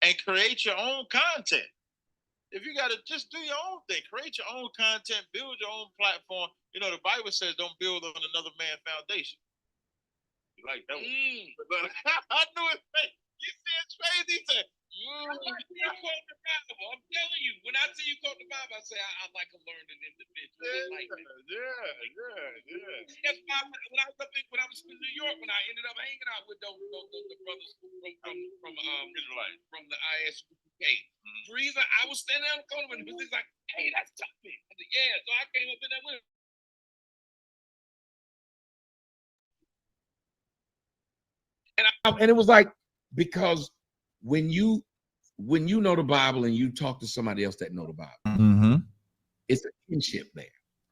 and create your own content. If you got to just do your own thing, create your own content, build your own platform. You know, the Bible says don't build on another man's foundation. You like that one? I knew it. You see his face? He said, I like you quote the Bible. I'm telling you, when I see you quote the Bible, I say I like a learning individual. That's why when I was in New York, when I ended up hanging out with the brothers from the ISUK. The reason I was standing on the corner with him was like, hey, that's Tuffy. I said, yeah. So I came up in there with him. And it was like, because when you know the Bible and you talk to somebody else that know the Bible, it's a kinship there,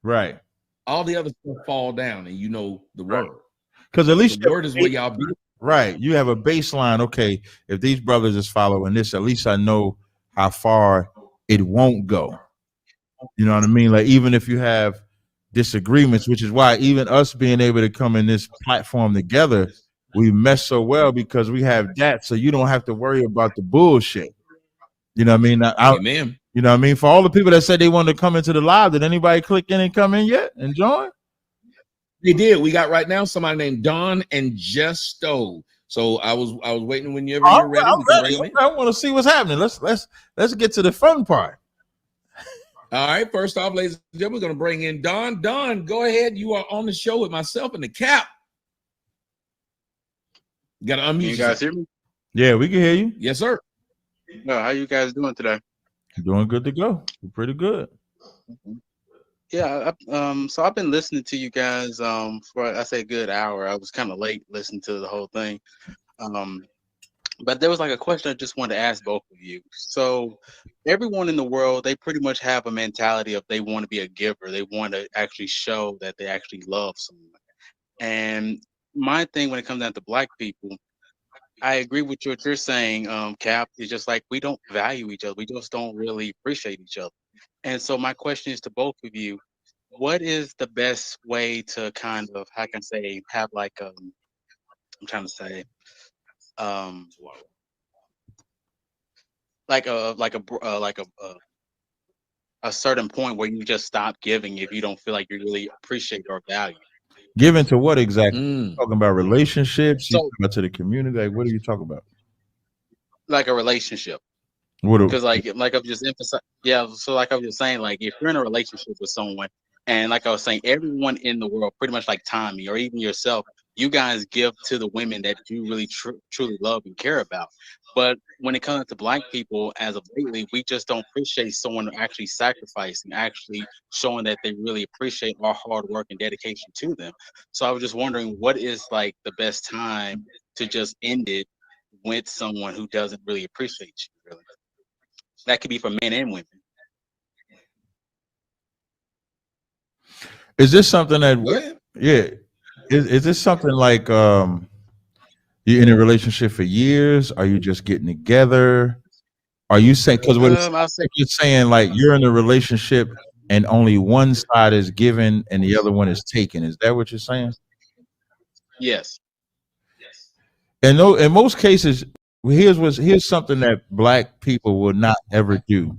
right? All the other stuff fall down, and you know the word, because at least the word is where y'all be. Right, you have a baseline. Okay, if these brothers is following this, at least I know how far it won't go. You know what I mean? Like, even if you have disagreements, which is why even us being able to come in this platform together, we mesh so well because we have that, so you don't have to worry about the bullshit. You know what I mean? Amen. You know what I mean? For all the people that said they wanted to come into the live, did anybody click in and come in yet and join? They did. We got right now somebody named Don and Justo. So I was waiting whenever you're ready. I want to see what's happening. Let's get to the fun part. All right. First off, ladies and gentlemen, we're going to bring in Don. Don, go ahead. You are on the show with myself and the Cap. You got to unmute. You guys hear me? Yeah, we can hear you. Yes, sir. How you guys doing today? Doing good to go. We're pretty good. Yeah. So I've been listening to you guys for I say a good hour. I was kind of late listening to the whole thing. But there was like a question I just wanted to ask both of you. So everyone in the world, they pretty much have a mentality of they want to be a giver. They want to actually show that they actually love someone. And my thing when it comes down to Black people, I agree with what you're saying, Cap. It's just like we don't value each other. We just don't really appreciate each other. And so my question is to both of you, what is the best way to kind of, how can I say, have like I'm trying to say, like a certain point where you just stop giving if you don't feel like you really appreciate or value. Giving to what exactly? Talking about relationships, so, about to the community. Like, what are you talking about? Like a relationship. Because like I'm just emphasizing, yeah. So like I was just saying, like if you're in a relationship with someone, and like I was saying, everyone in the world, pretty much like Tommy or even yourself, you guys give to the women that you really truly love and care about. But when it comes to Black people, as of lately, we just don't appreciate someone actually sacrificing, actually showing that they really appreciate our hard work and dedication to them. So I was just wondering, what is like the best time to just end it with someone who doesn't really appreciate you, really? That could be for men and women. Is this something that, yeah, is this something like you're in a relationship for years? Are you just getting together? Are you saying, because what you're saying, like you're in a relationship and only one side is given and the other one is taken? Is that what you're saying? Yes. And no, in most cases, here's something that Black people will not ever do.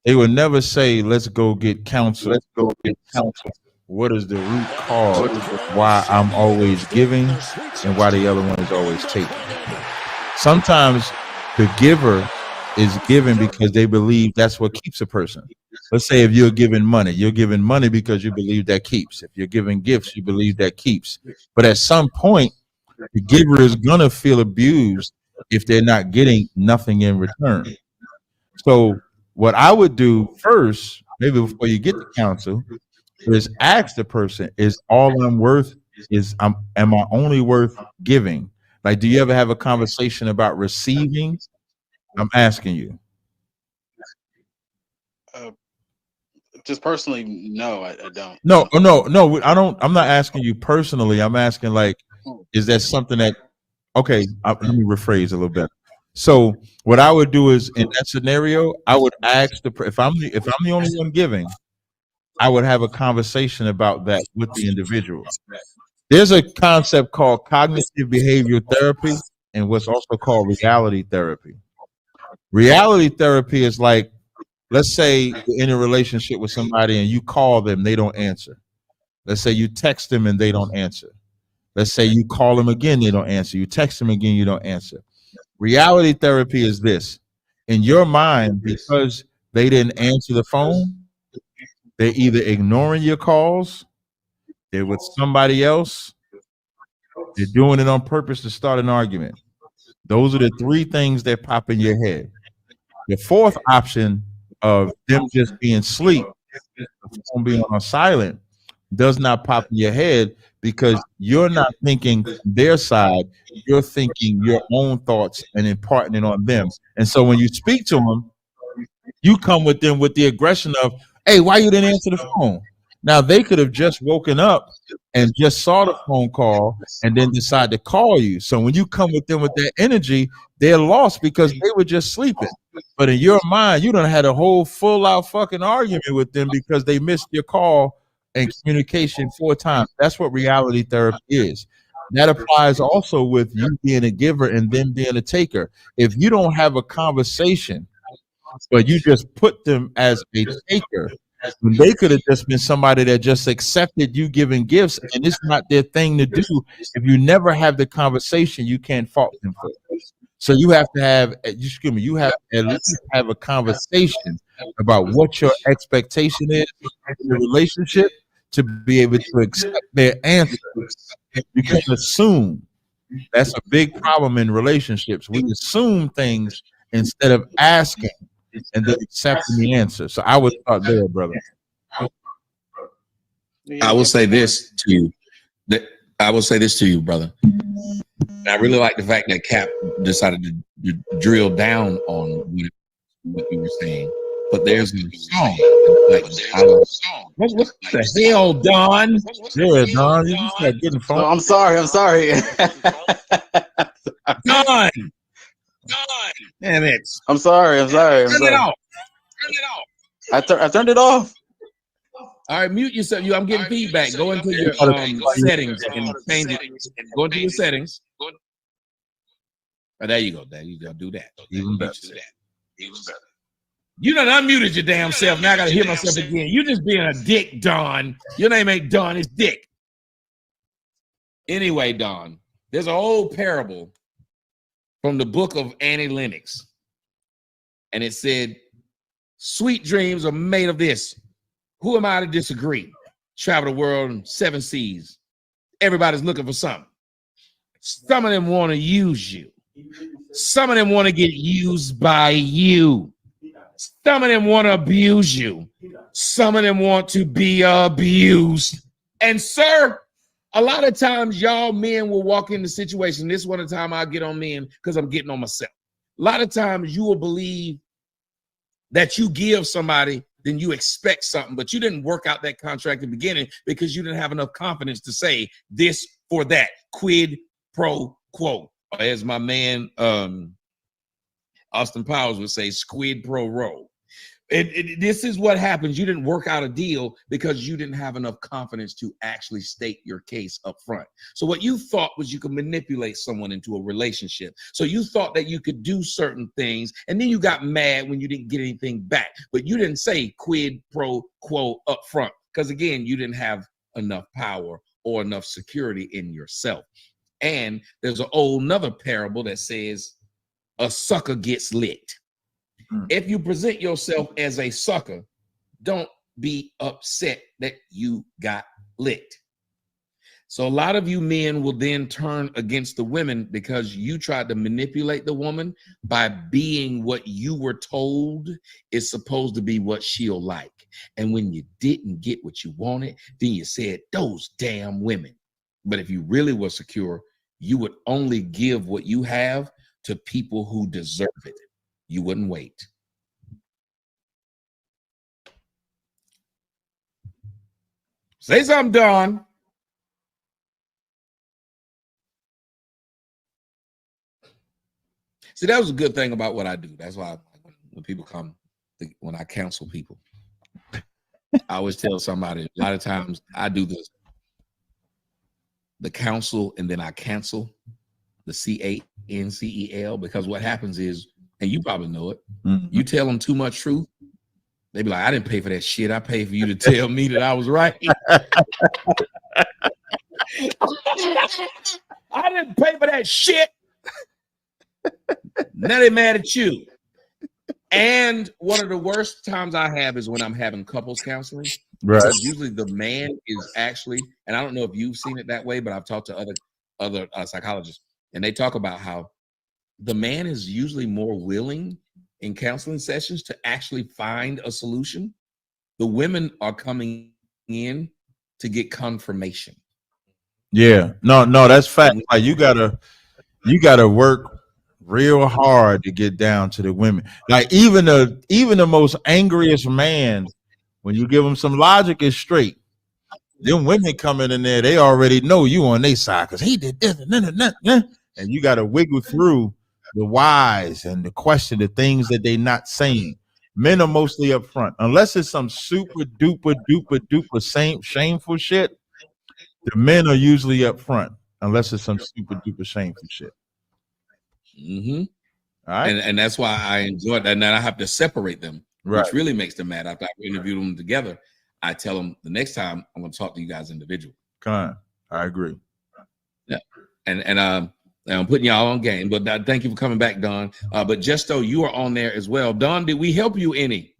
They will never say, "Let's go get counsel." Let's go get counsel. What is the root cause why I'm always giving and why the other one is always taking? Sometimes the giver is given because they believe that's what keeps a person. Let's say if you're giving money because you believe that keeps. If you're giving gifts, you believe that keeps. But at some point, the giver is gonna feel abused if they're not getting nothing in return. So what I would do first, maybe before you get to counsel, is ask the person, is all I'm worth, am I only worth giving? Like, do you ever have a conversation about receiving? I'm asking you. Just personally, no, I don't. No, I don't. I'm not asking you personally. I'm asking, like, is that something that, okay, let me rephrase a little bit. So what I would do is, in that scenario, I would ask if I'm the only one giving, I would have a conversation about that with the individual. There's a concept called cognitive behavioral therapy and what's also called reality therapy. Reality therapy is like, let's say you're in a relationship with somebody and you call them, they don't answer. Let's say you text them and they don't answer. Let's say you call them again, they don't answer. You text them again, you don't answer. Reality therapy is this. In your mind, because they didn't answer the phone, they're either ignoring your calls, they're with somebody else, they're doing it on purpose to start an argument. Those are the three things that pop in your head. The fourth option of them just being asleep, the phone being on silent, does not pop in your head because you're not thinking from their side, you're thinking your own thoughts and imparting it on them. And so when you speak to them, you come with them with the aggression of, hey, why you didn't answer the phone? Now they could have just woken up and just saw the phone call and then decide to call you. So when you come with them with that energy, they're lost because they were just sleeping. But in your mind, you done had a whole full out fucking argument with them because they missed your call and communication 4 times. That's what reality therapy is. That applies also with you being a giver and them being a taker. If you don't have a conversation, but you just put them as a taker, when they could have just been somebody that just accepted you giving gifts, and it's not their thing to do. If you never have the conversation, you can't fault them for it. So you have to have, excuse me, you have to at least have a conversation about what your expectation is in the relationship to be able to accept their answer. You can't assume. That's a big problem in relationships. We assume things instead of asking and then accepting the answer. So I would start there, brother. I will say this to you. I will say this to you, brother. I really like the fact that Cap decided to drill down on what you were saying. But there's a song. Like, what the hell, Don? Yeah, Don, you just start getting phone. Oh, I'm sorry. Don! Damn it. I'm sorry. Turn it off. I turned it off. All right, mute yourself. I'm getting feedback. Go into your settings and change it. Go into your settings. Oh, there you go. There you go. Do that. Even better. You done unmuted your damn self. Now I gotta hear myself again. You just being a dick, Don. Your name ain't Don, it's Dick. Anyway, Don, there's an old parable from the book of Annie Lennox. And it said, sweet dreams are made of this. Who am I to disagree? Travel the world in 7 seas. Everybody's looking for something. Some of them want to use you. Some of them want to get used by you. Some of them want to abuse you. Some of them want to be abused. And sir, a lot of times y'all men will walk into situation. This one of the time I'll get on men because I'm getting on myself. A lot of times you will believe that you give somebody, then you expect something, but you didn't work out that contract at the beginning because you didn't have enough confidence to say this for that, quid pro quo. As my man Austin Powers would say, squid pro roll. This is what happens. You didn't work out a deal because you didn't have enough confidence to actually state your case up front. So what you thought was you could manipulate someone into a relationship. So you thought that you could do certain things, and then you got mad when you didn't get anything back. But you didn't say quid pro quo up front because, again, you didn't have enough power or enough security in yourself. And there's an old another parable that says a sucker gets licked. If you present yourself as a sucker, don't be upset that you got licked. So a lot of you men will then turn against the women because you tried to manipulate the woman by being what you were told is supposed to be what she'll like. And when you didn't get what you wanted, then you said, those damn women. But if you really were secure, you would only give what you have to people who deserve it. You wouldn't wait. Say something, Don. See, that was a good thing about what I do. That's why when people come, when I counsel people, I always tell somebody, a lot of times I do this, the counsel, and then I cancel the CANCEL, because what happens is and you probably know it. Mhm. You tell them too much truth, they be like, I didn't pay for that shit. I paid for you to tell me that I was right. I didn't pay for that shit. Now they mad at you. And one of the worst times I have is when I'm having couples counseling. Right. Because usually the man is actually, and I don't know if you've seen it that way, but I've talked to other psychologists, and they talk about how the man is usually more willing in counseling sessions to actually find a solution. The women are coming in to get confirmation. Yeah. No, that's fact. Like you gotta work real hard to get down to the women. Like even the most angriest man, when you give them some logic, is straight. Them women coming in there, they already know you on their side because he did this and you got to wiggle through the whys and the question, the things that they not saying. Men are mostly up front, unless it's some super duper shameful shit. The men are usually up front, unless it's some super duper shameful shit. Mm-hmm. All right, and that's why I enjoy that. And then I have to separate them, right. which really makes them mad. After I interview them together, I tell them the next time I'm going to talk to you guys individually. Come on, I agree. Yeah, and I'm putting y'all on game. But thank you for coming back, Don. But Justo, you are on there as well. Don, did we help you any?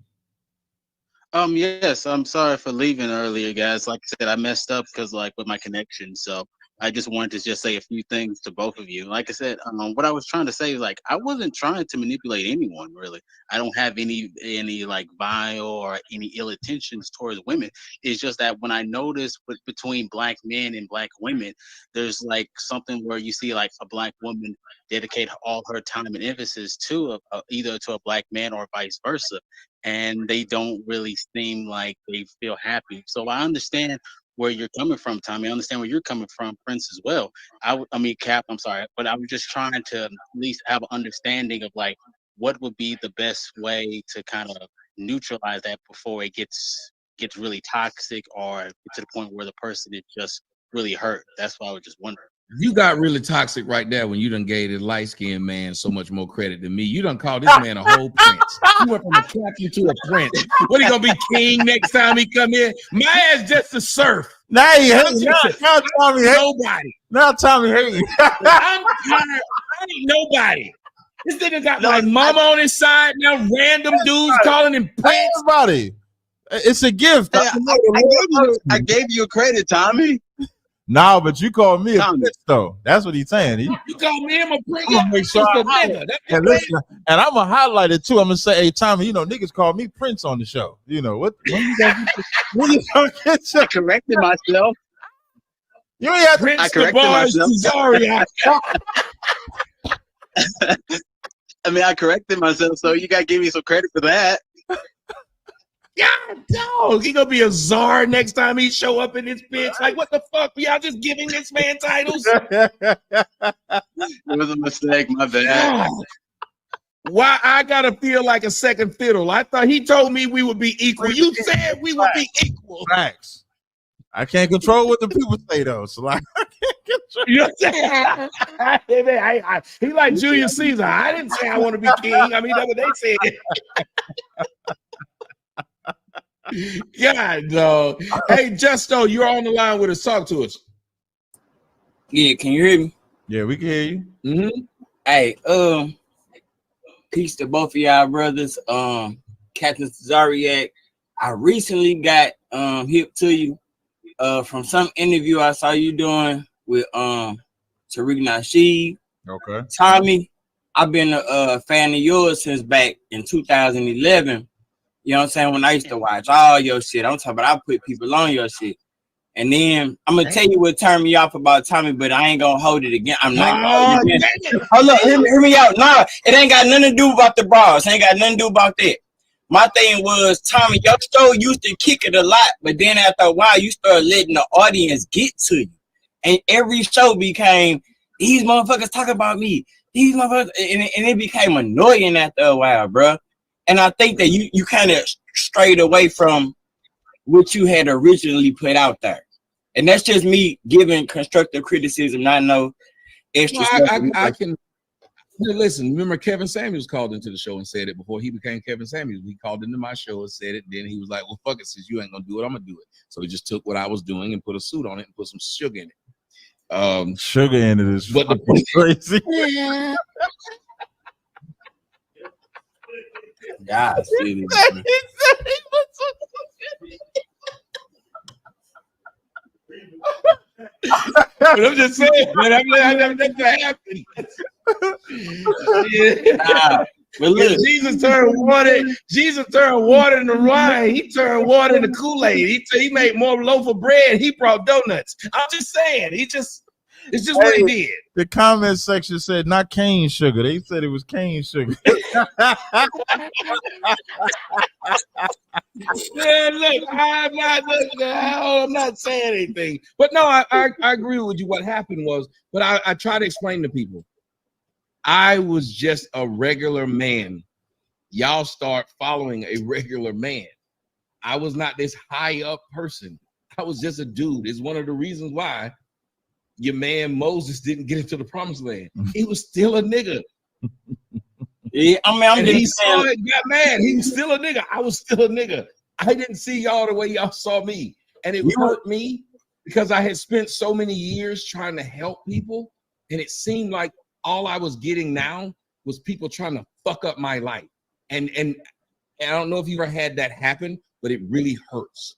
Yes, I'm sorry for leaving earlier, guys. Like I said, I messed up because with my connection. So I just wanted to just say a few things to both of you. Like I said, what I was trying to say is I wasn't trying to manipulate anyone, really. I don't have any vile or any ill intentions towards women. It's just that when I notice between black men and black women, there's something where you see a black woman dedicate all her time and emphasis to either to a black man or vice versa. And they don't really seem like they feel happy. So I understand where you're coming from, Tommy. I understand where you're coming from, Prince, as well. I mean, Cap, I'm sorry. But I was just trying to at least have an understanding of what would be the best way to kind of neutralize that before it gets really toxic or get to the point where the person is just really hurt. That's why I was just wondering. You got really toxic right there when you done gave this light-skinned man so much more credit than me. You done called this man a whole prince. You went from a captain to a prince. What, he gonna be king next time he come in? My ass just a serf. Now he hating. Now Tommy hating. Nobody. Now Tommy hating. I'm tired. I ain't nobody. This nigga got my mama on his side now. Random dudes calling him prince. Everybody. It's a gift. Hey, I gave you credit, Tommy. No, but you called me a Tommy. prince, though. That's what he's saying. You called me a prince. I'm gonna make sure and listen, and I'm gonna highlight it too. I'm gonna say, hey, Tommy, niggas call me Prince on the show. What? When you gonna get your Corrected myself. You ain't have to. Prince I corrected myself. I mean, I corrected myself, so you gotta give me some credit for that. God, dog, he gonna be a czar next time he show up in this bitch. Like, what the fuck? Y'all just giving this man titles? It was a mistake, my bad. God. Why I gotta feel like a second fiddle? I thought he told me we would be equal. You said we would be equal. Facts. I can't control what the people say though. So I can't control. You know what I'm saying? He like Julius Caesar. I didn't say I want to be king. I mean, that's what they said. God, no. Hey, Justo, you're on the line with us. Talk to us. Yeah, can you hear me? Yeah, we can hear you. Mm-hmm. Hey, peace to both of y'all brothers. Captain Zariak, I recently got hip to you from some interview I saw you doing with Tariq Nasheed. Okay. Tommy, I've been a fan of yours since back in 2011. You know what I'm saying? When I used to watch all your shit, I'm talking about I put people on your shit. And then I'm gonna tell you what turned me off about Tommy, but I ain't gonna hold it again. I'm not gonna hold it again. Hold up, hear me out. Nah, it ain't got nothing to do about the bras. It ain't got nothing to do about that. My thing was, Tommy, your show used to kick it a lot, but then after a while, you started letting the audience get to you. And every show became, these motherfuckers talk about me. These motherfuckers, and it became annoying after a while, bro. And I think that you kind of strayed away from what you had originally put out there. And that's just me giving constructive criticism, not no extra stuff. I can Listen, remember Kevin Samuels called into the show and said it before he became Kevin Samuels. He called into my show and said it. Then he was like, well, fuck it, since you ain't gonna do it, I'm gonna do it. So he just took what I was doing and put a suit on it and put some sugar in it. Sugar in it is but fucking crazy. God, But I'm just saying, man, I'm that's what happened. Yeah. But look, Jesus turned water into wine. He turned water into Kool-Aid. He made more loaf of bread. He brought donuts. I'm just saying, it's just what he did. The comment section said not cane sugar. They said it was cane sugar. Yeah, look, I'm not saying anything. But no, I agree with you. What happened was, but I try to explain to people. I was just a regular man. Y'all start following a regular man. I was not this high up person. I was just a dude. It's one of the reasons why your man Moses didn't get into the promised land. He was still a nigga. yeah, I'm He just saw saying, it, got mad. He was still a nigga. I was still a nigga. I didn't see y'all the way y'all saw me. And it hurt me because I had spent so many years trying to help people. And it seemed like all I was getting now was people trying to fuck up my life. And I don't know if you ever had that happen, but it really hurts.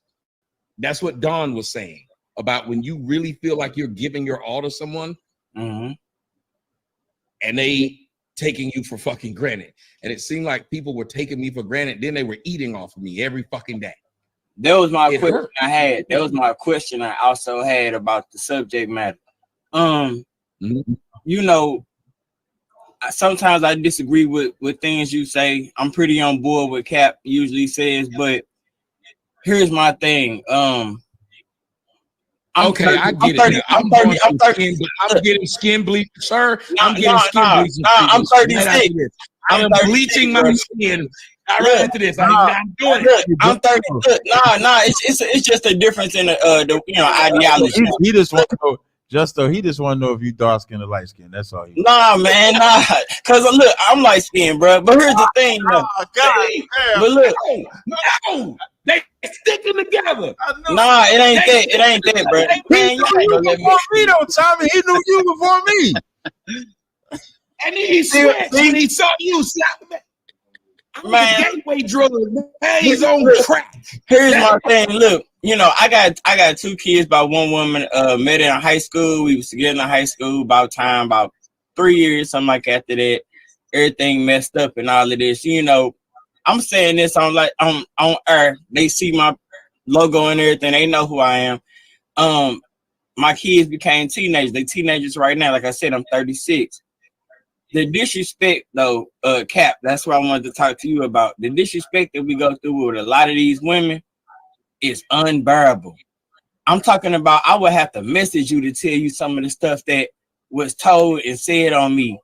That's what Don was saying about when you really feel like you're giving your all to someone and they taking you for fucking granted. And it seemed like people were taking me for granted. Then they were eating off of me every fucking day. that was my It question hurt. I had. That was my question I also had about the subject matter. You know, sometimes I disagree with things you say. I'm pretty on board with Cap usually says, but here's my thing. I'm Okay, 30, I I'm get 30, it. I'm 30, I'm 30. I'm getting skin bleach, sir. I'm getting skin bleaching. I'm 36. I am bleaching my skin. Right after this, I'm doing it. I'm 30. Look, it's just a difference in the ideology. He just want to know. He just want to know if you dark skin or light skin. That's all. Nah, man, nah. Cause look, I'm light skinned, bro. But here's the thing, though. Oh, God, But look, no, they sticking together. Nah, it ain't that. It ain't that, bro. He knew you before me, though, Tommy. He knew you before me. And then he switched when he saw you. I'm a gateway drug. Man, he's on crack. Here's my thing. Look, I got 2 kids by one woman. Met in high school. We was together in high school about 3 years, something like after that. Everything messed up and all of this. I'm saying this on air. They see my logo and everything. They know who I am. My kids became teenagers. They teenagers right now. Like I said, I'm 36. The disrespect, though, Cap, that's what I wanted to talk to you about. The disrespect that we go through with a lot of these women is unbearable. I'm talking about I would have to message you to tell you some of the stuff that was told and said on me.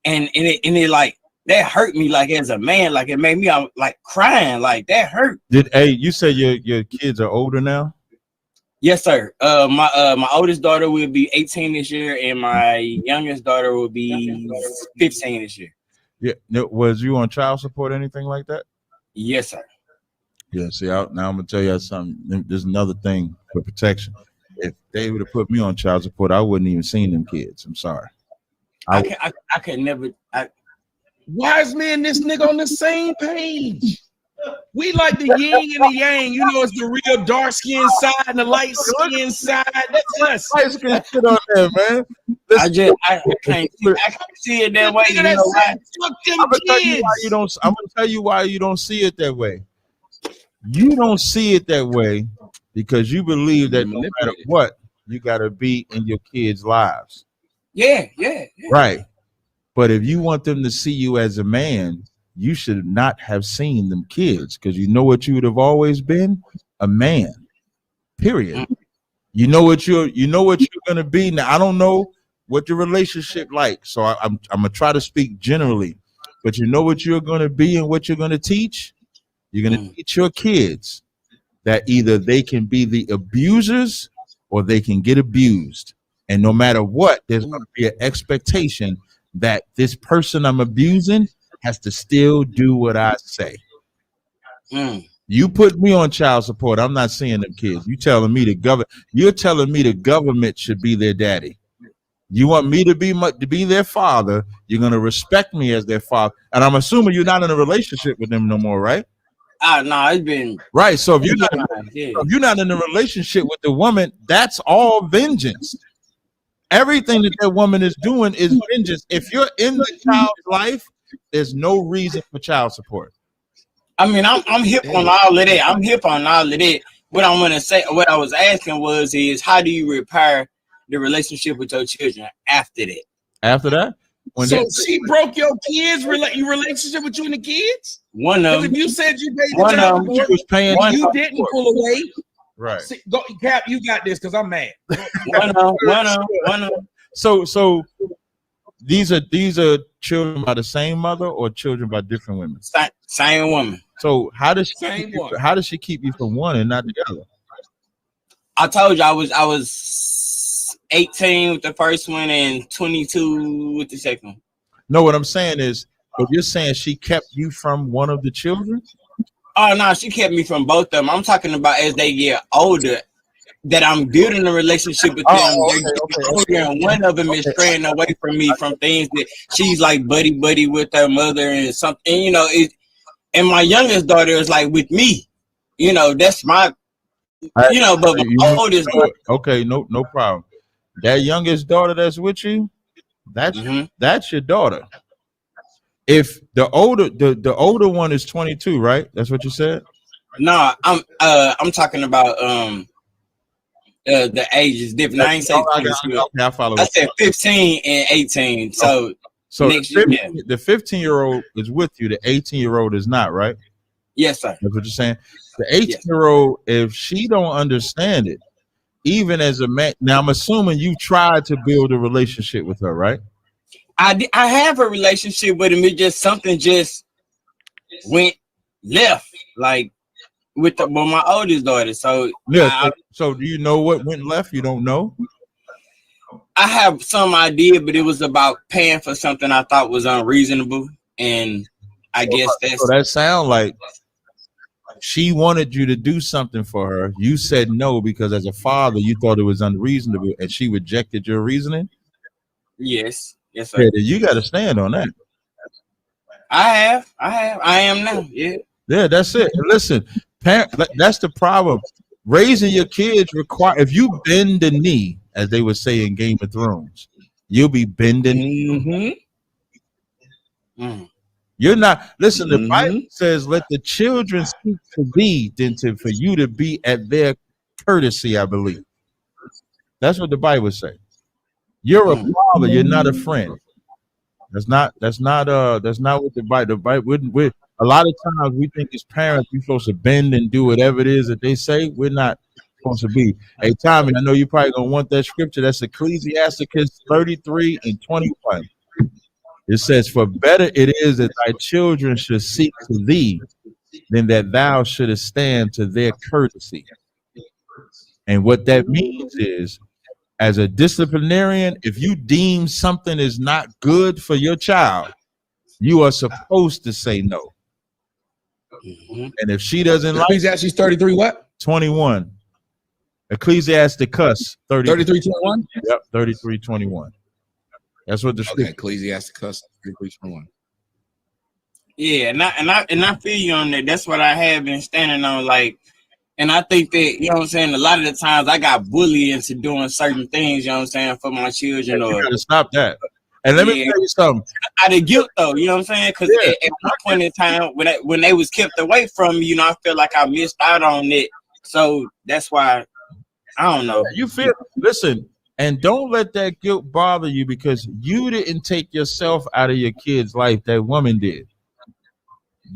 And it like, that hurt me, like, as a man. Like, it made me like crying. Like, that hurt. You said your kids are older now? Yes, sir. My oldest daughter will be 18 this year, and my youngest daughter will be 15 this year. Yeah. Was you on child support or anything like that? Yes, sir. Yeah. See, now I'm gonna tell you something. There's another thing for protection. If they would have put me on child support, I wouldn't even seen them kids. I'm sorry. I could never. Why is me and this nigga on the same page? We like the yin and the yang. It's the real dark skin side and the light skin side. That's us. Light skin shit on there, man. I can't see it that way. You know why? I'm gonna tell you why you don't see it that way. You don't see it that way because you believe that no matter what, you gotta be in your kids' lives. Yeah. Right. But if you want them to see you as a man, you should not have seen them kids, because you know what you would have always been? A man. Period. You know what you're gonna be. Now I don't know what your relationship like, so I'm gonna try to speak generally, but you know what you're gonna be and what you're gonna teach? You're gonna teach your kids that either they can be the abusers or they can get abused. And no matter what, there's gonna be an expectation that this person I'm abusing has to still do what I say. You put me on child support, I'm not seeing them kids. You're telling me the government should be their daddy. You want me to be their father, you're gonna respect me as their father. And I'm assuming you're not in a relationship with them no more, right? No, it's been right. So if you're not in a relationship with the woman, that's all vengeance. Everything that woman is doing is vengeance. If you're in the child's life, there's no reason for child support. I mean, I'm hip on all of that. I'm hip on all of that. What I want to say, what I was asking is how do you repair the relationship with your children after that? After that? So she broke your kids' relationship with you and the kids? One of them. If you said you paid the child support, was paying, you didn't pull away. Right. See, Cap, you got this because I'm mad. One of them. So these are children by the same mother or children by different women? Same woman. So how does she keep you from one and not the other? I told you I was 18 with the first one and 22 with the second one. No, what I'm saying is, if you're saying she kept you from one of the children? Oh no, she kept me from both of them. I'm talking about as they get older, that I'm building a relationship with them. Okay. And one of them is straying away from me from things that she's like buddy with her mother and something, you know. And my youngest daughter is like with me, you know. That's my, you know. But my oldest daughter, okay, no problem. That youngest daughter that's with you, that's your daughter. If the older one is 22, right? That's what you said. No, I'm talking about the age is different. I ain't say I follow. I said 15 and 18. So the 15-year-old is with you. The 18-year-old is not, right? Yes, sir. That's what you're saying. The 18-year-old, if she don't understand it, even as a man. Now I'm assuming you tried to build a relationship with her, right? I have a relationship with him. It just something just went left, like with my oldest daughter. So yeah. So do you know what went left? You don't know? I have some idea, but it was about paying for something I thought was unreasonable, and I guess so that sound like she wanted you to do something for her. You said no because as a father you thought it was unreasonable, and she rejected your reasoning. Yes, sir. Yeah, you got to stand on that. I am now. Yeah, that's it. Listen, parent, that's the problem. Raising your kids require, if you bend the knee, as they would say in Game of Thrones, you'll be bending. You're not. Listen, the Bible says, "Let the children speak to thee, than for you to be at their courtesy." I believe that's what the Bible says. You're a father. You're not a friend. That's not what the Bible. A lot of times we think as parents we're supposed to bend and do whatever it is that they say. We're not supposed to be. Hey, Tommy, I know you probably gonna want that scripture. That's Ecclesiasticus 33 and 21. It says, "For better it is that thy children should seek to thee, than that thou shouldest stand to their courtesy." And what that means is, as a disciplinarian, if you deem something is not good for your child, you are supposed to say no. And if she doesn't like Ecclesiastes 33 what? 21. Ecclesiasticus 33:21? Yep, 33:21. That's what the okay, Ecclesiasticus 33:21. Yeah, and I feel you on that. That's what I have been standing on, like. And I think that, you know what I'm saying, a lot of the times I got bullied into doing certain things, you know what I'm saying, for my children. You gotta stop that. And let me tell you something. Out of guilt, though, you know what I'm saying? Because at one point in time, when they was kept away from me, you know, I feel like I missed out on it. So that's why, I don't know. You feel, listen, and don't let that guilt bother you, because you didn't take yourself out of your kid's life. That woman did.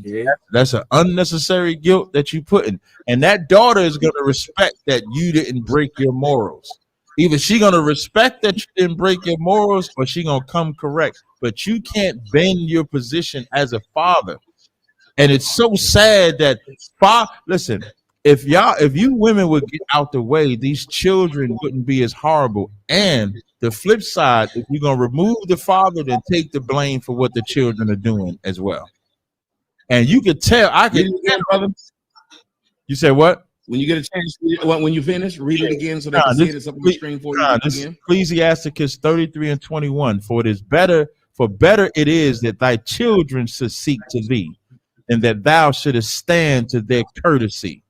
Yeah, that's an unnecessary guilt that you put in, and that daughter is going to respect that you didn't break your morals. Either she going to respect that you didn't break your morals, or she going to come correct. But you can't bend your position as a father. And it's so sad that listen, if you women would get out the way, these children wouldn't be as horrible. And the flip side, if you're gonna remove the father, then take the blame for what the children are doing as well. And you could tell, I Read could it again, brother. You said what? When you get a chance, when you finish, read it again so they can see it. It's up on the screen for you This again. Ecclesiasticus 33:21. For better it is that thy children should seek to thee, and that thou shouldest stand to their courtesy.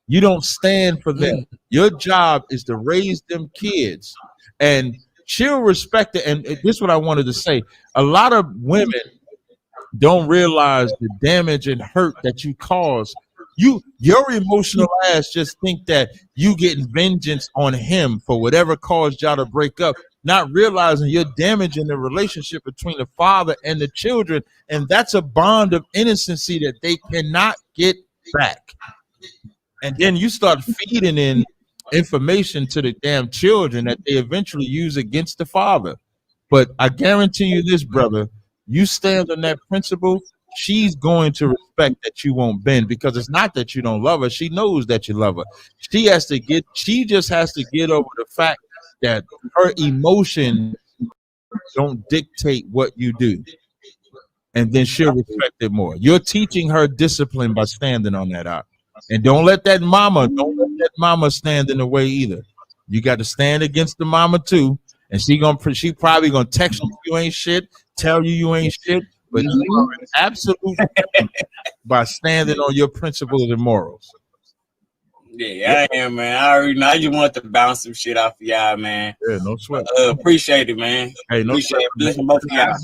You don't stand for them. Your job is to raise them kids, and she'll respect it. And this is what I wanted to say. A lot of women don't realize the damage and hurt that you cause. Your emotional ass just think that you getting vengeance on him for whatever caused y'all to break up, not realizing you're damaging the relationship between the father and the children, and that's a bond of innocency that they cannot get back. And then you start feeding in information to the damn children that they eventually use against the father. But I guarantee you this, brother, you stand on that principle, she's going to respect that you won't bend, because it's not that you don't love her. She knows that you love her. She just has to get over the fact that her emotions don't dictate what you do. And then she'll respect it more. You're teaching her discipline by standing on that out. And don't let that mama stand in the way either. You got to stand against the mama too. And she probably gonna text you ain't shit, tell you ain't shit, but you are an absolute by standing on your principles and morals. Yeah, I am, man. I already know. I just want to bounce some shit off of y'all, man. Yeah, no sweat. Appreciate it, man. Hey, no Appreciate sweat. it. Listen, both of y'all.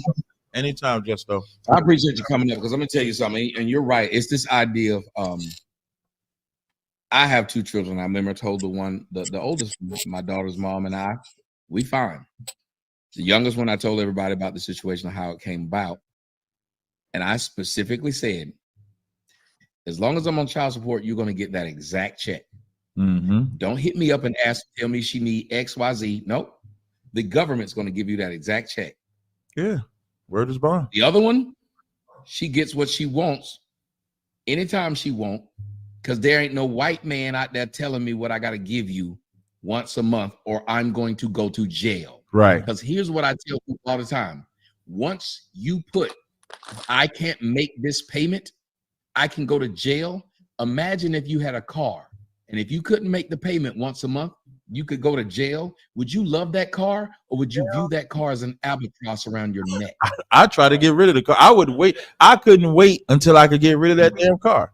Anytime, Justo. I appreciate you coming up, because I'm gonna tell you something, and you're right. It's this idea of I have two children. I remember I told the oldest, my daughter's mom and I, we fine. The youngest one, I told everybody about the situation of how it came about. And I specifically said, as long as I'm on child support, you're going to get that exact check. Mm-hmm. Don't hit me up and tell me she need X, Y, Z. Nope. The government's going to give you that exact check. Yeah. Word is bond. The other one, she gets what she wants anytime she wants, because there ain't no white man out there telling me what I got to give you once a month, or I'm going to go to jail. Right. Because here's what I tell people all the time. Once you put, I can't make this payment, I can go to jail. Imagine if you had a car, and if you couldn't make the payment once a month, you could go to jail. Would you love that car, or would you view that car as an albatross around your neck? I try to get rid of the car. I would wait. I couldn't wait until I could get rid of that damn car.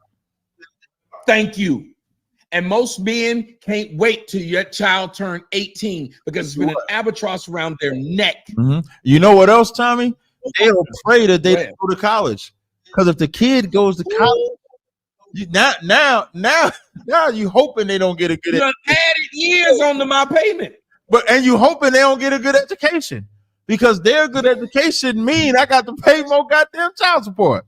Thank you. And most men can't wait till your child turn 18, because it's been an albatross around their neck. Mm-hmm. You know what else, Tommy? They'll pray that they don't go to college, because if the kid goes to college, now you hoping they don't get a good. You done added years onto my payment, and you hoping they don't get a good education, because their good education mean I got to pay more goddamn child support.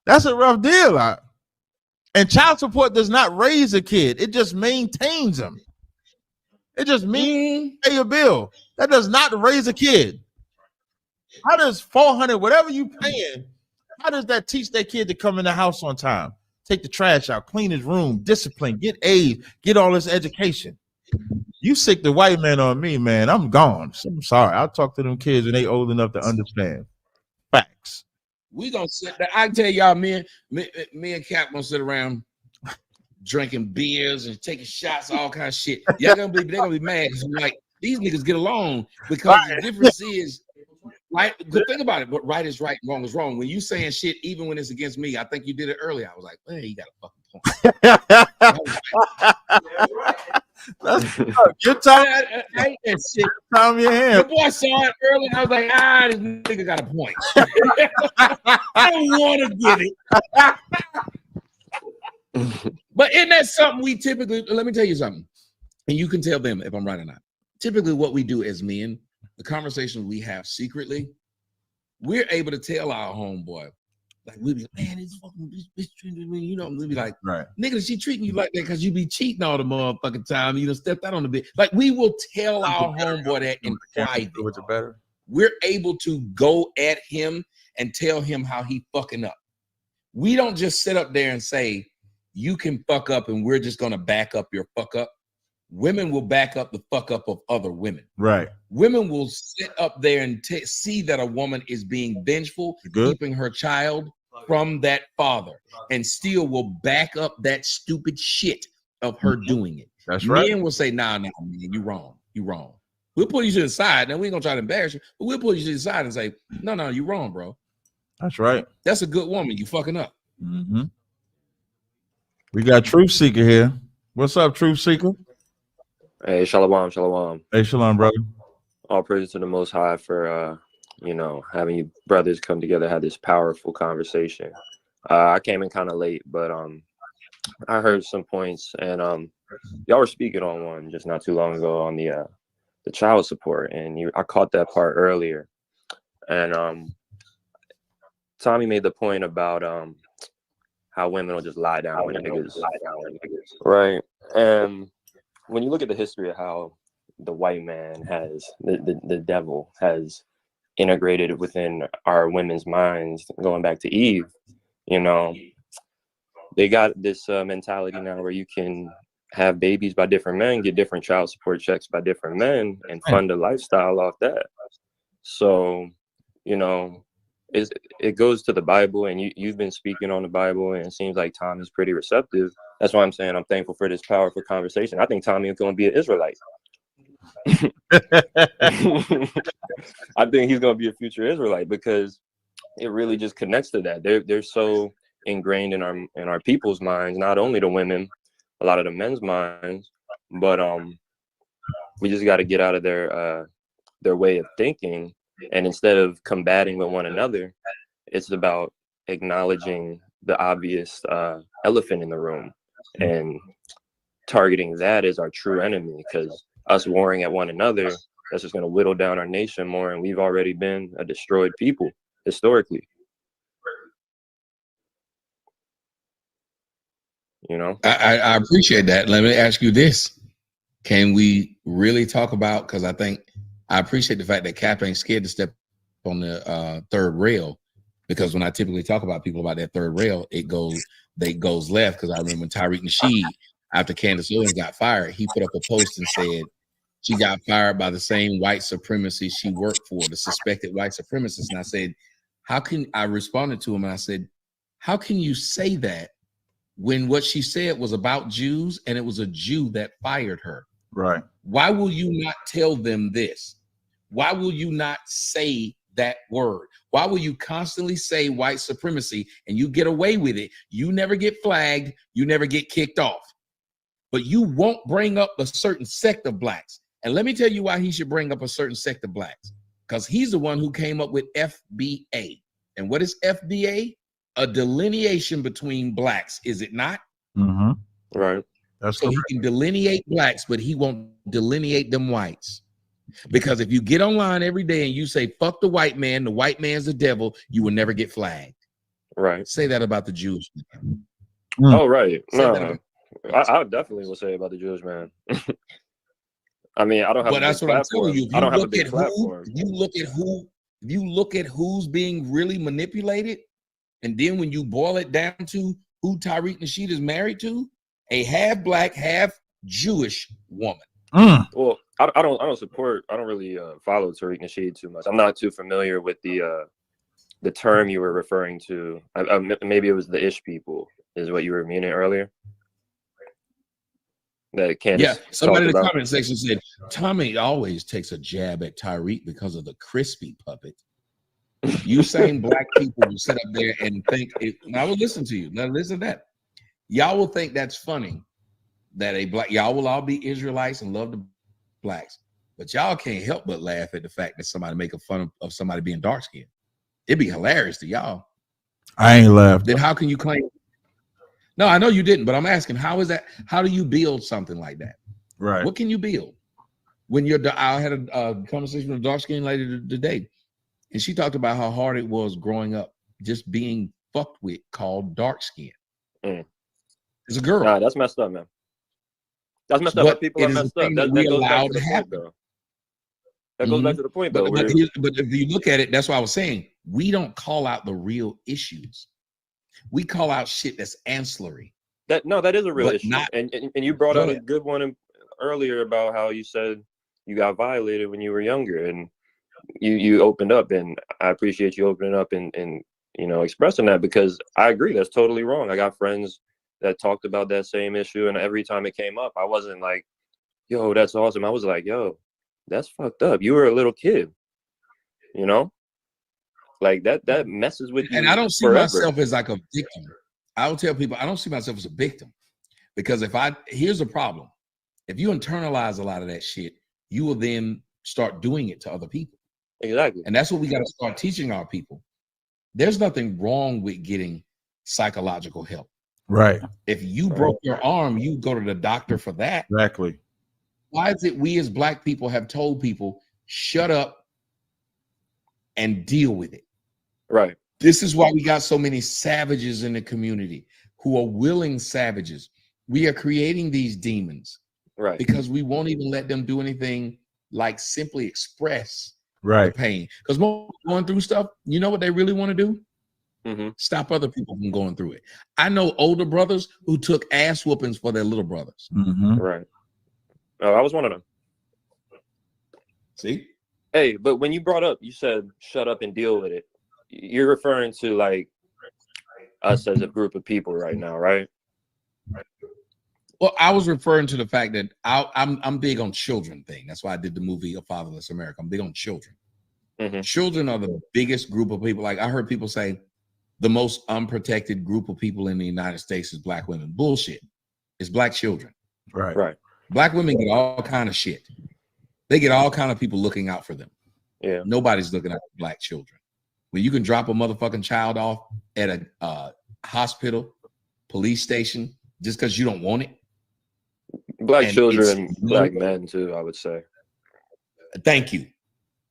That's a rough deal. And child support does not raise a kid; it just maintains them. It just means pay a bill. That does not raise a kid. How does 400, whatever you paying, how does that teach that kid to come in the house on time, take the trash out, clean his room, discipline, get A's, get all this education? You sick the white man on me, man. I'm gone. I'm sorry. I'll talk to them kids when they old enough to understand. Facts. We gonna sit there. I can tell y'all, me and Cap gonna sit around drinking beers and taking shots, all kind of shit. Y'all they're gonna be mad, because like, these niggas get along, because the difference is, right? Good thing about it, but right is right, wrong is wrong. When you saying shit, even when it's against me, I think you did it earlier. I was like, hey, you got a fucking point. That's good time. I hate that shit. Time your hand. The boy saw it early, and I was like, this nigga got a point. I don't want to get it. But isn't that something we typically, let me tell you something, and you can tell them if I'm right or not. Typically what we do as men, the conversations we have secretly, we're able to tell our homeboy, like, we'll be like, man, this fucking bitch treating me, you know, we'll be like, right, nigga, she treating you like that because you be cheating all the motherfucking time. You done stepped out on the bed. Like, we will tell our homeboy that in private. Better. We're able to go at him and tell him how he fucking up. We don't just sit up there and say, you can fuck up and we're just gonna back up your fuck up. Women will back up the fuck up of other women. Right. Women will sit up there and see that a woman is being vengeful, keeping her child from that father, and still will back up that stupid shit of her doing it. That's right. Men will say, nah, man, you wrong. You wrong. We'll pull you to the side. Now we ain't gonna try to embarrass you, but we'll pull you to the side and say, no, you wrong, bro. That's right. That's a good woman. You fucking up. Mm-hmm. We got Truth Seeker here. What's up, Truth Seeker? Hey, shalom, shalom. Hey, shalom, brother. All praise to the Most High for, having you brothers come together, have this powerful conversation. I came in kind of late, but I heard some points, and y'all were speaking on one just not too long ago on the child support, and I caught that part earlier, and Tommy made the point about how women will just lie down when niggas, right? And when you look at the history of how the white man has, the devil has integrated within our women's minds, going back to Eve, they got this mentality now where you can have babies by different men, get different child support checks by different men, and fund a lifestyle off that. So, it goes to the Bible, and you've been speaking on the Bible, and it seems like Tom is pretty receptive. That's why I'm saying I'm thankful for this powerful conversation. I think Tommy is going to be an Israelite. I think he's going to be a future Israelite because it really just connects to that. They're so ingrained in our people's minds, not only the women, a lot of the men's minds, but we just got to get out of their way of thinking. And instead of combating with one another, it's about acknowledging the obvious elephant in the room and targeting that as our true enemy, because us warring at one another, that's just going to whittle down our nation more. And we've already been a destroyed people historically. I appreciate that. Let me ask you this. Can we really talk about, because I appreciate the fact that Cap ain't scared to step on the third rail, because when I typically talk about people about that third rail, it goes left. Because I remember when Tariq Nasheed, after Candace Owens got fired, he put up a post and said she got fired by the same white supremacy she worked for, the suspected white supremacists. And I said, I responded to him and I said, how can you say that when what she said was about Jews and it was a Jew that fired her? Right. Why will you not tell them this? Why will you not say that word? Why will you constantly say white supremacy and you get away with it? You never get flagged. You never get kicked off. But you won't bring up a certain sect of blacks. And let me tell you why he should bring up a certain sect of blacks. Because he's the one who came up with FBA. And what is FBA? A delineation between blacks, is it not? Mm-hmm. Right. That's so correct. He can delineate blacks, but he won't delineate them whites. Because if you get online every day and you say, fuck the white man's the devil, you will never get flagged. Right. Say that about the Jews. Oh, right. No, I definitely will say about the Jewish man. I mean, I don't have. But that's what platform. I'm telling you. I don't have a big platform. If you look at who's being really manipulated, and then when you boil it down to who Tariq Nasheed is married to, a half black, half Jewish woman. Well, I don't really follow Tariq Nasheed too much. I'm not too familiar with the term you were referring to. Maybe it was the Ish people is what you were meaning earlier. That Candace somebody in the comment section said Tommy always takes a jab at Tariq because of the crispy puppet. You saying black people will sit up there and think and I will listen to you. Now listen to that. Y'all will think that's funny that y'all will all be Israelites and love the blacks, but y'all can't help but laugh at the fact that somebody making fun of somebody being dark skinned. It'd be hilarious to y'all. I ain't laughed. Then how can you claim? No, I know you didn't, but I'm asking, how is that? How do you build something like that? Right. What can you build? When I had a conversation with a dark skinned lady today, and she talked about how hard it was growing up, just being fucked with, called dark skin. It's a girl. Nah, that's messed up, man. That's messed up. People are messed up. That goes back to the point, though. That goes back to the point, though. But if you look at it, that's what I was saying. We don't call out the real issues. We call out shit that's ancillary. That is a real But issue. not- And you brought Go out a ahead. good one earlier about how you said you got violated when you were younger, and you opened up, and I appreciate you opening up and you know, expressing that, because I agree that's totally wrong. I got friends that talked about that same issue, and every time it came up, I wasn't like, yo, that's awesome. I was like, yo, that's fucked up. You were a little kid, you know? Like that messes with you. And I don't see forever. myself as like a victim. I will tell people I don't see myself as a victim, because here's the problem. If you internalize a lot of that shit, you will then start doing it to other people. Exactly. And that's what we got to start teaching our people. There's nothing wrong with getting psychological help. Right. If you broke your arm, you go to the doctor for that. Exactly. Why is it we as Black people have told people, shut up and deal with it? Right. This is why we got so many savages in the community who are willing savages. We are creating these demons Right. because we won't even let them do anything like simply express the Right. pain. Because most people going through stuff, you know what they really want to do? Mm-hmm. Stop other people from going through it. I know older brothers who took ass whoopings for their little brothers. Mm-hmm. Right. Oh, I was one of them. See? Hey, but when you brought up, you said shut up and deal with it. You're referring to like us as a group of people right now, right? Well, I was referring to the fact that I'm big on children thing. That's why I did the movie A Fatherless America. I'm big on children. Mm-hmm. Children are the biggest group of people. Like I heard people say the most unprotected group of people in the United States is Black women. Bullshit. It's Black children. Right. Right. Black women get all kind of shit. They get all kind of people looking out for them. Yeah. Nobody's looking out for Black children. When you can drop a motherfucking child off at a hospital, police station, just because you don't want it. Black And children, it's- Black men too, I would say. Thank you.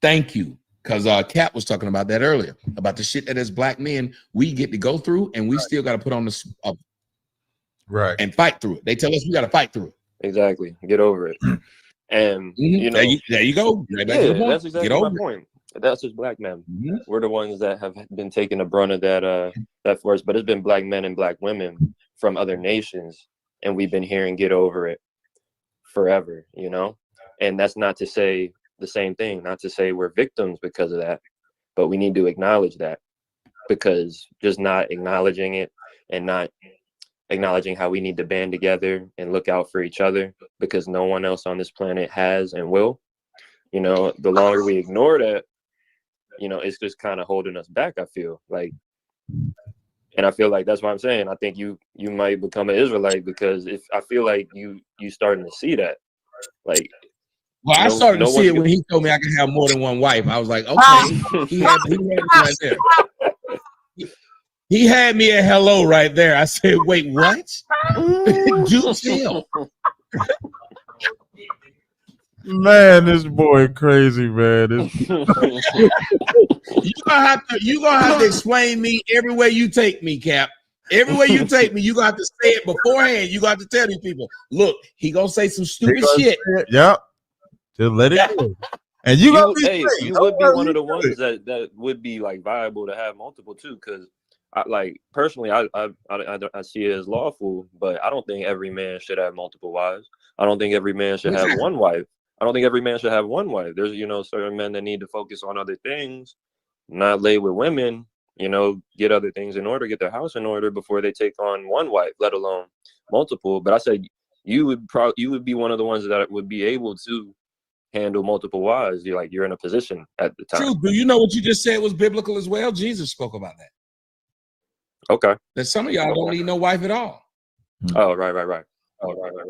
Because Kat was talking about that earlier, about the shit that as Black men we get to go through, and we still got to put on this Right. and fight through it. They tell us we got to fight through it. Exactly. Get over it. And you know, there you go. Right back to the point. that's exactly Get my over it. point. That's just Black men. Mhm. We're the ones that have been taking the brunt of that force, but it's been Black men and Black women from other nations, and we've been hearing get over it forever, you know? And that's not to say the same thing, not to say we're victims because of that, but we need to acknowledge that, because just not acknowledging it and not acknowledging how we need to band together and look out for each other, because no one else on this planet has and will, you know, the longer we ignore that, you know, it's just kind of holding us back, I feel like. And I feel like that's why I'm saying I think you might become an Israelite, because if I feel like you starting to see that, like. Well, I started to see it when he told me I could have more than one wife. I was like, okay, he had me right there. He had me at hello right there. I said, wait, what? Do tell. Man, this boy crazy, man. You're gonna have to explain me everywhere you take me, Cap. Everywhere you take me, you're gonna have to say it beforehand. You got to tell these people, look, he gonna say some stupid shit. Yep. Just let it go. And you would be one of the ones that would be like viable to have multiple too, because I personally I see it as lawful, but I don't think every man should have multiple wives. I don't think every man should have one wife. I don't think every man should have one wife. There's, you know, certain men that need to focus on other things, not lay with women, you know, get other things in order, get their house in order before they take on one wife, let alone multiple. But I said you would be one of the ones that would be able to handle multiple wives. You're in a position at the time. True. Do you know what you just said was biblical as well? Jesus spoke about that. Okay. That some of y'all don't need no wife at all. Oh, right. Oh, right.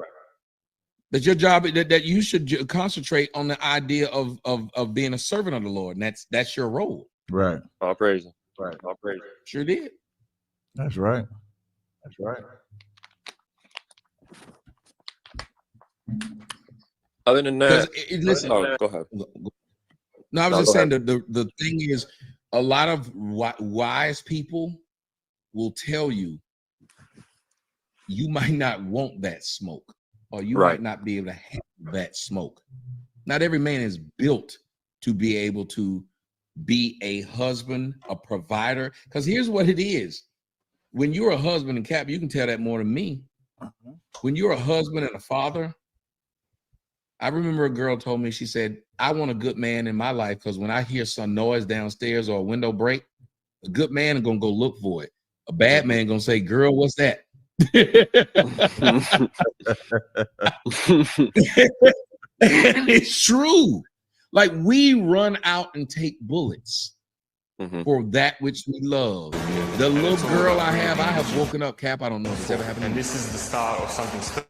That your job, that you should concentrate on the idea of being a servant of the Lord, and that's your role. Right. All praise. Right. All praise. Sure did. That's right. Other than that, listen. Go ahead. No, I was just saying that the thing is, a lot of wise people will tell you might not want that smoke, or you might not be able to handle that smoke. Not every man is built to be able to be a husband, a provider. Because here's what it is: when you're a husband, and Cap, you can tell that more than me. when you're a husband and a father, I remember a girl told me, she said, I want a good man in my life because when I hear some noise downstairs or a window break, a good man is going to go look for it. A bad man going to say, girl, what's that? And it's true. Like, we run out and take bullets for that which we love. The little girl I have woken up, Cap. I don't know if it's ever happened. And this is the start of something.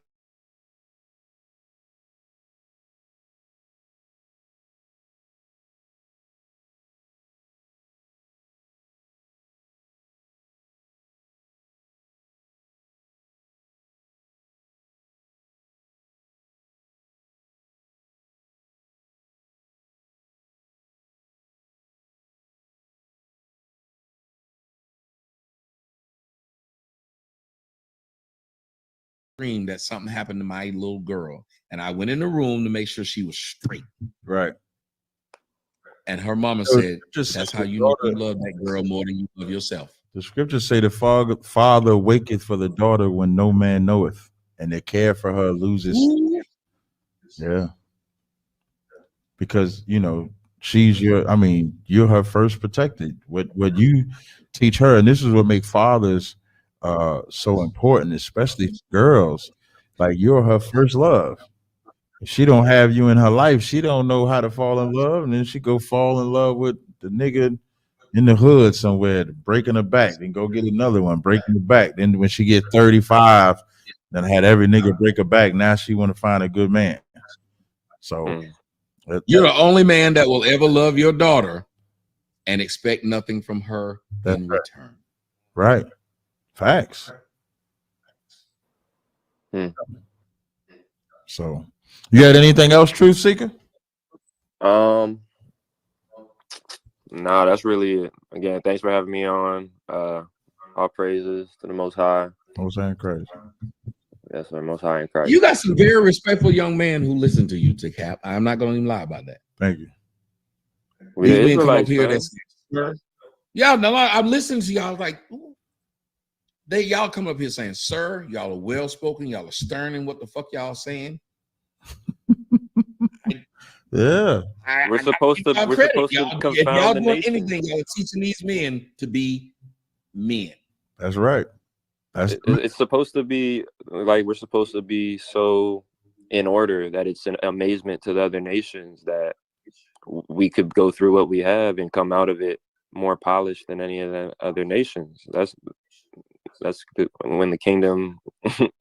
Dream that something happened to my little girl, and I went in the room to make sure she was straight. Right. And her mama said, that's how you know you love that girl more than you love yourself. The scriptures say the father waketh for the daughter when no man knoweth, and the care for her loses. Yeah. Because, you know, she's you're her first protected. What you teach her, and this is what makes fathers so important, especially girls. Like, you're her first love. If she don't have you in her life, she don't know how to fall in love, and then she go fall in love with the nigga in the hood somewhere, breaking her back, then go get another one, breaking her back. Then when she get 35, then had every nigga break her back. Now she want to find a good man. So you're the only man that will ever love your daughter and expect nothing from her in return. Right. Facts. So, you had anything else, Truth Seeker? No, that's really it. Again, thanks for having me on. All praises to the Most High. Most High in Christ. Yes, sir. Most High in Christ. You got some very respectful young men who listen to you, to Cap. I'm not going to even lie about that. Thank you. These men come up here that's, y'all know, I'm listening to y'all like, y'all come up here saying, sir, y'all are well spoken, y'all are stern in what the fuck y'all saying. Yeah. We're supposed to confound y'all the doing nation. anything, y'all are teaching these men to be men. That's right. It's supposed to be like, we're supposed to be so in order that it's an amazement to the other nations that we could go through what we have and come out of it more polished than any of the other nations. That's when the kingdom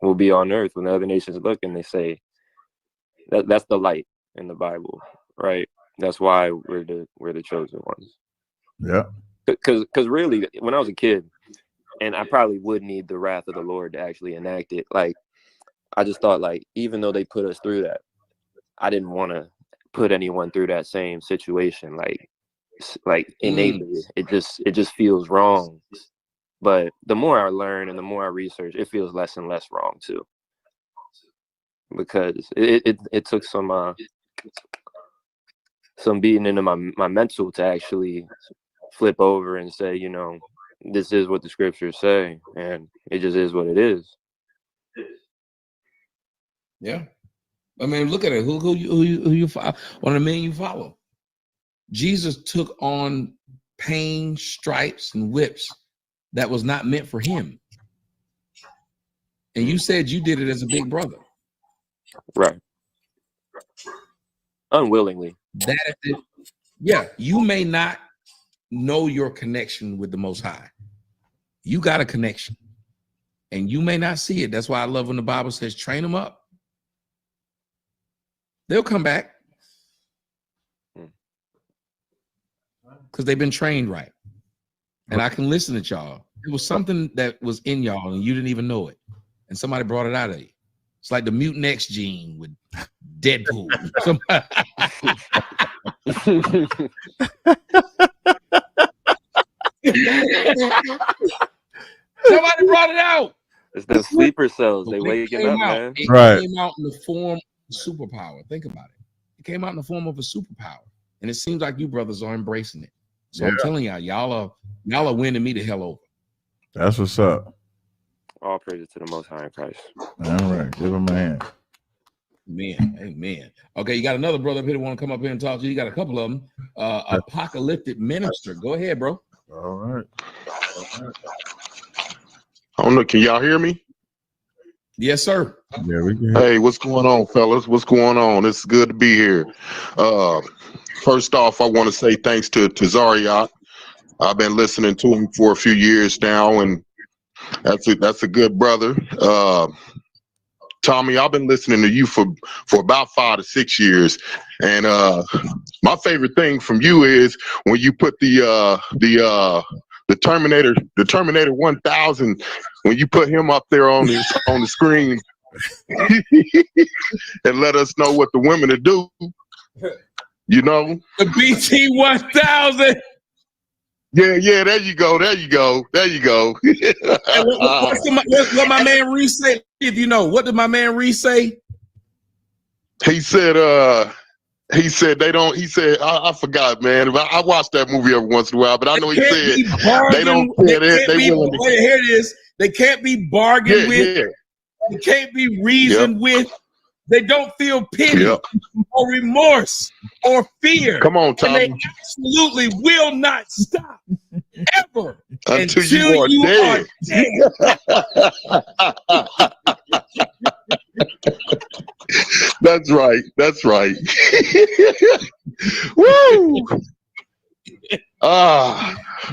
will be on earth, when the other nations look and they say that's the light in the Bible, right? That's why we're the chosen ones. Yeah. Because really, when I was a kid, and I probably would need the wrath of the Lord to actually enact it. Like, I just thought, like, even though they put us through that, I didn't want to put anyone through that same situation. Like innately, it just feels wrong. But the more I learn and the more I research, it feels less and less wrong too. Because it took some beating into my mental to actually flip over and say, you know, this is what the scriptures say, and it just is what it is. Yeah, I mean, look at it. Who you follow? One of the men you follow. Jesus took on pain, stripes, and whips that was not meant for him, and you said you did it as a big brother, right? Unwillingly. Yeah, you may not know your connection with the Most High. You got a connection, and you may not see it. That's why I love when the Bible says, train them up. They'll come back because they've been trained right. And I can listen to y'all. It was something that was in y'all and you didn't even know it. And somebody brought it out of you. It's like the Mutant X gene with Deadpool. Somebody brought it out. It's the sleeper cells. They waking up, man. It came out in the form of a superpower. Think about it. It came out in the form of a superpower. And it seems like you brothers are embracing it. So I'm telling y'all are winning me the hell over. That's what's up. All praises to the Most High in Christ. All right, give him a hand. Amen. Amen. Okay, you got another brother up here that want to come up here and talk to you. You got a couple of them. Apocalyptic Minister. Go ahead, bro. All right. I don't know. Can y'all hear me? Yes, sir. Yeah, we can. Hey, what's going on, fellas? What's going on? It's good to be here. First off, I want to say thanks to Zariak. I've been listening to him for a few years now, and that's a good brother. Tommy, I've been listening to you for about 5 to 6 years, and my favorite thing from you is when you put the Terminator 1000, when you put him up there on the screen and let us know what the women are do. You know, the BT 1000. Yeah, there you go. Hey, what my man Reese say? If you know, what did my man Reese say? He said they don't. He said I forgot, man. I watch that movie every once in a while, but I know he said they don't. Yeah, they willing to. Here it is. They can't be bargained with. Yeah. They can't be reasoned with. They don't feel pity or remorse or fear. Come on, Tommy. And they absolutely will not stop ever until you are dead. That's right. Woo!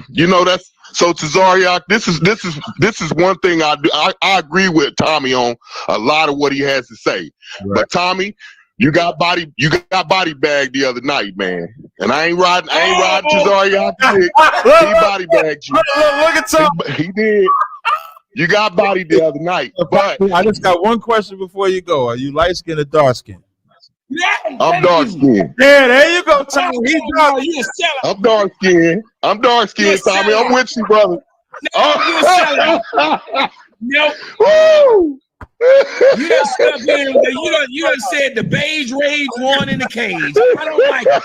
You know, that's so Tazariak. This is one thing I do. I agree with Tommy on a lot of what he has to say. Right. But Tommy, you got body bagged the other night, man. And I ain't riding Tazariak. He body bagged you. Look at Tommy. He did. You got bodied the other night. But I just got one question before you go. Are you light skinned or dark skinned? Yeah, I'm dark skinned. Yeah, there you go, Tommy. I'm dark skinned. Tommy. I'm with you, brother. Nope. Woo! You done stuck in. You done said the beige rage won in the cage. I don't like it.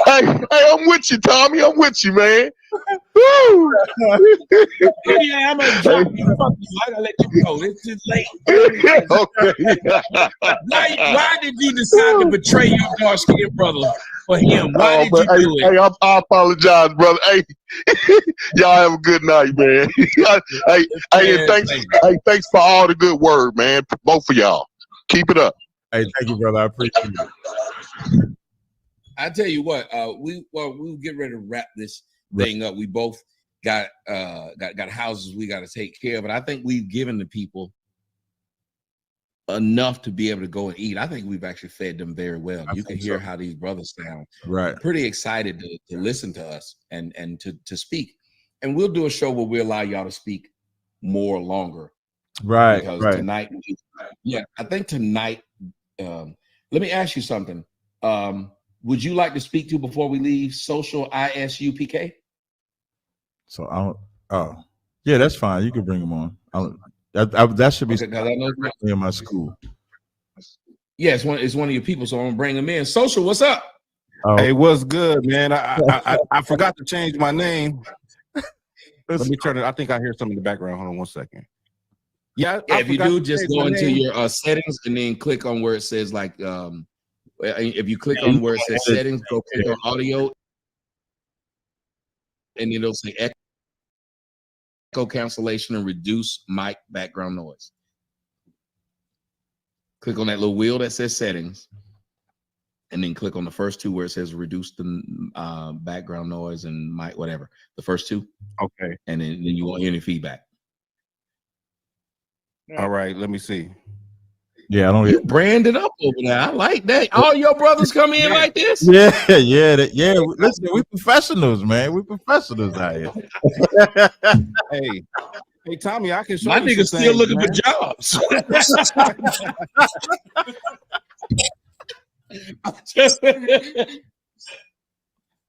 Hey, I'm with you, Tommy. I'm with you, man. Woo! Yeah, I'm gonna drop you. Fuck you. I gotta let you go. It's too late. Okay. Why did you decide to betray your dark-skinned brother for him? Why did you do it? Hey, I apologize, brother. Hey, y'all have a good night, man. Thanks for all the good word, man. Both of y'all. Keep it up. Hey, thank you, brother. I appreciate it. I tell you what, we'll get ready to wrap this thing up. We both got houses we got to take care of, but I think we've given the people enough to be able to go and eat. I think we've actually fed them very well. You can hear how these brothers sound. Right. I'm pretty excited to listen to us and to speak. And we'll do a show where we allow y'all to speak more longer. Right. Because tonight, I think tonight. Let me ask you something. Would you like to speak to before we leave Social ISUPK? So yeah, that's fine. You can bring them on. That should be in my school. Yeah, it's one of your people, so I'm gonna bring them in. Social, what's up? Hey, what's good, man? I forgot to change my name. Let me turn it. I think I hear something in the background. Hold on 1 second. Yeah, if you do, just go into your settings and then click on where it says like if you click on where it says settings, go click on audio, and it'll say echo cancellation and reduce mic background noise. Click on that little wheel that says settings, and then click on the first two where it says reduce the background noise and mic, whatever. The first two. Okay. And then you won't hear any feedback. All right, let me see. Yeah, I don't. You branded up over there. I like that. All your brothers come in like this. Yeah. Listen, we professionals, man. We professionals out here. Hey, Tommy, I can show my you niggas still looking for jobs.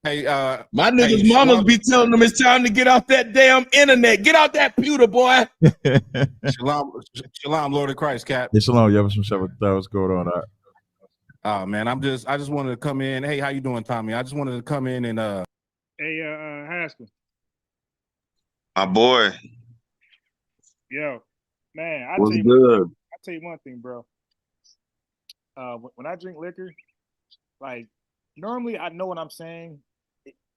Hey, my niggas' mamas be telling them it's time to get off that damn internet. Get out that pewter, boy. Shalom, Lord of Christ, Cap. Hey, shalom. You have some stuff what's going on? All right. Man, I just wanted to come in. Hey, how you doing, Tommy? I just wanted to come in and Hey, Haskell. My boy, Yo, man, what's good? I tell you one thing, bro. When I drink liquor, like normally I know what I'm saying.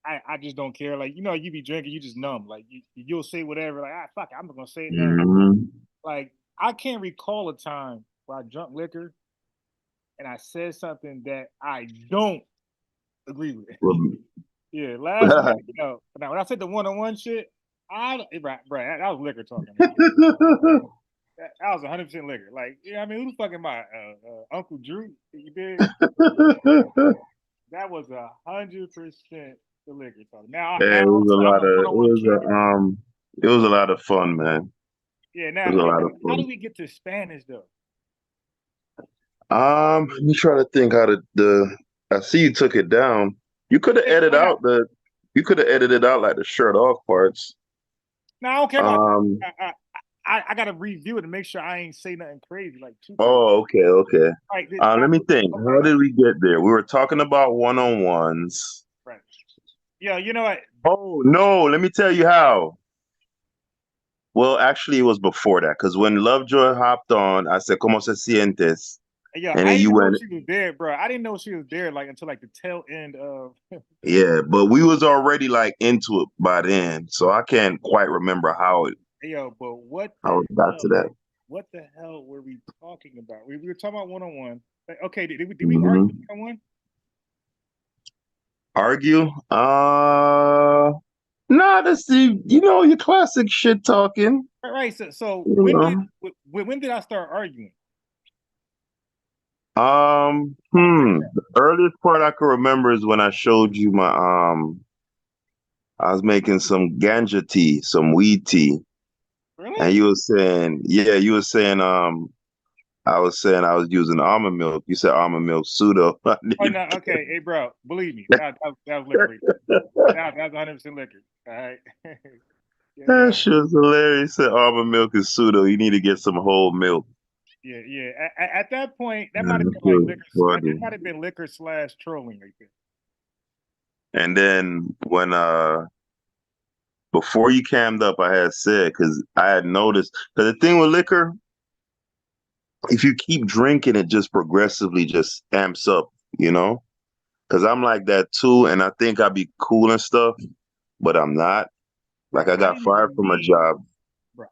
I just don't care. Like you be drinking, you just numb. Like you'll say whatever. Like fuck it, I'm not gonna say it now. Mhm. Like I can't recall a time where I drunk liquor and I said something that I don't agree with. Yeah, last night, now when I said the one-on-one shit, right, that was liquor talking. That was 100% liquor. Like, I mean, who the fuck am I? Uncle Drew? You did? That was 100% the liquor talking. Yeah, Now it all of was a a sudden I'm lot a of one-on-one king. it was a lot of fun, man. Yeah, It now was a lot of how do fun. we get to Spanish though? Let me try to think how to. I see you took it down. You could have Yeah, edited why not? out the. You could have edited out like the shirt off parts. No, I don't care about Um. that. I gotta review it to make sure I ain't say nothing crazy, like too crazy. Oh, okay, okay. Like, Let me think. okay, How did we get there? We were talking about one-on-ones. right. Yeah, you know what? Oh no, let me tell you how. Well, actually, it was before that because when Lovejoy hopped on, I said, "Cómo se sientes?" Yeah, And I then didn't you even know went, she was there, bro. I didn't know she was there like until like the tail end of. "Yeah," but we was already like into it by then, so I can't quite remember Yo, but how it got to that. what the hell were we talking about? We were talking about one-on-one. Like, okay, did we argue Hmm. one-on-one? Argue? Nah, that's your classic shit talking. Right. So You when know. did I start arguing? The earliest part I can remember is when I showed you I was making some ganja tea, some weed tea, and Really? you were saying, yeah, you were saying, I was saying I was using almond milk. You said almond milk pseudo. I Oh need no, okay. Hey, bro, believe me, that was liquor right there. That was 100% liquor. All right. That Yeah. shit was hilarious. Said almond milk is pseudo. You need to get some whole milk. Yeah. At that point, that might Man, have that been like was liquor. That funny. might have been liquor slash trolling right there. And then when before you cammed up, I had said because I had noticed because the thing with liquor, if you keep drinking, it just progressively just amps up, you know. Because I'm like that too, and I think I be cool and stuff, but I'm not. Like Bro, I got fired from a job.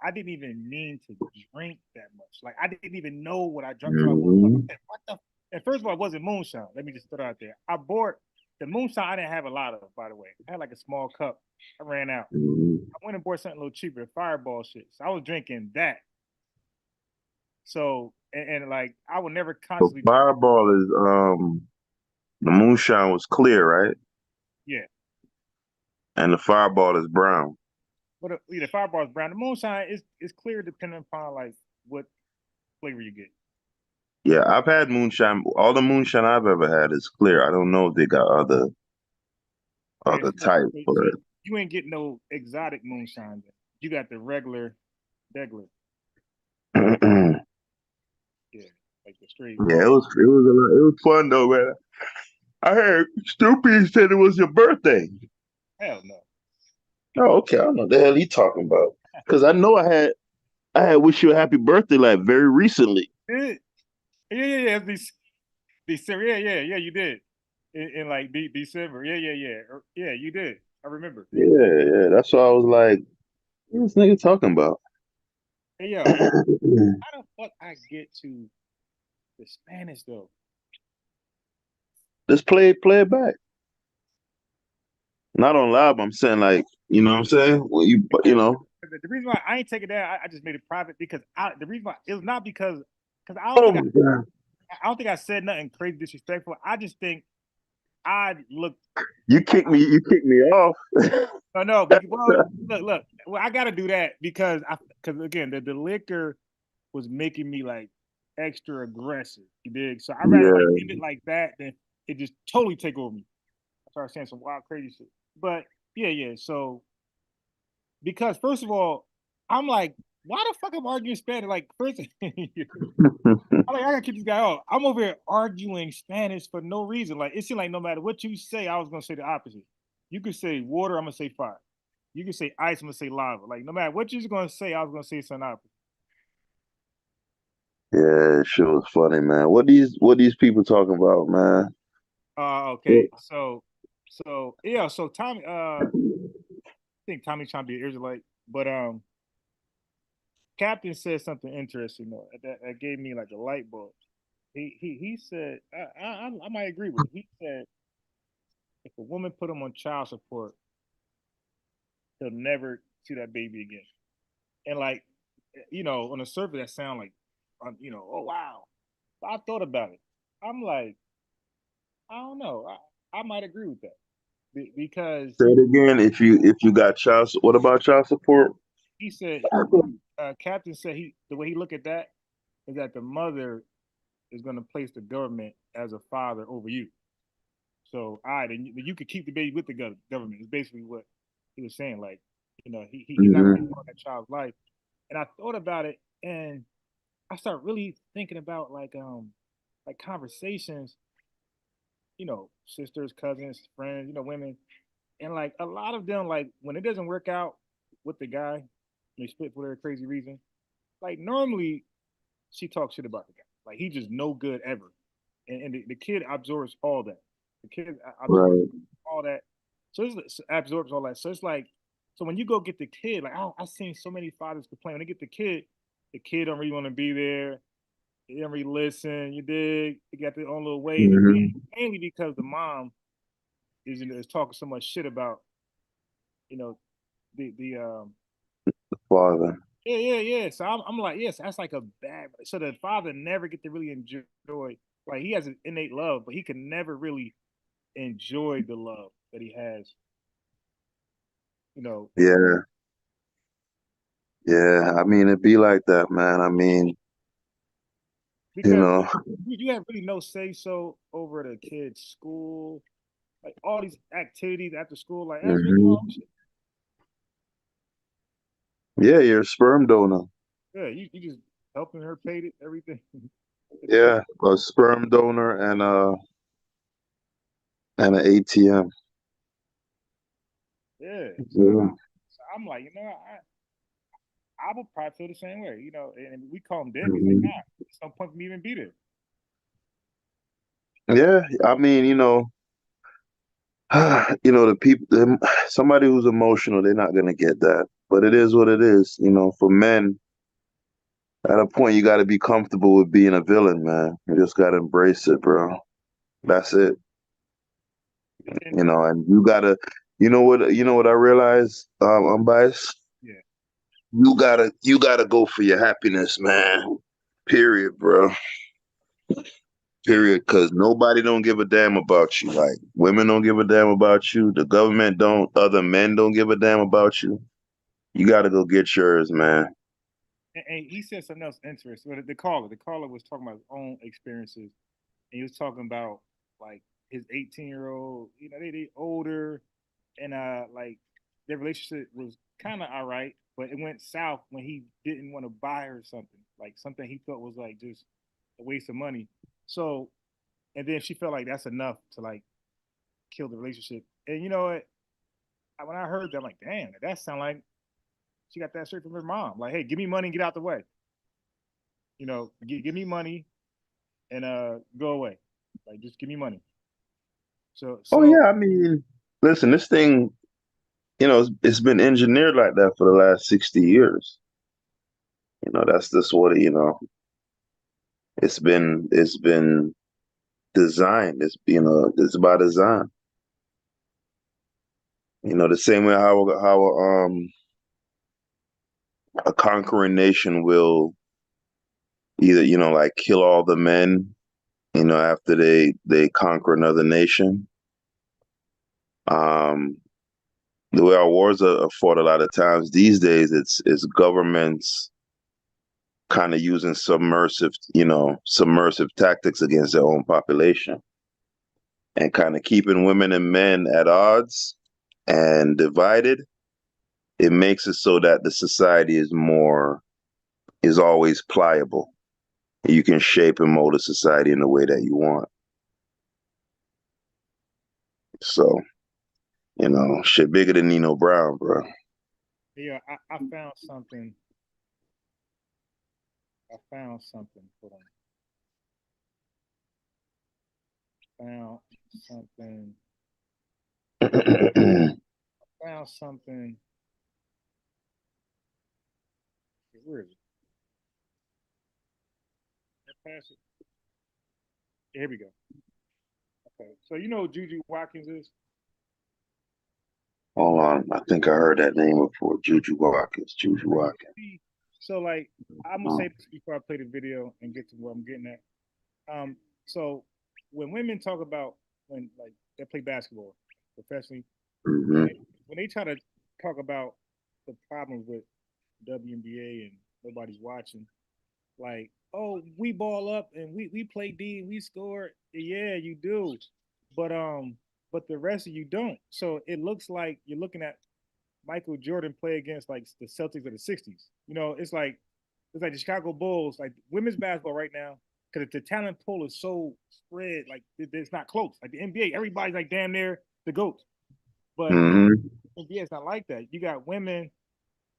I didn't even mean to drink that much. Like I didn't even know what I drank till I woke up. Hmm. I said, what the? And first of all, it wasn't moonshine. Let me just throw it out there. I bought the moonshine. I didn't have a lot of, by the way. I had like a small cup. I ran out. Hmm. I went and bought something a little cheaper, Fireball shit. So I was drinking that. So and like I would never So consciously. Fireball is the moonshine was clear, right? Yeah, And the Fireball is brown. but the Fireball is brown. The moonshine is clear depending upon like what flavor you get. Yeah, I've had moonshine. All the moonshine I've ever had is clear. I don't know if they got Yeah, other types, but so you ain't getting no exotic moonshine. Then. You got the regular. yeah, Yeah, like the straight it raw. was it was fun though, man. I heard Stoopy said it was your birthday. Hell no. Oh, okay. I don't know what the hell he talking about. Cause I know I had wish you a happy birthday like very recently. Yeah. December. Yeah. You did in like December. Yeah. You did. I remember. Yeah. That's why I was like, what this nigga talking about? Hey yo, how the fuck I get to the Spanish though? Just play it back. Not on live. I'm saying like, you know what I'm saying? Well, you know. The reason why I ain't take it down, I just made it private because the reason why it was not because Oh my god. I don't think I said nothing crazy disrespectful. I just think I looked. You kicked me off. Oh no, because, well, look. Well, I got to do that because again, the liquor was making me like extra aggressive. You dig? So I rather like Yeah. end it like that than it just totally take over me. I started saying some wild, crazy shit. But yeah. So because first of all, I'm like, why the fuck am I arguing Spanish? Like first, I'm like, I gotta keep this guy off. I'm over here arguing Spanish for no reason. Like it seemed like no matter what you say, I was gonna say the opposite. You could say water, I'm gonna say fire. You can say ice, I'm gonna say lava. Like no matter what you're gonna say, I was gonna say something opposite. Yeah, shit was funny, man. What these people talking about, man? Okay. So yeah, so Tommy I think Tommy's trying to be an Israelite, but Captain said something interesting though. That gave me like a light bulb. He said I might agree with him. He said if a woman put him on child support, he'll never see that baby again. And like, on the surface that sound like, oh wow. But I thought about it. I'm like, I don't know. I might agree with that because Say it again. If you got what about child support? he said, Captain said the way he look at that is that the mother is going to place the government as a father over you. So, all right, then you could keep the baby with the government. Is basically what he was saying. Like, he's not going to that child's life. And I thought about it, and I started really thinking about like conversations, sisters, cousins, friends, women, and like a lot of them, like when it doesn't work out with the guy, they split for a crazy reason. Like normally, she talks shit about the guy. Like he just no good ever, and the kid absorbs all that. The kid absorbs all that, so it absorbs all that. So it's like, so when you go get the kid, like I've seen so many fathers complain when they get the kid don't really want to be there. They don't really listen. You dig? They got their own little way, and mainly because the mom is talking so much shit about, you know, the Father. yeah. So I'm like, yes, that's like a bad. So the father never get to really enjoy. Like he has an innate love, but he can never really enjoy the love that he has. Yeah. Yeah. I mean, it be like that, man. I mean, because you have really no say so over the kid's school, like all these activities after school. Like that's really all shit. Yeah, you're a sperm donor. Yeah, you just helping her pay it, everything. Yeah, a sperm donor and an ATM. Yeah. Yeah. So I'm like, I would probably feel the same way, and we call him deadbeats. Like, nah, there's no point for me even be there. Yeah, I mean, the people, somebody who's emotional, they're not gonna get that. But it is what it is. For men, at a point, you got to be comfortable with being a villain, man. You just got to embrace it, bro. That's it. And you gotta, you know what I realized, I'm biased. Yeah. You gotta go for your happiness, man. Period, bro. Period. Because nobody don't give a damn about you. Like women don't give a damn about you. The government don't. Other men don't give a damn about you. You gotta go get yours, man. And he said something else interesting. Well, the caller was talking about his own experiences, and he was talking about like his 18-year-old. They older, and like their relationship was kind of all right, but it went south when he didn't want to buy her something, like something he thought was like just a waste of money. So, and then she felt like that's enough to like kill the relationship. And you know what? When I heard that, I'm like, damn, that sound like she got that straight from her mom. Like, hey, give me money and get out the way. Give me money and go away. Like, just give me money. Oh yeah, I mean, listen, this thing, it's been engineered like that for the last 60 years. That's just what it's been designed. It's by design. The same way how a conquering nation will either like kill all the men after they conquer another nation. The way our wars are fought a lot of times these days, it's governments kind of using submersive tactics against their own population and kind of keeping women and men at odds and divided. It makes it so that the society is always pliable. You can shape and mold a society in the way that you want. So, shit bigger than Nino Brown, bro. Yeah, I found something. I found something. Hold on. Found something. Found something. Where is it? Pass it. Here we go. Okay, so you know who Juju Watkins is? Hold on, I think I heard that name before. Juju Watkins. Juju Watkins. So like, I'm gonna say this before I play the video and get to where I'm getting at. So when women talk about when like they play basketball professionally, Mm-hmm. when they try to talk about the problems with WNBA and nobody's watching, like, oh, we ball up and we play D and we score. Yeah, you do, but the rest of you don't. So it looks like you're looking at Michael Jordan play against like the Celtics of the '60s. You know, it's like the Chicago Bulls, like women's basketball right now, because the talent pool is so spread, like it's not close. Like the NBA, everybody's like damn near the GOAT. But Mm-hmm. NBA is not like that. You got women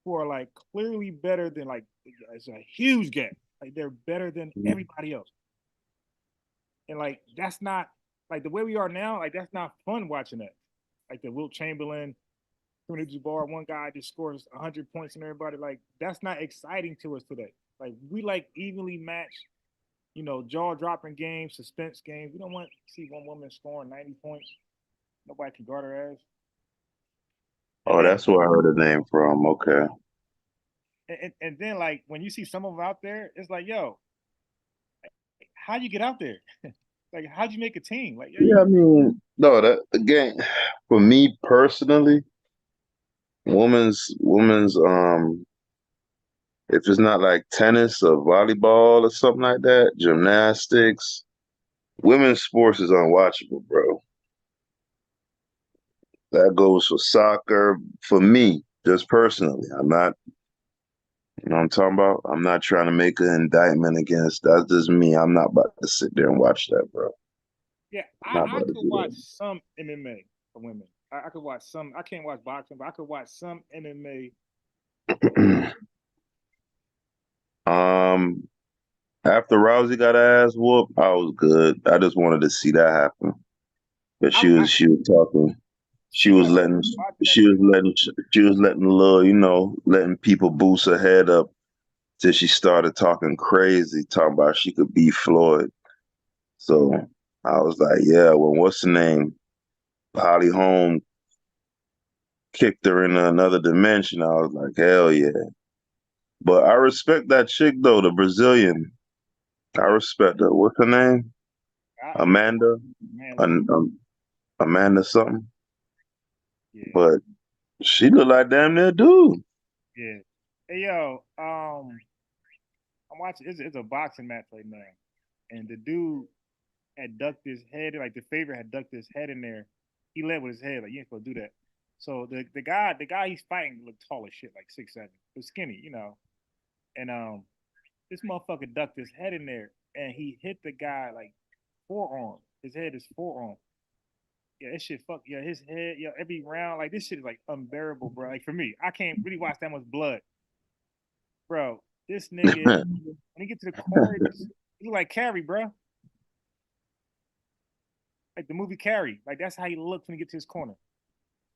who are like clearly better than like it's a huge gap. Like they're better than everybody else. And like that's not like the way we are now, like that's not fun watching that. Like the Wilt Chamberlain, Kareem Abdul-Jabbar, one guy just scores 100 points and everybody. Like that's not exciting to us today. Like we like evenly matched, you know, jaw dropping games, suspense games. We don't want to see one woman scoring 90 points. Nobody can guard her ass. Oh, that's where I heard the name from. Okay. And then like when you see some of them out there, it's like, yo, how you get out there? Like how'd you make a team? Like Yeah, I mean, no, that again, for me personally, women's if it's not like tennis or volleyball or something like that, gymnastics, women's sports is unwatchable, bro. That goes for soccer, for me, just personally. I'm not, you know what I'm talking about? I'm not trying to make an indictment against, that's just me. I'm not about to sit there and watch that, bro. yeah, Not I about to could do watch some MMA for women. I could watch some. I can't watch boxing, but I could watch some MMA. that. After Rousey got her ass whooped, I was good. I just wanted to see that happen. But she was talking. She was letting a little, you know, letting people boost her head up till she started talking crazy, talking about she could beat Floyd. So I was like, yeah, well, what's the name? Holly Holm kicked her into another dimension. I was like, hell yeah. But I respect that chick though, the Brazilian. I respect her. What's her name? Amanda. Amanda something. Yeah. But she looked like damn near dude. Yeah. Hey yo, I'm watching. It's a boxing match right now, and the dude had ducked his head. Like the favorite had ducked his head in there. He led with his head. Like you ain't supposed to do that. So the guy he's fighting looked tall as shit, like 6'7", but skinny, you know. And this motherfucker ducked his head in there, and he hit the guy like forearm. His head is forearm. Yeah, this shit fuck. Yeah, his head. Yeah, every round, like this shit is like unbearable, bro. Like for me, I can't really watch that much blood, bro. This nigga, when he get to the corner, he look like Carrie, bro. Like the movie Carrie. Like that's how he looks when he get to his corner.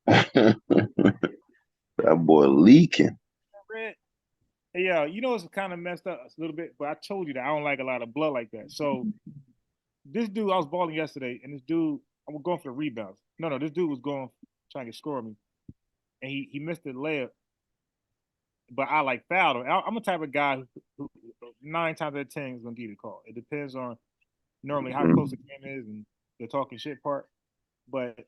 That boy leaking. Red. Hey, yo, you know it's kind of messed up a little bit, but I told you that I don't like a lot of blood like that. So this dude, I was balling yesterday, and this dude, I was going for the rebounds. No, this dude was going trying to score me, and he missed the layup. But I like fouled him. I'm the type of guy who 9 times out of 10 is gonna give you the call. It depends on normally how close the game is and the talking shit part. But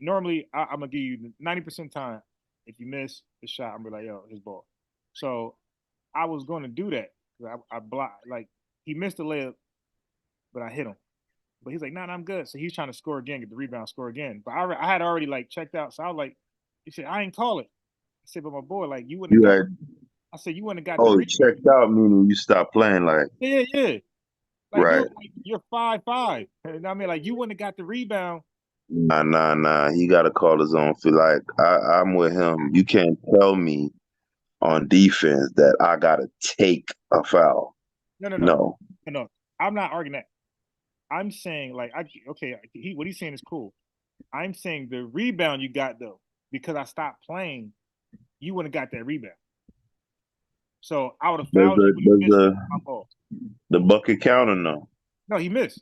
normally I'm gonna give you 90% time. If you miss the shot, I'm gonna be like, yo, his ball. So I was gonna do that. I blocked like he missed the layup, but I hit him. But he's like, nah, I'm good. So he's trying to score again, get the rebound, score again. But I had already like checked out. So I was like, he said, I ain't call it. I said, but my boy, like you wouldn't You have got had, I said, you wouldn't have got the oh, rebound. checked out meaning you stopped playing like. Yeah. Like right. you're 5'5". And I mean, like you wouldn't have got the rebound. Nah. He gotta call his own feel like I'm with him. You can't tell me on defense that I gotta take a foul. No. I'm not arguing that. I'm saying like what he's saying is cool. I'm saying the rebound you got though, because I stopped playing, you wouldn't have got that rebound. So I would have fouled you. The bucket count or no? No, he missed.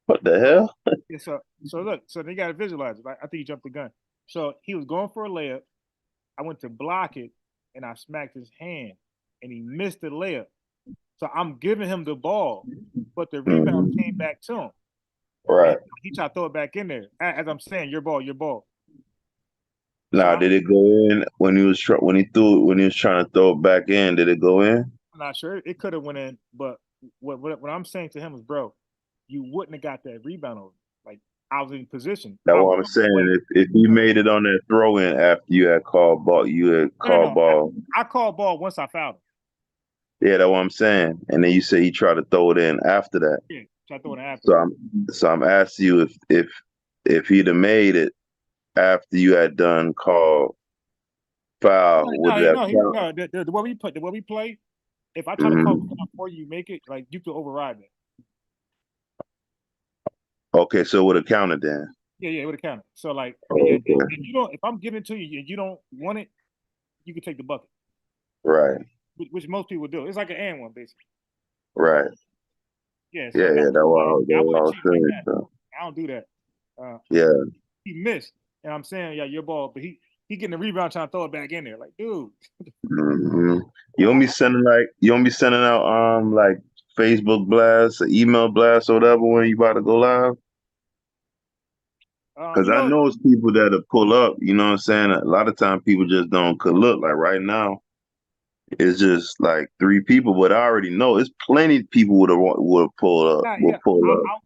What the hell? Yeah, so look, so they got to visualize it. I think he jumped the gun. So he was going for a layup. I went to block it, and I smacked his hand, and he missed the layup. So I'm giving him the ball, but the rebound came back to him. Right. He tried to throw it back in there. As I'm saying, your ball. Now, did it go in when he was when he was trying to throw it back in? Did it go in? I'm not sure. It could have went in, but what I'm saying to him is, bro, you wouldn't have got that rebound over. Like I was in position. That's what I'm saying. If he made it on that throw in after you had called ball, ball. I called ball once I fouled him. Yeah, that's what I'm saying. And then you say he tried to throw it in after that. Yeah, tried to throw it in after. So I'm asking you if he'd have made it after you had done call foul, the way we play, if I try to call before you make it, like you could override that. Okay, so it would have counted then. Yeah, it would have counted. So like, if I'm giving it to you and you don't want it, you can take the bucket. Right. Which most people do. It's like an and one, basically. Right. Yeah. So that's what I was saying. So. I don't do that. Yeah. He missed, and I'm saying, yeah, your ball, but he getting the rebound trying to throw it back in there. Like, dude. You don't be sending out like Facebook blasts, or email blasts, or whatever when you about to go live. Because I know it's people that'll pull up. You know what I'm saying? A lot of times people just don't could look. Like right now, it's just like 3 people, but I already know it's plenty of people would pull up. I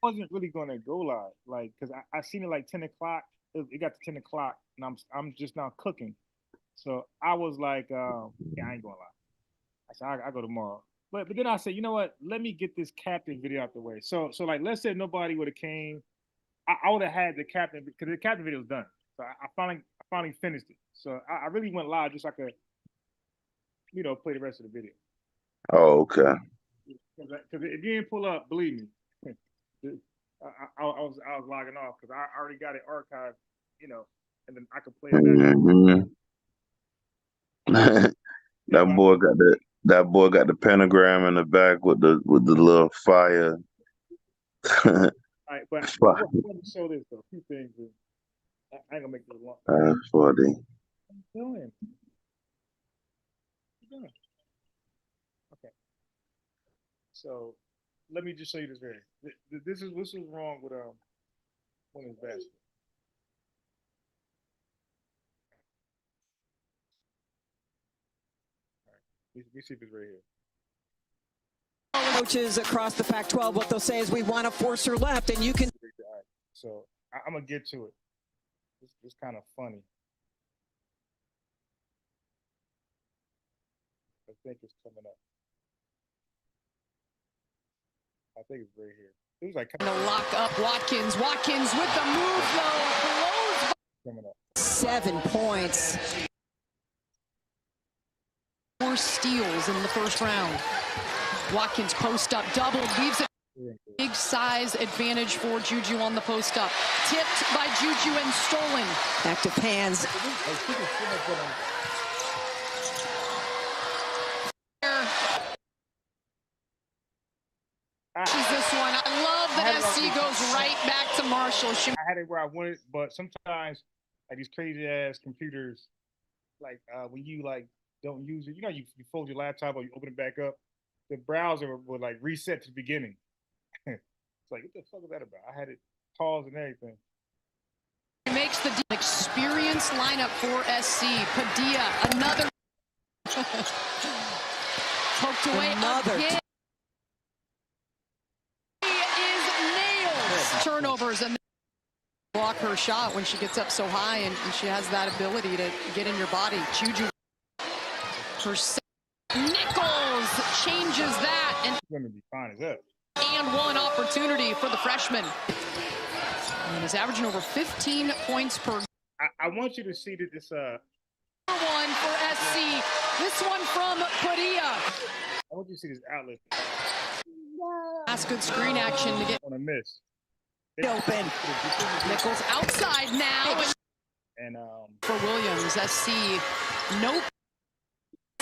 wasn't really gonna go live, like, because I seen it like 10 o'clock. It got to 10 o'clock, and I'm just now cooking. So I was like, I ain't going live. I said I go tomorrow. But then I said, you know what? Let me get this captain video out the way. So like, let's say nobody would have came. I would have had the captain, because the captain video was done. So I finally finished it. So I really went live just so I could, play the rest of the video. Oh, okay. Because if you didn't pull up, believe me, I was logging off because I already got it archived, and then I could play it back. That boy got the pentagram in the back with the little fire. All right, but I want to show this though. 2 things. I ain't gonna make this long. That's funny. What are you doing? Okay. So let me just show you this video. This is wrong with women's basketball. All right. We see this right here. Coaches across the Pac-12, what they'll say is we want to force her left, and you can. Right. So I'm gonna get to it. It's kind of funny. I think it's coming up. I think it's right here. It was like to lock up Watkins. Watkins with the move though. Coming up. 7 points. 4 steals in the first round. Watkins post up, double, leaves it. Big size advantage for Juju on the post up. Tipped by Juju and stolen. Back to Pans. She's this one. I love that SC goes right back to Marshall. I had it where I wanted, but sometimes like these crazy ass computers, like when you like don't use it, you fold your laptop or you open it back up, the browser will like reset to the beginning. It's like, what the fuck is that about? I had it paused and everything. He makes the experienced lineup for SC. Padilla, another poked away. Again. He is nailed. Turnovers and block her shot when she gets up so high, and she has that ability to get in your body. Juju. Nichols changes that, and it's gonna be fine as that. And 1 opportunity for the freshman. And he's averaging over 15 points per. I want you to see that this One for SC. This one from Padilla. I want you to see this outlet. That's good screen action to get On a miss. open. Nichols outside now. And For Williams, SC. Nope.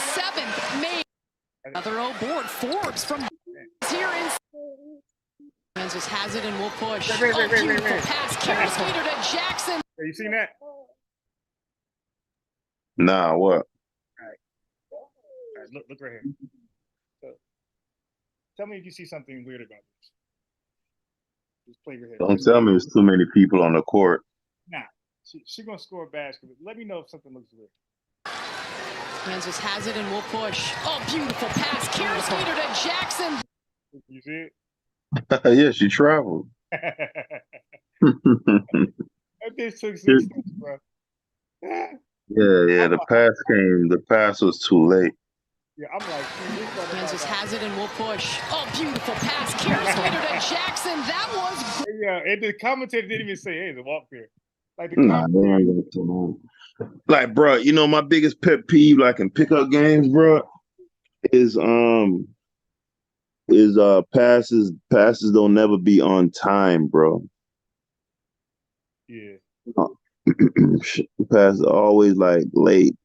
7th, May. Another O board. Forbes from here in. Kansas has it and will push. Beautiful pass. Carries leader to Jackson. Hey, you seen that? Nah, what? All right, look right here. So, tell me if you see something weird about this. Just play right here. Don't tell me there's too many people on the court. Nah, she gonna score a basket. Let me know if something looks weird. Kansas has it and will push. Oh, beautiful pass. Carries leader to Jackson. You see it? Yeah, she traveled. That bitch took 6 steps, bro. Yeah, the pass was too late. Yeah, I'm like, Kansas has it and will push. Oh, beautiful pass. Carries leader to Jackson. That was great. Yeah, and the commentator didn't even say, hey, it's a walk here. Like the Nah, they ain't got too long. Like, bro, you know my biggest pet peeve, like in pickup games, bro, is passes don't never be on time, bro. Yeah. Passes always like late.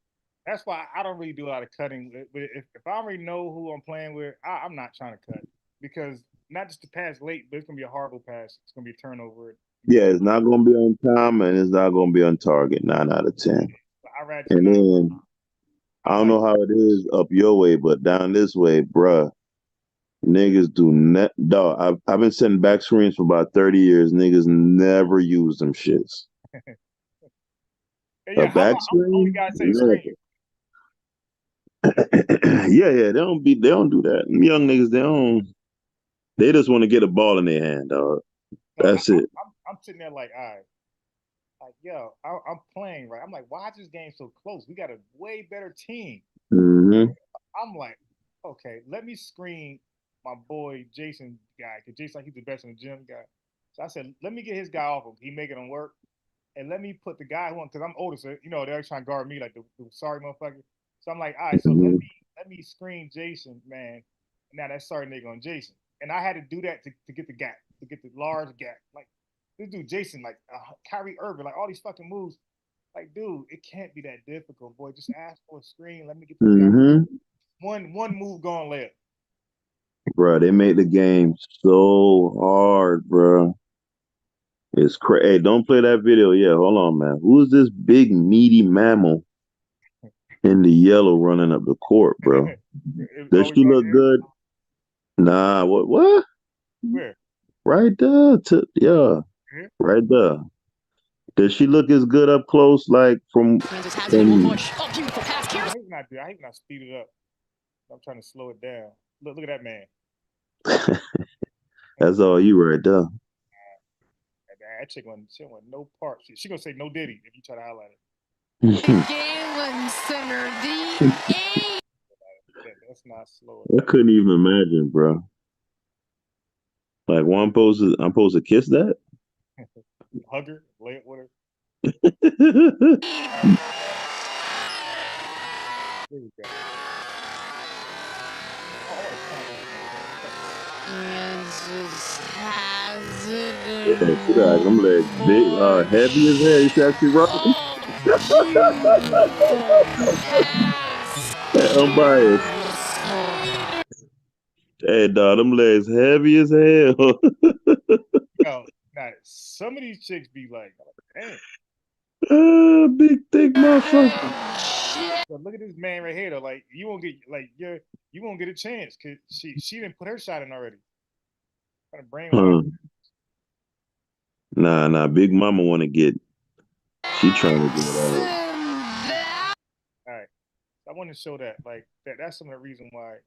That's why I don't really do a lot of cutting. But if I already know who I'm playing with, I'm not trying to cut. Because not just the pass late, but it's going to be a horrible pass. It's going to be a turnover. Yeah, it's not gonna be on time and it's not gonna be on target. 9 out of 10. And then I don't know how it is up your way, but down this way, bruh, niggas do net dog. I've been sending back screens for about 30 years. Niggas never use them shits. Yeah, A back screen? Yeah, they don't do that. Them young niggas, they just want to get a ball in their hand, dog. That's it. I'm sitting there like, all right. Like, yo, I'm playing, right? I'm like, why is this game so close? We got a way better team. Mm-hmm. I'm like, okay, let me screen my boy Jason guy, because Jason, he's the best in the gym guy. So I said, let me get his guy off him. He making him work. And let me put the guy who, because I'm older, so they're trying to guard me like the sorry motherfucker. So I'm like, all right, so let me screen Jason, man. Now that sorry nigga on Jason. And I had to do that to get the gap, to get the large gap. Like, this dude Jason, like Kyrie Irving, like all these fucking moves. Like, dude, it can't be that difficult, boy. Just ask for a screen. Let me get the guy. One move gone layup. Bro, they make the game so hard, bro. It's crazy. Hey, don't play that video. Yeah, hold on, man. Who's this big meaty mammal in the yellow running up the court, bro? Does she look good? Nah, what? Where? Right there. Right there. Does she look as good up close, like from? Kansas has it and will push. Oh, beautiful pass. I hate not speed it up. I'm trying to slow it down. Look at that man. That's all you right there. That chick want no part. She gonna say no Diddy if you try to highlight it. Galen Center, the eight. That's not slow. I couldn't even imagine, bro. Like, I'm supposed to kiss that? Hug her, lay it with her. There you go. Kansas has it. I'm like big, heavy as hell. He's actually rocking. I'm biased. Hey, dog, them legs heavy as hell. Now, some of these chicks be like, damn. Big thick motherfucker. But look at this man right here though. Like, you won't get a chance because she didn't put her shot in already. Kind of brain. Nah. Big Mama want to get. She trying to get it out. All right, I want to show that. Like that's some of the reason why.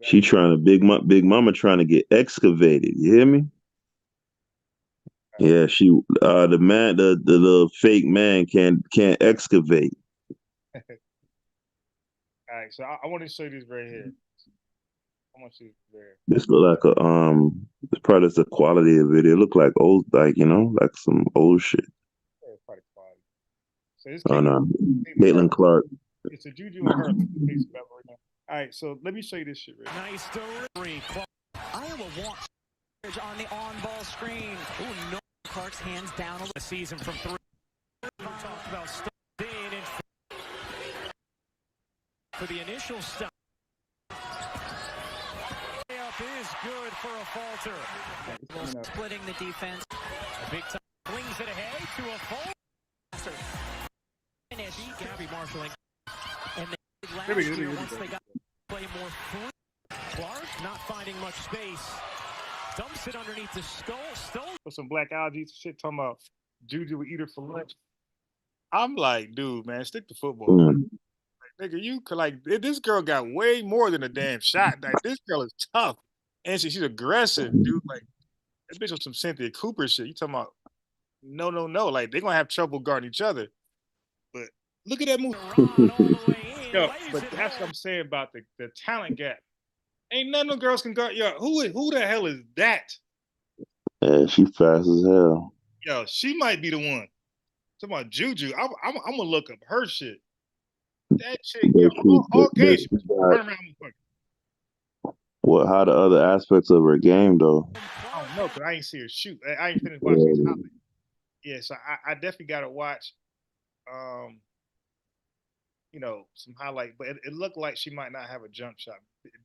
She trying to Big Mama trying to get excavated. You hear me? Yeah, she the little fake man can't excavate. All right, so I want to show you this right here. I want to show you this right here. This look like it's probably the quality of it. It look like old, like like some old shit. Yeah, it's probably quality. So it's Oh Caitlin. no, Caitlin Caitlin Clark. It's a Juju and her face battle right now. All right, so let me show you this shit right now. Nice delivery. Iowa wants on the on-ball screen. Ooh, no. Clark's hands down a season from 3. Talked about staying in for the initial stop. Layup is good for a falter. Splitting the defense. A big time flings it ahead to a full. Finish. Gabby marshalling. And they did last year once they got to play more free. Clark not finding much space. Dumps it underneath the skull. With some black algae shit talking about Juju would eat her for lunch. I'm like, dude, man, stick to football. Like, nigga, you could like this girl got way more than a damn shot. Like this girl is tough. And she's aggressive, dude. Like that bitch on some Cynthia Cooper shit. You talking about no. Like they're gonna have trouble guarding each other. But look at that move. Yo, but that's what I'm saying about the talent gap. Ain't none of them girls can guard. Yo, who the hell is that? Yeah, she fast as hell. Yo, she might be the one. Talking about Juju. I'm gonna look up her shit. That chick, yo, all game she run around. What? How the other aspects of her game though? I don't know, cause I ain't see her shoot. I ain't finished watching this highlight. Yeah, so I definitely gotta watch. You know, some highlight, but it looked like she might not have a jump shot.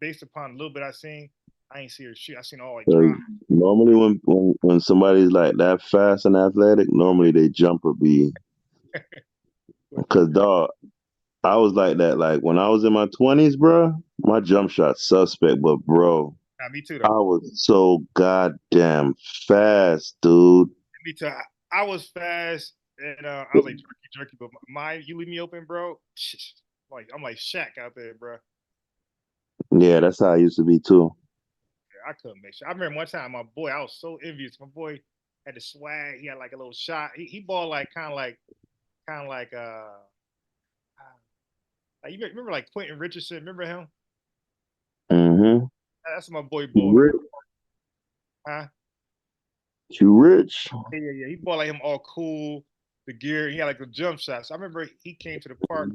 Based upon a little bit I seen, I ain't see her shoot. I seen all like drive. Normally when somebody's like that fast and athletic, normally they jumper be. Cause dog, I was like that. Like when I was in my 20s, bro, my jump shot suspect. But bro, Me too. I was so goddamn fast, dude. Me too. I was fast, and I was like jerky. But you leave me open, bro. Like I'm like Shaq out there, bro. Yeah, that's how I used to be too. I couldn't make sure. I remember one time my boy, I was so envious. My boy had the swag. He had like a little shot. He balled like kind of like you remember like Quentin Richardson? Remember him? Mm-hmm. That's my boy ball. Huh? You rich? Yeah. He balled like him all cool. The gear. He had like a jump shot. So I remember he came to the park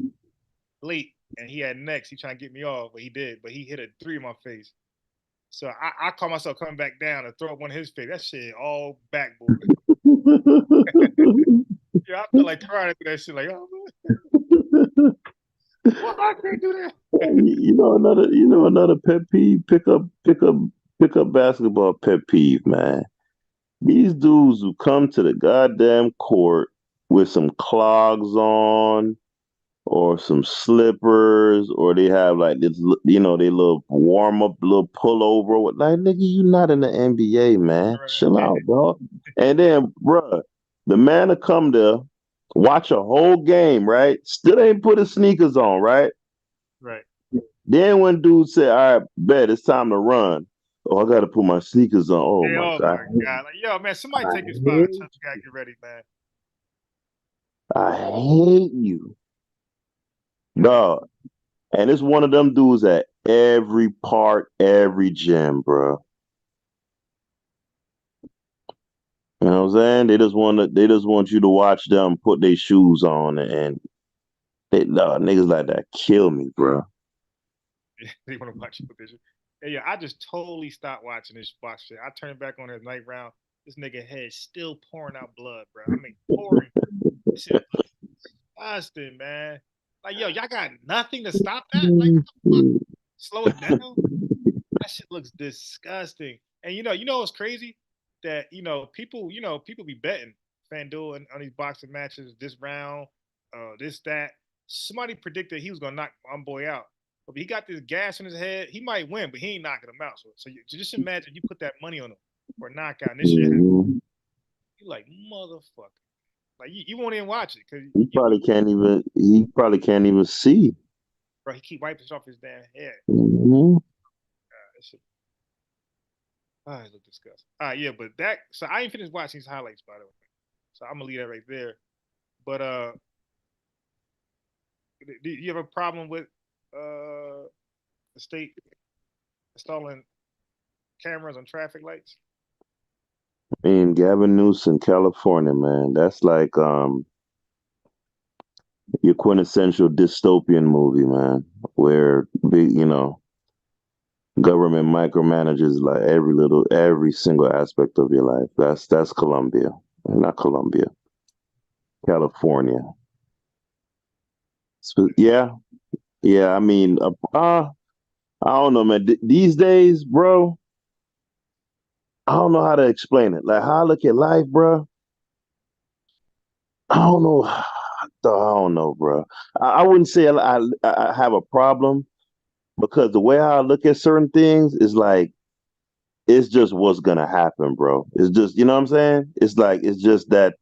late and he had next. He trying to get me off, but he did. But he hit a 3 in my face. So I caught myself coming back down and throw up one of his face. That shit all backboard. Yeah, I feel like crying after that shit. Like, oh, well, I can't do that. You know another pet peeve. Pick up basketball pet peeve, man. These dudes who come to the goddamn court with some clogs on or some slippers, or they have like this, they little warm up, little pullover. Like, nigga, you not in the NBA, man. Right. Chill out, bro. And then, bruh, the man to come there, watch a whole game, right? Still ain't put his sneakers on, right? Right. Then when dude said, "All right, bet it's time to run," oh, I gotta put my sneakers on. Oh yeah, my god! Like, yo, man, somebody take his spot. You gotta get ready, man. I hate you. Dog. And it's one of them dudes at every park, every gym, bro. You know what I'm saying? They just want you to watch them put their shoes on, and niggas like that kill me, bro. They want to watch you put this. Yeah, I just totally stopped watching this box shit. I turned back on his night round. This nigga head still pouring out blood, bro. I mean, pouring. This shit disgusting, man. Like, yo, y'all got nothing to stop that? Like, slow it down. That shit looks disgusting. And you know what's crazy? That people be betting FanDuel on these boxing matches, this round, this, that. Somebody predicted he was gonna knock my boy out. But he got this gas in his head, he might win, but he ain't knocking him out. So you just imagine you put that money on him for a knockout and this shit happens. You like, motherfucker. Like you won't even watch it because he probably can't even see. Bro, he keep wiping off his damn head. Mm-hmm. It look disgusting. Yeah, but so I ain't finished watching these highlights, by the way. So I'm gonna leave that right there. But do you have a problem with the state installing cameras on traffic lights? I mean, Gavin Newsom, California, man. That's like your quintessential dystopian movie, man, where big, government micromanages like every single aspect of your life. That's Colombia, not Colombia, California. Yeah, yeah. I mean, I don't know, man. These days, bro, I don't know how to explain it. Like how I look at life, bro. I don't know. I don't know, bro. I wouldn't say I have a problem because the way I look at certain things is like it's just what's gonna happen, bro. It's just you know what I'm saying. It's like it's just that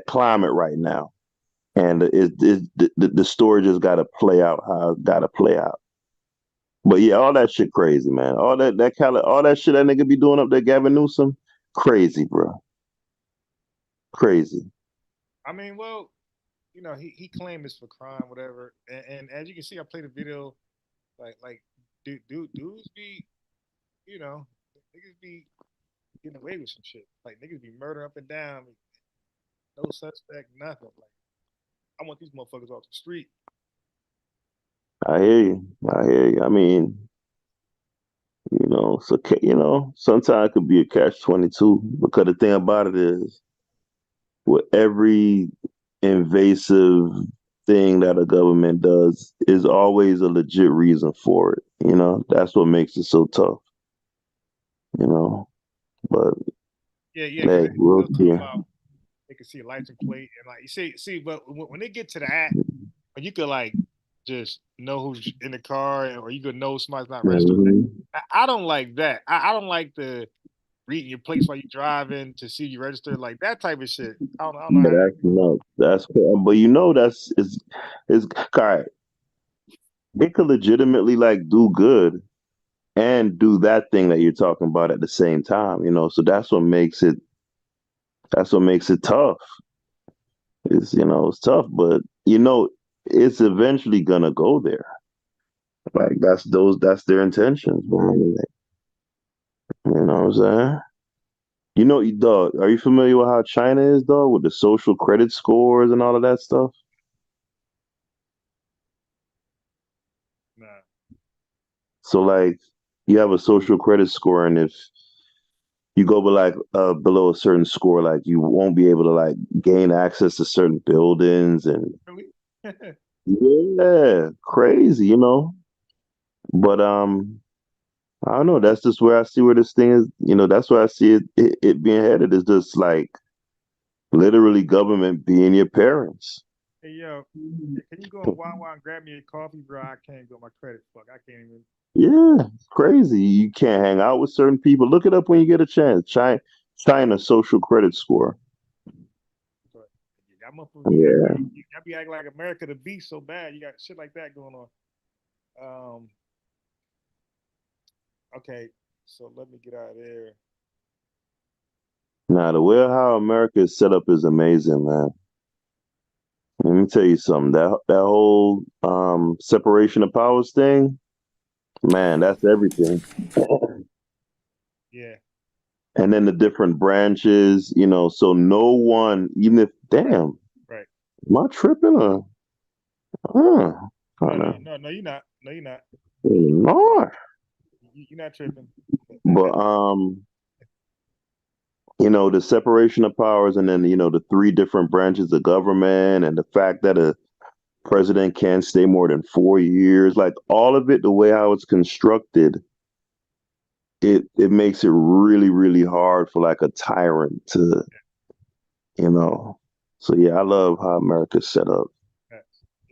climate right now, and the story just got to play out how it got to play out. But yeah, all that shit crazy, man. All that shit that nigga be doing up there, Gavin Newsom, crazy, bro. Crazy. I mean, well, he claimed it's for crime, whatever. And as you can see, I played a video, like dudes be, niggas be getting away with some shit. Like niggas be murdering up and down, no suspect, nothing. Like I want these motherfuckers off the street. I hear you. I hear you. I mean, so sometimes it could be a catch-22 because the thing about it is, with every invasive thing that a government does, is always a legit reason for it. That's what makes it so tough. But Yeah, because hey, they we'll was talking see. about they can see a license plate and like you see, but when they get to that, when you could like just know who's in the car, or you could know somebody's not registered. Mhm. I don't like that. I don't like the reading your plates while you're driving to see you register, like that type of shit. I don't know Yeah, how. that's nuts. That's cool. But it's all right. It could legitimately like do good and do that thing that you're talking about at the same time. So that's what makes it tough. It's tough, but it's eventually gonna go there. Like that's their intentions, man. You know what I'm saying? Dog, are you familiar with how China is, dog, with the social credit scores and all of that stuff? Nah. So like you have a social credit score, and if you go below a certain score, like you won't be able to like gain access to certain buildings and Really? yeah, crazy. But I don't know. That's just where I see where this thing is. That's where I see it being headed. Is just like literally government being your parents. Hey yo, can you go on Wawa and grab me a coffee, bro? I can't go. My credit fuck. I can't even. Yeah, crazy. You can't hang out with certain people. Look it up when you get a chance. China social credit score. But y'all motherfuckers be acting Yeah. like y'all be acting like America the beast so bad. You got shit like that going on. Okay, so let me get out of there. Now the way how America is set up is amazing, man. Let me tell you something. That whole separation of powers thing, man, that's everything. Yeah. And then the different branches, so no one, even if damn, Right. am I tripping or huh? No, you're not. No, you're not. Lord. You're not tripping. But the separation of powers, and then the three different branches of government, and the fact that a president can't stay more than 4 years, like all of it, the way how it's constructed, it makes it really, really hard for like a tyrant to, you know. So yeah, I love how America's set up.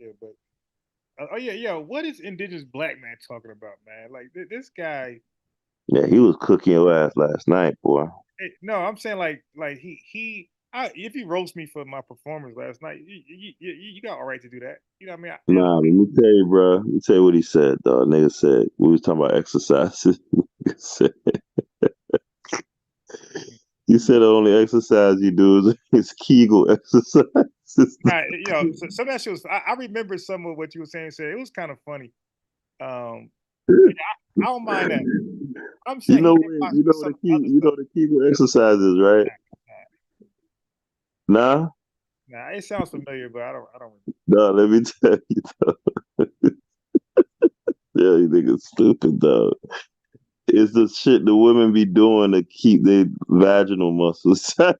Yeah, but oh yeah. What is indigenous black man talking about, man? Like this guy. Yeah, he was cooking your ass last night, boy. No, I'm saying like if you roast me for my performance last night, you got all right to do that. You know what I mean? Nah, let me tell you, bro. Let me tell you what he said, dog. Nigga said we was talking about exercises. Nigga said, he said the only exercise you do is Kegel exercises. Some of that shit was. I remember some of what you were saying. Said it was kind of funny. I don't mind that. I'm You saying he know did what? watch You know some the key. other You stuff. know the Kegel exercises, right? Nah. Nah, it sounds familiar, but I don't. No, let me tell you, though. Yeah, you niggas stupid, dog. It's the shit the women be doing to keep their vaginal muscles tight.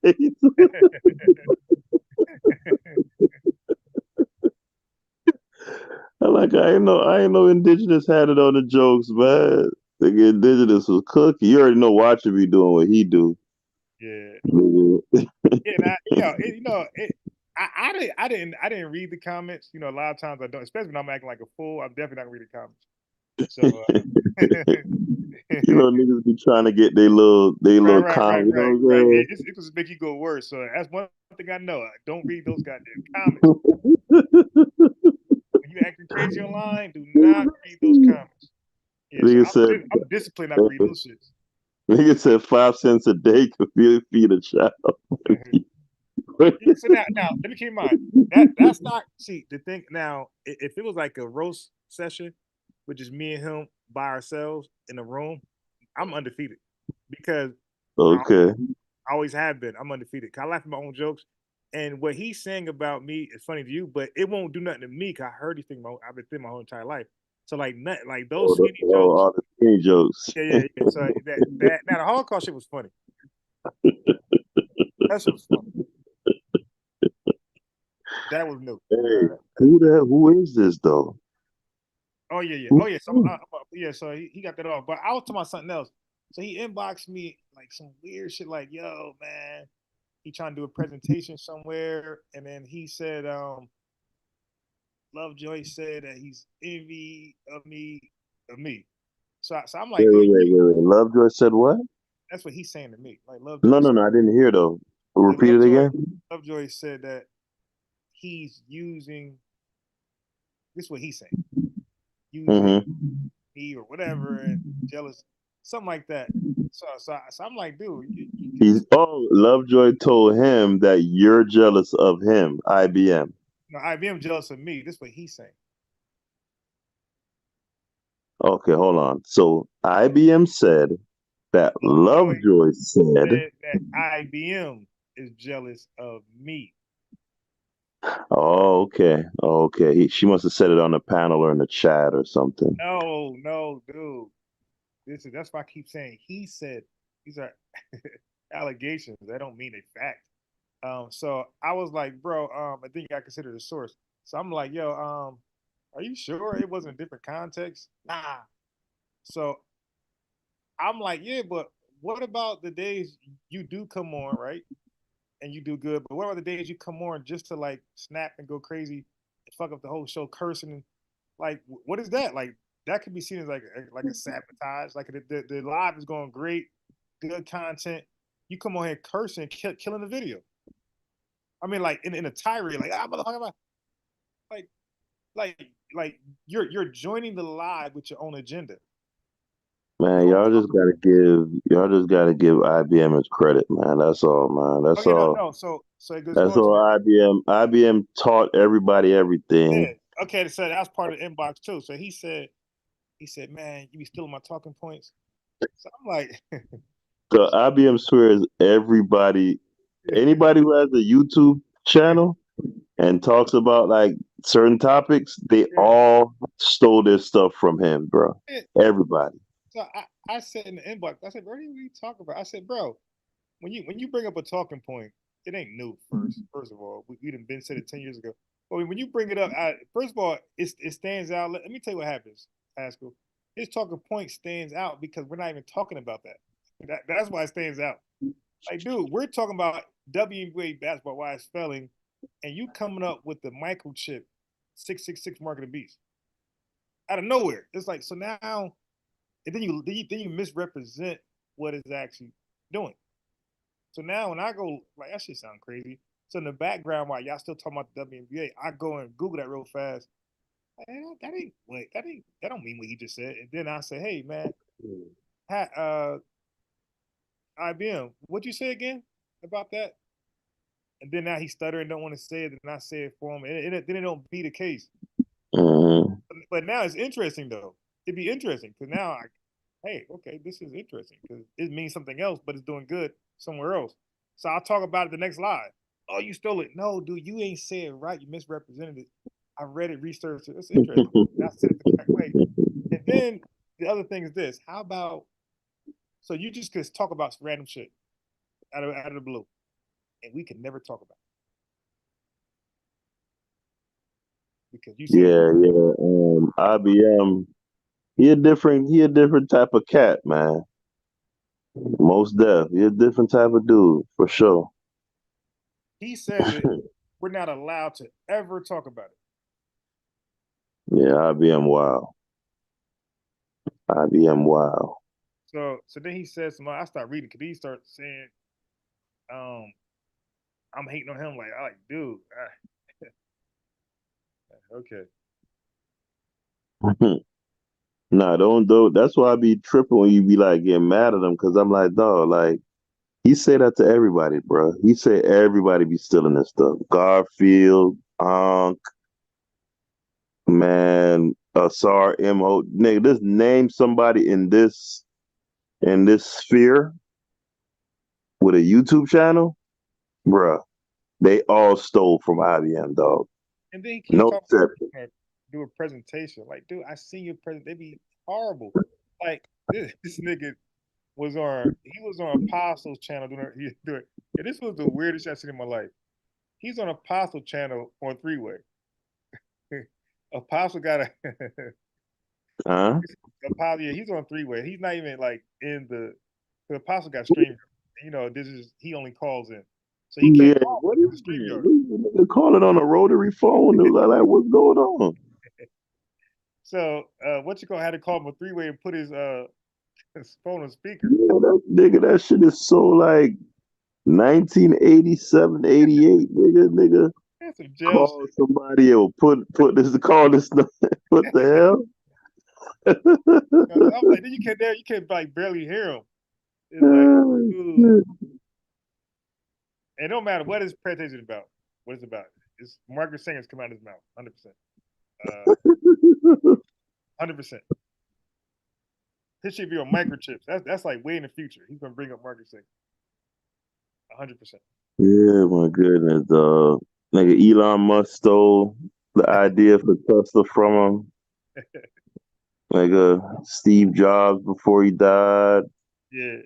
I ain't know indigenous had it on the jokes, man. Nigga, indigenous was cookie. You already know Watcher be doing what he do. Yeah. Nigga. Yeah, nah, I didn't read the comments. A lot of times I don't, especially when I'm acting like a fool. I'm definitely not gonna read the comments. So, You know, niggas be trying to get their little comment. You know what I'm It just make you go worse. So that's one thing I know. Don't read those goddamn comments. When you acting crazy online, do not read those comments. Yeah, so Nigga said, I'm disciplined not to read those shits. nigga said 5 cents a day could feed a child. Yeah, so now let me keep in mind that's not see the thing. Now, if it was like a roast session, with just me and him by ourselves in a room, I'm undefeated because I Okay. always have been. I'm undefeated. 'Cause I laugh at my own jokes, and what he's saying about me is funny to you, but it won't do nothing to me. 'Cause I heard these things. I've been through my whole entire life. So like, like those skinny jokes. All the skinny jokes. Yeah. So that now the Holocaust shit was funny. That shit was funny. That was new. Hey, who is this though? Oh yeah. So he got that off. But I was talking about something else. So he inboxed me like some weird shit, like, "Yo, man, he trying to do a presentation somewhere," and then he said, Lovejoy said that he's envy of me. So I'm like, dude, Wait. Lovejoy said what? that's what he's saying to me. Like No, Lovejoy, no, no. I didn't hear though. Repeat it again. Lovejoy said that he's using. This is what he's saying. Using me or whatever, and jealous, something like that. So I'm like, dude, Lovejoy told him that you're jealous of him, IBM. IBM jealous of me. This is what he's saying. Okay, hold on. So IBM said that Lovejoy said that IBM is jealous of me. Oh, okay. Okay. She must have said it on the panel or in the chat or something. No, dude. That's why I keep saying he said. These are allegations. They don't mean a fact. So I was like, bro, I think I consider the source. So I'm like, yo, are you sure it wasn't a different context? Nah. So I'm like, yeah, but what about the days you do come on, right? And you do good, but what about the days you come on just to like snap and go crazy and fuck up the whole show, cursing? Like, what is that? Like, that could be seen as like a sabotage. Like the live is going great, good content. You come on here cursing, killing the video. I mean, like in a tirade, like motherfucker, like like like you're joining the live with your own agenda. Man, y'all just gotta give IBM his credit, man. That's all, man. That's all. No. So it goes That's on to all IBM taught everybody yeah. everything. Okay, so that's part of the inbox too. So he said, man, you be stealing my talking points. So I'm like, So IBM swears anybody who has a YouTube channel and talks about like certain topics, they all stole their stuff from him, bro. Everybody. so I said in the inbox, I said, bro, what are you talking about? I said, bro, when you bring up a talking point, it ain't new. First of all, we done been said it 10 years ago. But when you bring it up, first of all, it stands out. Let me tell you what happens, Haskell. His talking point stands out because we're not even talking about that's why it stands out. Like, dude, we're talking about WNBA basketball, why it's failing, and you coming up with the microchip 666 mark of the beast out of nowhere. It's like, so now, and then you misrepresent what it's actually doing. So now when I go, like, that shit sound crazy. So in the background, while y'all still talking about the WNBA, I go and Google that real fast. Like, that don't mean what he just said. And then I say, hey man, IBM, what'd you say again about that? And then now he stuttering, don't want to say it, and I say it for him, and then it don't be the case. But now it's interesting though. It'd be interesting because now hey, okay, this is interesting because it means something else, but it's doing good somewhere else. So I'll talk about it the next live. Oh, you stole it. No, dude, you ain't said it right. You misrepresented it. I read it, researched it. It's interesting. I said it the correct way. And then the other thing is this. How about, so you just could talk about random shit out of the blue, and we can never talk about it because you said IBM, he a different type of cat, man. Most def. He a different type of dude, for sure. he says it. We're not allowed to ever talk about it. Yeah, IBM wow. IBM wow. So then he says to me, I start reading because he starts saying, I'm hating on him. Like, I like, dude. Okay. Nah, don't. That's why I be tripping when you be like getting mad at him, because I'm like, dog, like he say that to everybody, bro. He say everybody be stealing this stuff. Garfield, man, Asar, Mo, nigga, just name somebody in this sphere with a YouTube channel, bruh. They all stole from IBM, dog. And then he keeps No talking exception. about do a presentation. Like, dude, I seen your present. They be horrible. Like this nigga was on. He was on Apostle's channel doing it. And this was the weirdest I've seen in my life. He's on Apostle channel on three way. Apostle got a Huh? Apostle. Yeah, he's on three way. He's not even like in the Apostle got streamed. You know, this is he only calls in, so he Yeah, can't call what in is the StreamYard. they call it on a rotary phone? Like, what's going on? So what you gonna have to call him a three way and put his phone on speaker? Yeah, that shit is so like 1987, 88, nigga. That's some jail Call somebody or put this call this. What the hell? I'm like, then you can't like barely hear him. It's like, ooh. It don't matter what his presentation is about. What it's about. It's Margaret Sanger's come out of his mouth, 100%. 100%. His shit be on microchips. That's like way in the future. He's gonna bring up Margaret Sanger. 100%. Yeah, my goodness, dog. Nigga, Elon Musk stole the idea for Tesla from him. Nigga, Steve Jobs before he died. Yeah.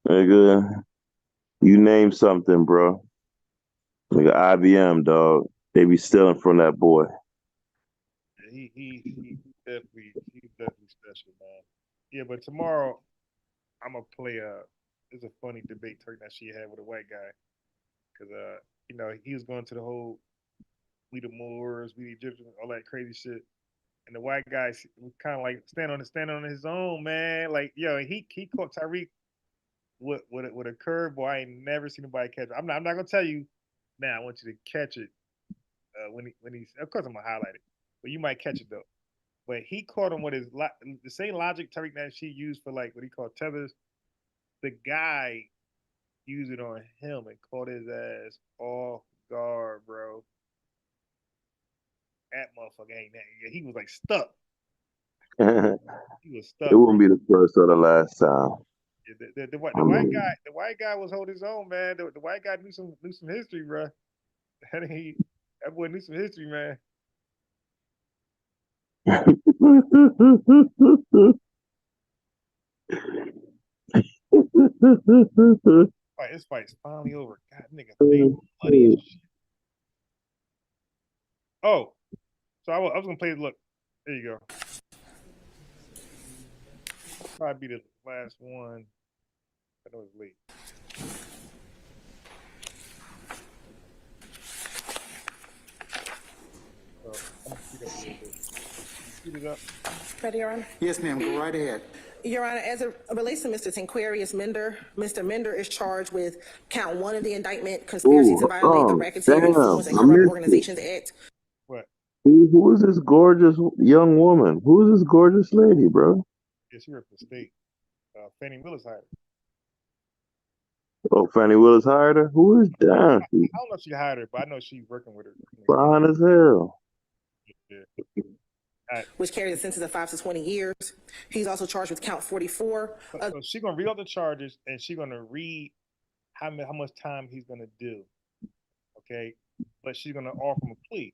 Nigga, you name something, bro. Nigga, IBM, dog. They be stealing from that boy. He's definitely special, man. Yeah, but tomorrow I'm gonna play it's a funny debate turn that she had with a white guy. Cause you know, he was going to the whole we the Moors, we the Egyptians, all that crazy shit. And the white guy was kind of like standing on his own, man. Like, yo, he caught Tyreek with a curveball. I ain't never seen anybody catch it. I'm not gonna tell you now. I want you to catch it when he's. Of course, I'm gonna highlight it, but you might catch it though. But he caught him with the same logic Tyreek Nasheed used for like what he called tethers. The guy used it on him and caught his ass off guard, bro. That motherfucker ain't that. He was like stuck. He was stuck. It wouldn't be the first or the last time. Yeah, the white guy was holding his own, man. The white guy knew some history, bro. That boy knew some history, man. This fight's finally over. God, nigga, bloody as shit. Oh, so I was gonna play. Look, there you go. Probably be the last one. I know it's late. Speed it up. Ready, Your Honor? Yes, ma'am. Go right ahead. Your Honor, as it relates to Mr. Tinquarius Mender, Mr. Mender is charged with count 1 of the indictment, conspiracy to violate the Racketeering Influence and Corrupt Organizations Act. What? Who is this gorgeous young woman? Who is this gorgeous lady, bro? Yeah, she worked for the state. Fannie Willis hired her. Oh, Fannie Willis hired her? Who is that? I don't know if she hired her, but I know she's working with her. Fine as hell. Yeah. Which carries a sentence of 5 to 20 years. He's also charged with count 44. So she's gonna read all the charges and she's gonna read how much time he's gonna do. okay, but she's gonna offer him a plea.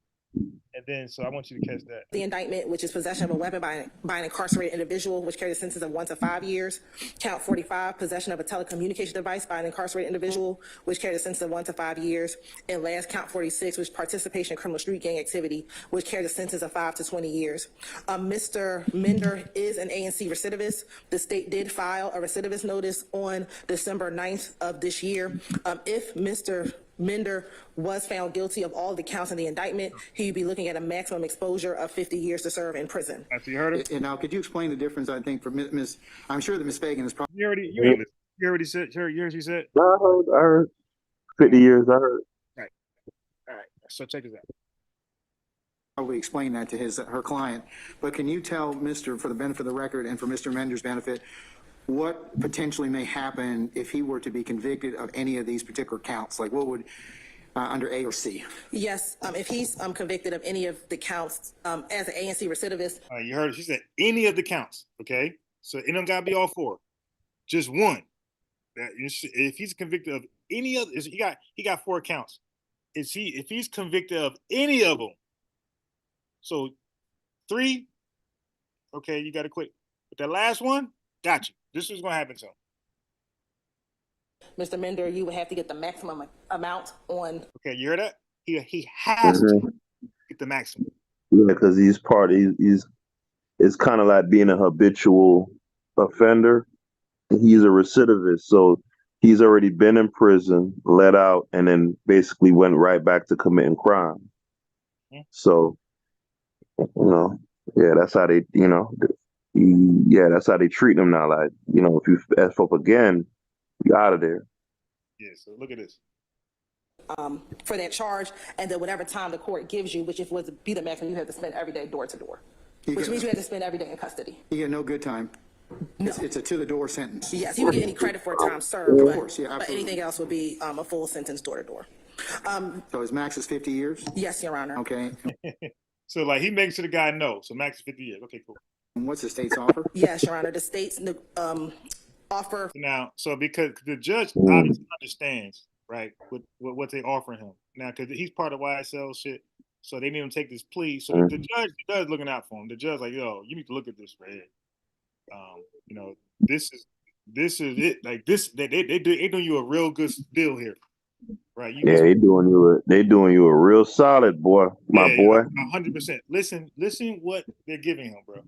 And then, so I want you to catch that. The indictment, which is possession of a weapon by an incarcerated individual, which carries a sentence of 1 to 5 years. Count 45, possession of a telecommunication device by an incarcerated individual, which carries a sentence of 1 to 5 years. And last, count 46, which is participation in criminal street gang activity, which carries a sentence of 5 to 20 years. Mr. Minder is an ANC recidivist. The state did file a recidivist notice on December 9th of this year. If Mr. Minder was found guilty of all the counts in the indictment, he would be looking at a maximum exposure of 50 years to serve in prison. After you heard it? And now, could you explain the difference? I think for Ms. I'm sure that Ms. Fagan is probably. You already said. You heard she said. No, I heard 50 years. I heard. Right. All right. So check this out. Probably explain that to her client, but can you tell Mr. for the benefit of the record and for Mr. Mender's benefit, what potentially may happen if he were to be convicted of any of these particular counts? Like what would under A or C? Yes, if he's convicted of any of the counts as an ANC recidivist. You heard it. She said any of the counts. Okay, so it don't gotta be all 4, just one. If he's convicted of any of, he got 4 counts. If he's convicted of any of them, so 3, okay, you got to quit. But the last one, got you. This is gonna happen to him. Mr. Minder, you would have to get the maximum amount on. Okay, you heard that? He has to get the maximum. Yeah, because he's it's kind of like being a habitual offender. He's a recidivist, so he's already been in prison, let out, and then basically went right back to committing crime. So, yeah, that's how they, that's how they treat him now. Like, if you F up again, you're out of there. Yeah, so look at this. For that charge, and then whatever time the court gives you, which if was to be the maximum, you have to spend every day door to door, which means you have to spend every day in custody. You get no good time. No. It's a to the door sentence. Yes, you would get any credit for time served, of course, yeah, but anything else would be a full sentence door to door. So his max is 50 years? Yes, Your Honor. Okay. So like he makes sure the guy know. So max is 50 years. Okay, cool. And what's the state's offer? Yes, Your Honor. The state's offer. Now, so because the judge obviously understands, right, what they offering him now, because he's part of YSL shit. So they need him to take this plea. So the judge looking out for him. The judge like, yo, you need to look at this right here. This is it. Like this, they doing you a real good deal here, right? They doing you a real solid, boy, my boy. 100%. Listen, what they're giving him, bro.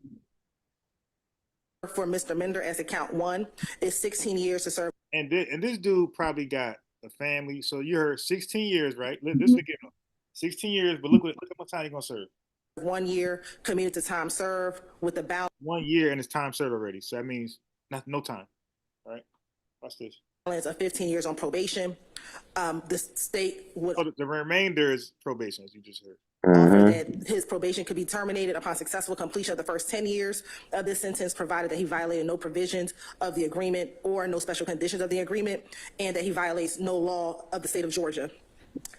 For Mr. Minder as a count 1 is 16 years to serve. And this dude probably got a family. So you heard 16 years, right? This is getting 16 years, but look how much time he's gonna serve. 1 year commuted to time served with about 1 year and it's time served already. So that means no time. All right. Watch this. Of 15 years on probation. The state would the remainder is probation, as you just heard. Offer that his probation could be terminated upon successful completion of the first 10 years of this sentence, provided that he violated no provisions of the agreement or no special conditions of the agreement, and that he violates no law of the state of Georgia.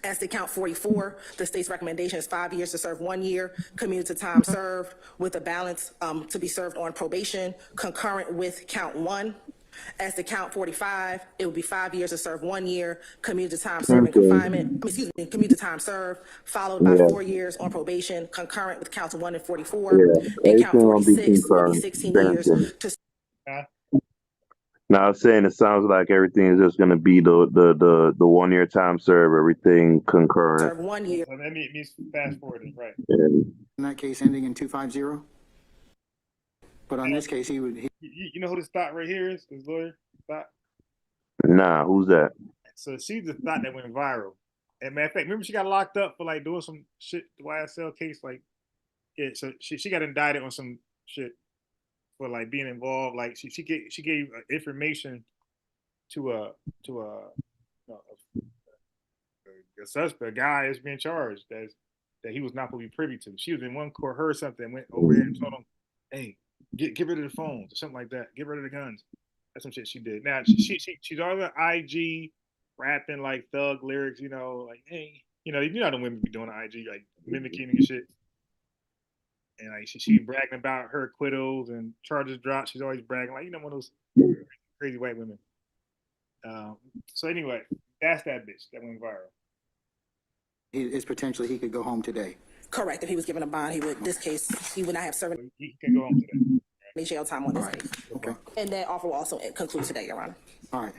As to count 44, the state's recommendation is 5 years to serve 1 year, commuted to time served with a balance to be served on probation, concurrent with count 1. As to count 45, it would be 5 years to serve 1 year, commuted to time served in confinement. Commuted to time served, followed by 4 years on probation, concurrent with counts 1 and 44. And count 46 will be 16 years to. Now I'm saying it sounds like everything is just gonna be the 1 year time serve, everything concurrent. Serve 1 year. So that means fast forwarding, right? In that case, ending in 250. But on this case, he would. You know who this thought right here is? His lawyer thought. Nah, who's that? So she's the thought that went viral. And matter of fact, remember she got locked up for like doing some shit, the YSL case, like yeah. So she got indicted on some shit for like being involved. Like she gave information to a suspect, a guy is being charged that he was not supposed to be privy to. She was in one court, heard something, went over here and told him, hey, get rid of the phones or something like that. Get rid of the guns. That's some shit she did. Now she's on the IG rapping like thug lyrics, like hey, you know the women be doing the IG like mimicking and shit. And like she bragging about her acquittals and charges dropped. She's always bragging like one of those crazy white women. So anyway, that's that bitch that went viral. It's potentially he could go home today. Correct. If he was given a bond, he would. In this case, he would not have served He can go home today. any jail time on this Right. case. Okay. And that offer will also conclude today, Your Honor. All right.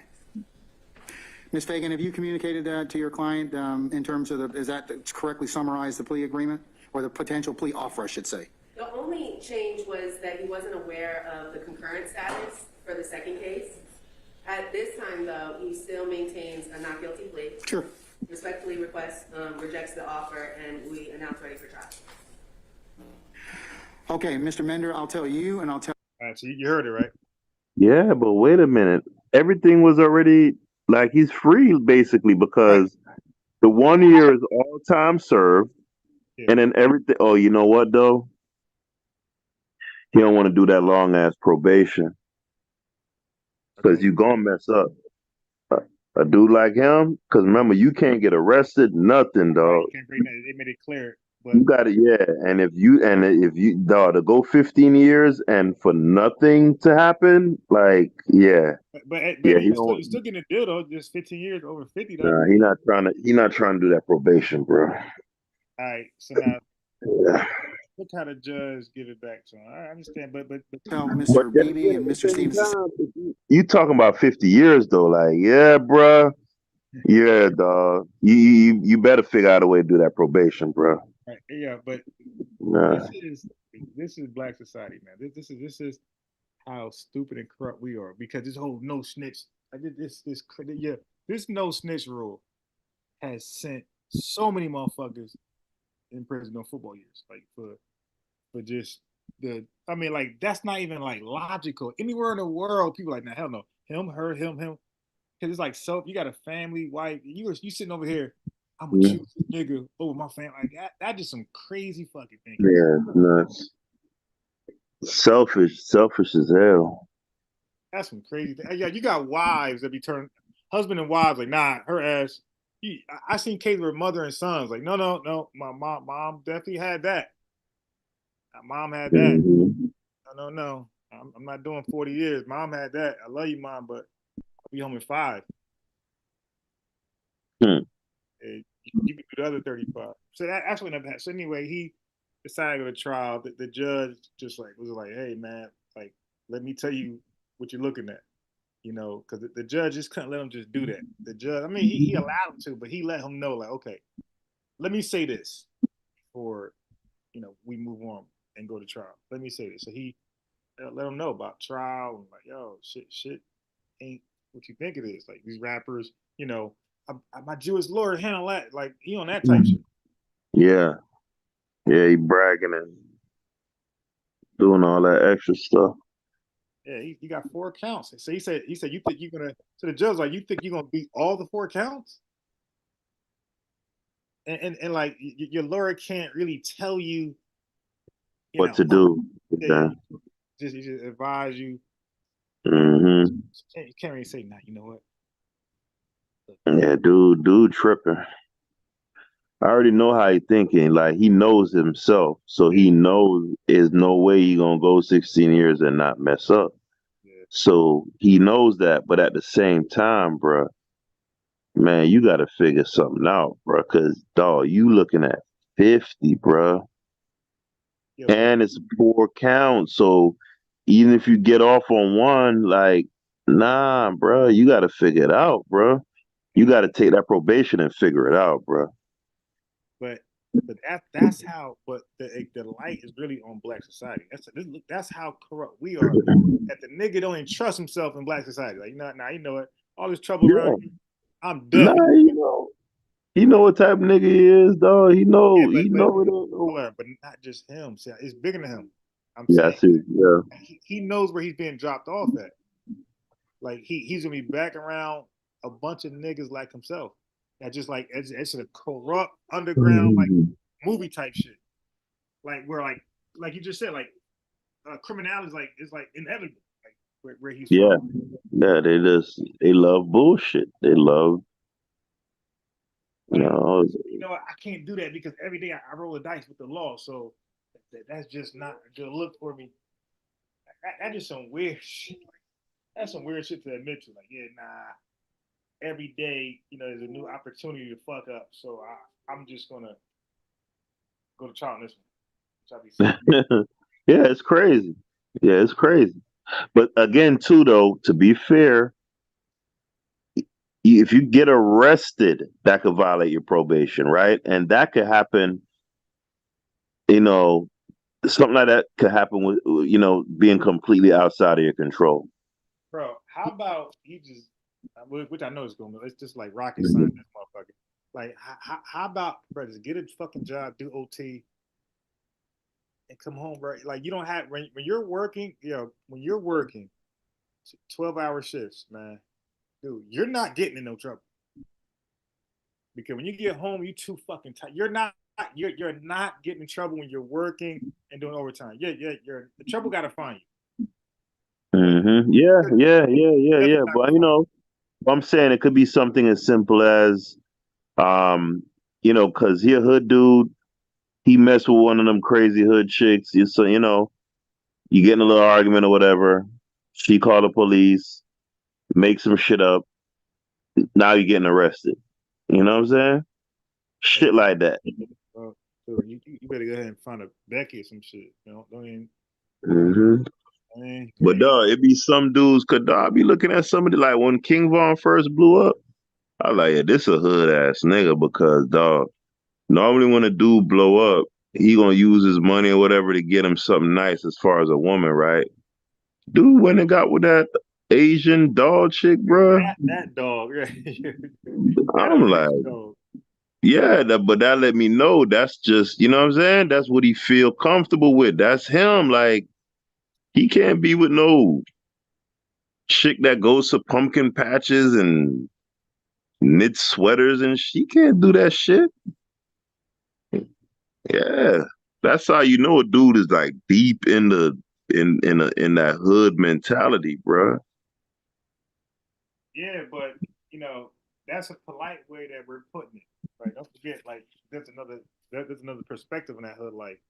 Ms. Fagan, have you communicated that to your client in terms of is that to correctly summarize the plea agreement or the potential plea offer, I should say? The only change was that he wasn't aware of the concurrent status for the second case. At this time, though, he still maintains a not guilty plea. Sure. Respectfully rejects the offer, and we announce ready for trial. Okay, Mr. Mender, I'll tell you and I'll tell. All right, so you heard it, right? Yeah, but wait a minute. Everything was already like he's free basically because the 1 year is all time served, and then everything. Oh, you know what though? He don't want to do that long ass probation because you gonna mess up. A dude like him, because remember you can't get arrested, nothing, dog. You can't bring that. They made it clear. But You got it, yeah. And if you dog to go 15 years and for nothing to happen, like yeah, but yeah, he you're don't. still getting a deal though. Just 15 years over 50 though. Nah, he not trying to do that probation, bro. All right, so now Yeah. look how the judge give it back to him. I understand, but tell But Mr. then Beebe again, and at the Mr. same Stevens. time, you talking about 50 years though, like yeah, bro. Yeah, dog. You better figure out a way to do that probation, bro. right, yeah, but Nah. this is black society, man. This is how stupid and corrupt we are because this whole no snitch, like this no snitch rule has sent so many motherfuckers in prison on football years, like for just I mean, like that's not even like logical. Anywhere in the world, people are like, nah, hell no, him, her, him, because it's like so. You got a family, wife, you sitting over here. I'm a choose nigga over my family. Like that just some crazy fucking thing. Yeah, it's nuts. Selfish as hell. That's some crazy thing. Yeah, you got wives that be turned husband and wives like, nah, her ass. I seen cases where mother and sons like, no. My mom definitely had that. My mom had that. No. I'm not doing 40 years. Mom had that. I love you, mom, but I'll be home in 5. Hmm. You can do the other 35. So that's what happened. So anyway, he decided to go to trial. The judge just was like, hey man, like let me tell you what you're looking at. You know, because the judge just couldn't let him just do that. The judge, I mean, he allowed him to, but he let him know, like, okay, let me say this before, we move on and go to trial. Let me say this. So he let him know about trial and like, yo, shit ain't what you think it is. Like these rappers, my Jewish lawyer handle that. Like he on that type shit. Yeah, he bragging and doing all that extra stuff. Yeah, he got 4 counts. So he said, you think you're gonna? So the judge like, you think you're gonna beat all the 4 counts? And like your lawyer can't really tell you, What to do? Yeah, he just advise you. Mm-hmm. You can't really say, nah, you know what? Yeah, dude tripping. I already know how he thinking. Like he knows himself, so he knows there's no way he gonna go 16 years and not mess up. Yeah. So he knows that, but at the same time, bro, man, you got to figure something out, bro. Cause dog, you looking at 50, bro, and it's 4 counts. So even if you get off on one, like, nah, bro, you got to figure it out, bro. You got to take that probation and figure it out, bro. But that's how. But the light is really on black society. That's how corrupt we are. That the nigga don't even trust himself in black society. Like, nah, you know what? All this trouble around you, I'm done. Nah, he know what type of nigga he is, dog. He know it ain't no. But not just him. See, it's bigger than him. I'm Yeah, I saying see. Yeah. he knows where he's being dropped off at. Like he's gonna be back around a bunch of niggas like himself. That just like it's a corrupt underground like movie type shit. Like where like you just said, like criminality is like inevitable. Like where he's Yeah. from. Yeah, they love bullshit. They love You know, I can't do that because every day I roll the dice with the law. So that's just not a good look for me. That's just some weird shit. That's some weird shit to admit to. Like, yeah, nah. Every day, there's a new opportunity to fuck up. So I'm just gonna go to trial on this one. Which I'll be Yeah, it's crazy. Yeah, it's crazy. But again, too, though, to be fair, if you get arrested, that could violate your probation, right? And that could happen, you know, something like that could happen with, being completely outside of your control. Bro, how about he just, which I know is going to, it's just like rocket Mhm. science, this motherfucker. Like, how about, bro, just get a fucking job, do OT, and come home, bro. Like, you don't have, when you're working, when you're working 12-hour shifts, man, dude, you're not getting in no trouble. Because when you get home, you too fucking tired. You're not getting in trouble when you're working and doing overtime. The trouble got to find you. Yeah. But I'm saying it could be something as simple as, because he a hood dude, he messed with one of them crazy hood chicks. So you get in a little argument or whatever. She called the police, make some shit up. Now you're getting arrested. You know what I'm saying? Shit like that. Well, so you better go ahead and find a Becky or some shit. Don't even. hmm But dog, it be some dudes. Cause dog, I be looking at somebody like when King Von first blew up. I like, yeah, this a hood ass nigga because dog. Normally when a dude blow up, he gonna use his money or whatever to get him something nice as far as a woman, right? Dude went and got with that Asian dog chick, bruh. That dog, that I'm like, dog. yeah, but that let me know that's just, you know what I'm saying? That's what he feel comfortable with. That's him. Like, he can't be with no chick that goes to pumpkin patches and knit sweaters and she can't do that shit. Yeah. That's how you know a dude is like deep in the in that hood mentality, bruh. Yeah, but that's a polite way that we're putting it. Right? Don't forget, like there's another perspective in that hood. Like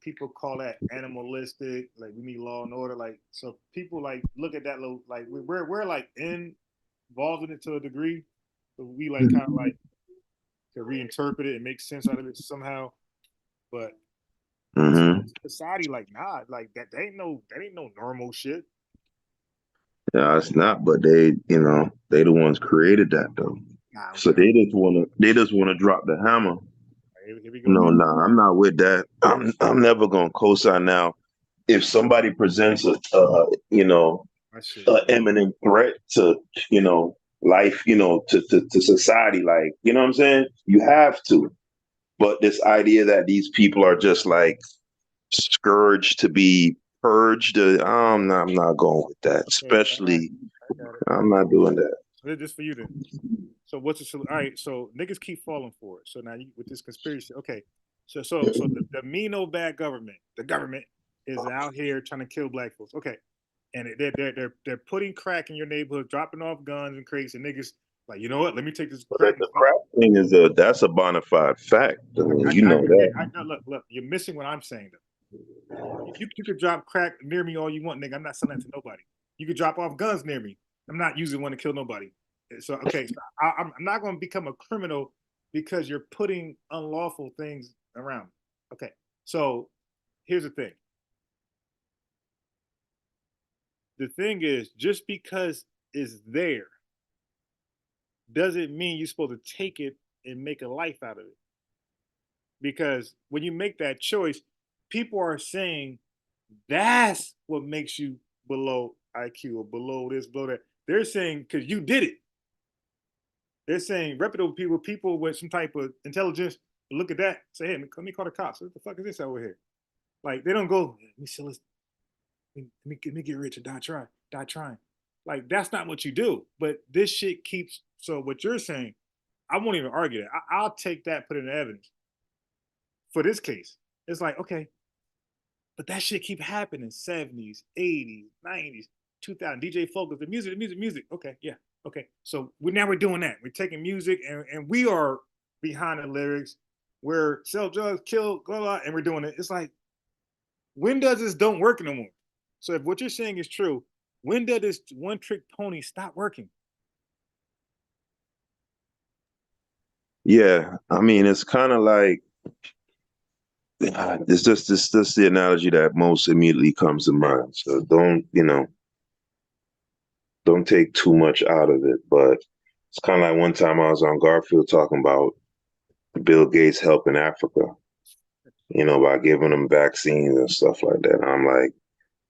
people call that animalistic. Like we need law and order. Like so people like look at that little like we're like involved in it to a degree. So we like kind of like to reinterpret it and make sense out of it somehow. But Mm-hmm. society like nah, like that ain't no normal shit. Yeah, it's not, but they the ones created that though. Nah, So they just wanna drop the hammer. here we go. No, nah, I'm not with that. I'm never gonna co-sign now. If somebody presents a imminent threat to life, to society, like what I'm saying, you have to. But this idea that these people are just like scourged to be purged, I'm not going with that. Especially, I'm not doing that. Just for you then. So what's the solution? All right, so niggas keep falling for it. So now with this conspiracy, okay. So the me no bad government, the government is out here trying to kill black folks. Okay, and they're putting crack in your neighborhood, dropping off guns and crates, and niggas like, you know what? Let me take this crack. The crap thing that's a bona fide fact. I mean, you know that. Look, you're missing what I'm saying though. You could drop crack near me all you want, nigga. I'm not selling that to nobody. You could drop off guns near me. I'm not using one to kill nobody. So okay, so I'm not going to become a criminal because you're putting unlawful things around. Okay, so here's the thing. The thing is, just because it's there doesn't mean you're supposed to take it and make a life out of it. Because when you make that choice, people are saying that's what makes you below IQ or below this, below that. They're saying because you did it. They're saying reputable people with some type of intelligence, look at that, say, hey, let me call the cops. What the fuck is this over here? Like they don't go, let me sell this, let me get rich and die trying. Like that's not what you do. But this shit keeps. So what you're saying, I won't even argue that. I'll take that, put it in evidence for this case. It's like okay, but that shit keep happening. 70s, 80s, 90s, 2000. DJ Focus, the music. Okay, yeah. Okay, so we're doing that. We're taking music and we are behind the lyrics. We're sell drugs, kill, blah, blah, and we're doing it. It's like, when does this don't work no more? So if what you're saying is true, when does this one trick pony stop working? Yeah, I mean, it's kind of like it's just the analogy that most immediately comes to mind. So don't take too much out of it. But it's kind of like one time I was on Garfield talking about Bill Gates helping Africa, by giving them vaccines and stuff like that. And I'm like,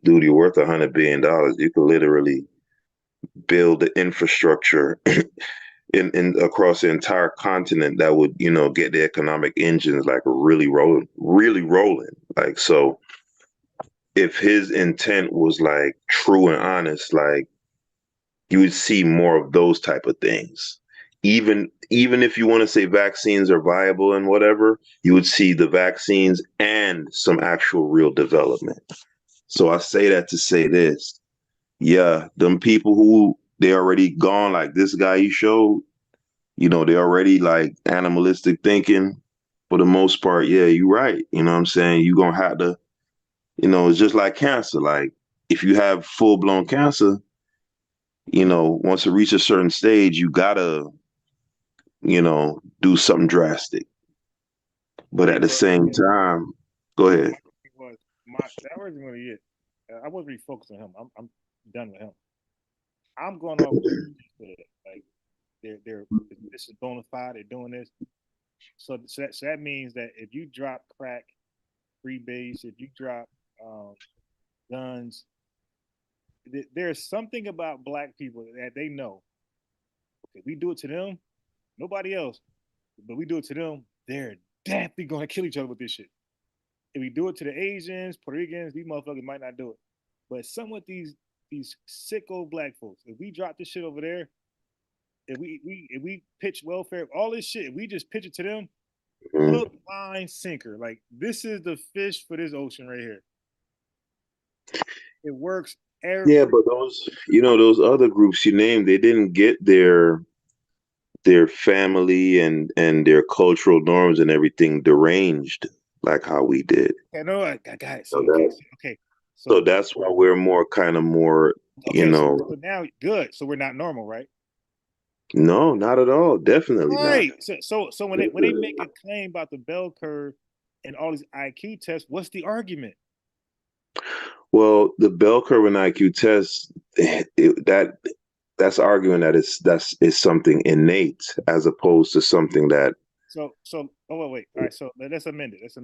dude, you're worth $100 billion. You could literally build the infrastructure in across the entire continent that would, get the economic engines like really rolling. Like, so if his intent was like true and honest, like you would see more of those type of things. Even if you want to say vaccines are viable and whatever, you would see the vaccines and some actual real development. So I say that to say this. Yeah, them people who they already gone, like this guy you showed, they already like animalistic thinking for the most part. Yeah, you're right. You know what I'm saying? You're gonna have to, it's just like cancer. Like if you have full blown cancer, once it reaches a certain stage, you gotta, do something drastic. But at the same time, go ahead. That wasn't really it. I wasn't really focused on him. I'm done with him. I'm going off what you just said. Like they're this is bona fide. They're doing this. So that means that if you drop crack, free base, if you drop guns, there's something about black people that they know. Okay, we do it to them, nobody else, but we do it to them. They're definitely gonna kill each other with this shit. If we do it to the Asians, Puerto Ricans, these motherfuckers might not do it. But some with these sicko black folks, if we drop this shit over there, if we pitch welfare, all this shit, if we just pitch it to them, hook, line, sinker. Like this is the fish for this ocean right here. It works every. Yeah, but those other groups you named, they didn't get their family and their cultural norms and everything deranged like how we did. I know I got it. So Okay. So that's why we're more kind of more, Okay, so now good. So we're not normal, right? No, not at all. Definitely not. Right. So when they make a claim about the bell curve and all these IQ tests, what's the argument? Well, the bell curve and IQ test, that's arguing that it's something innate as opposed to something that. So wait. All right. So let's amend it. So,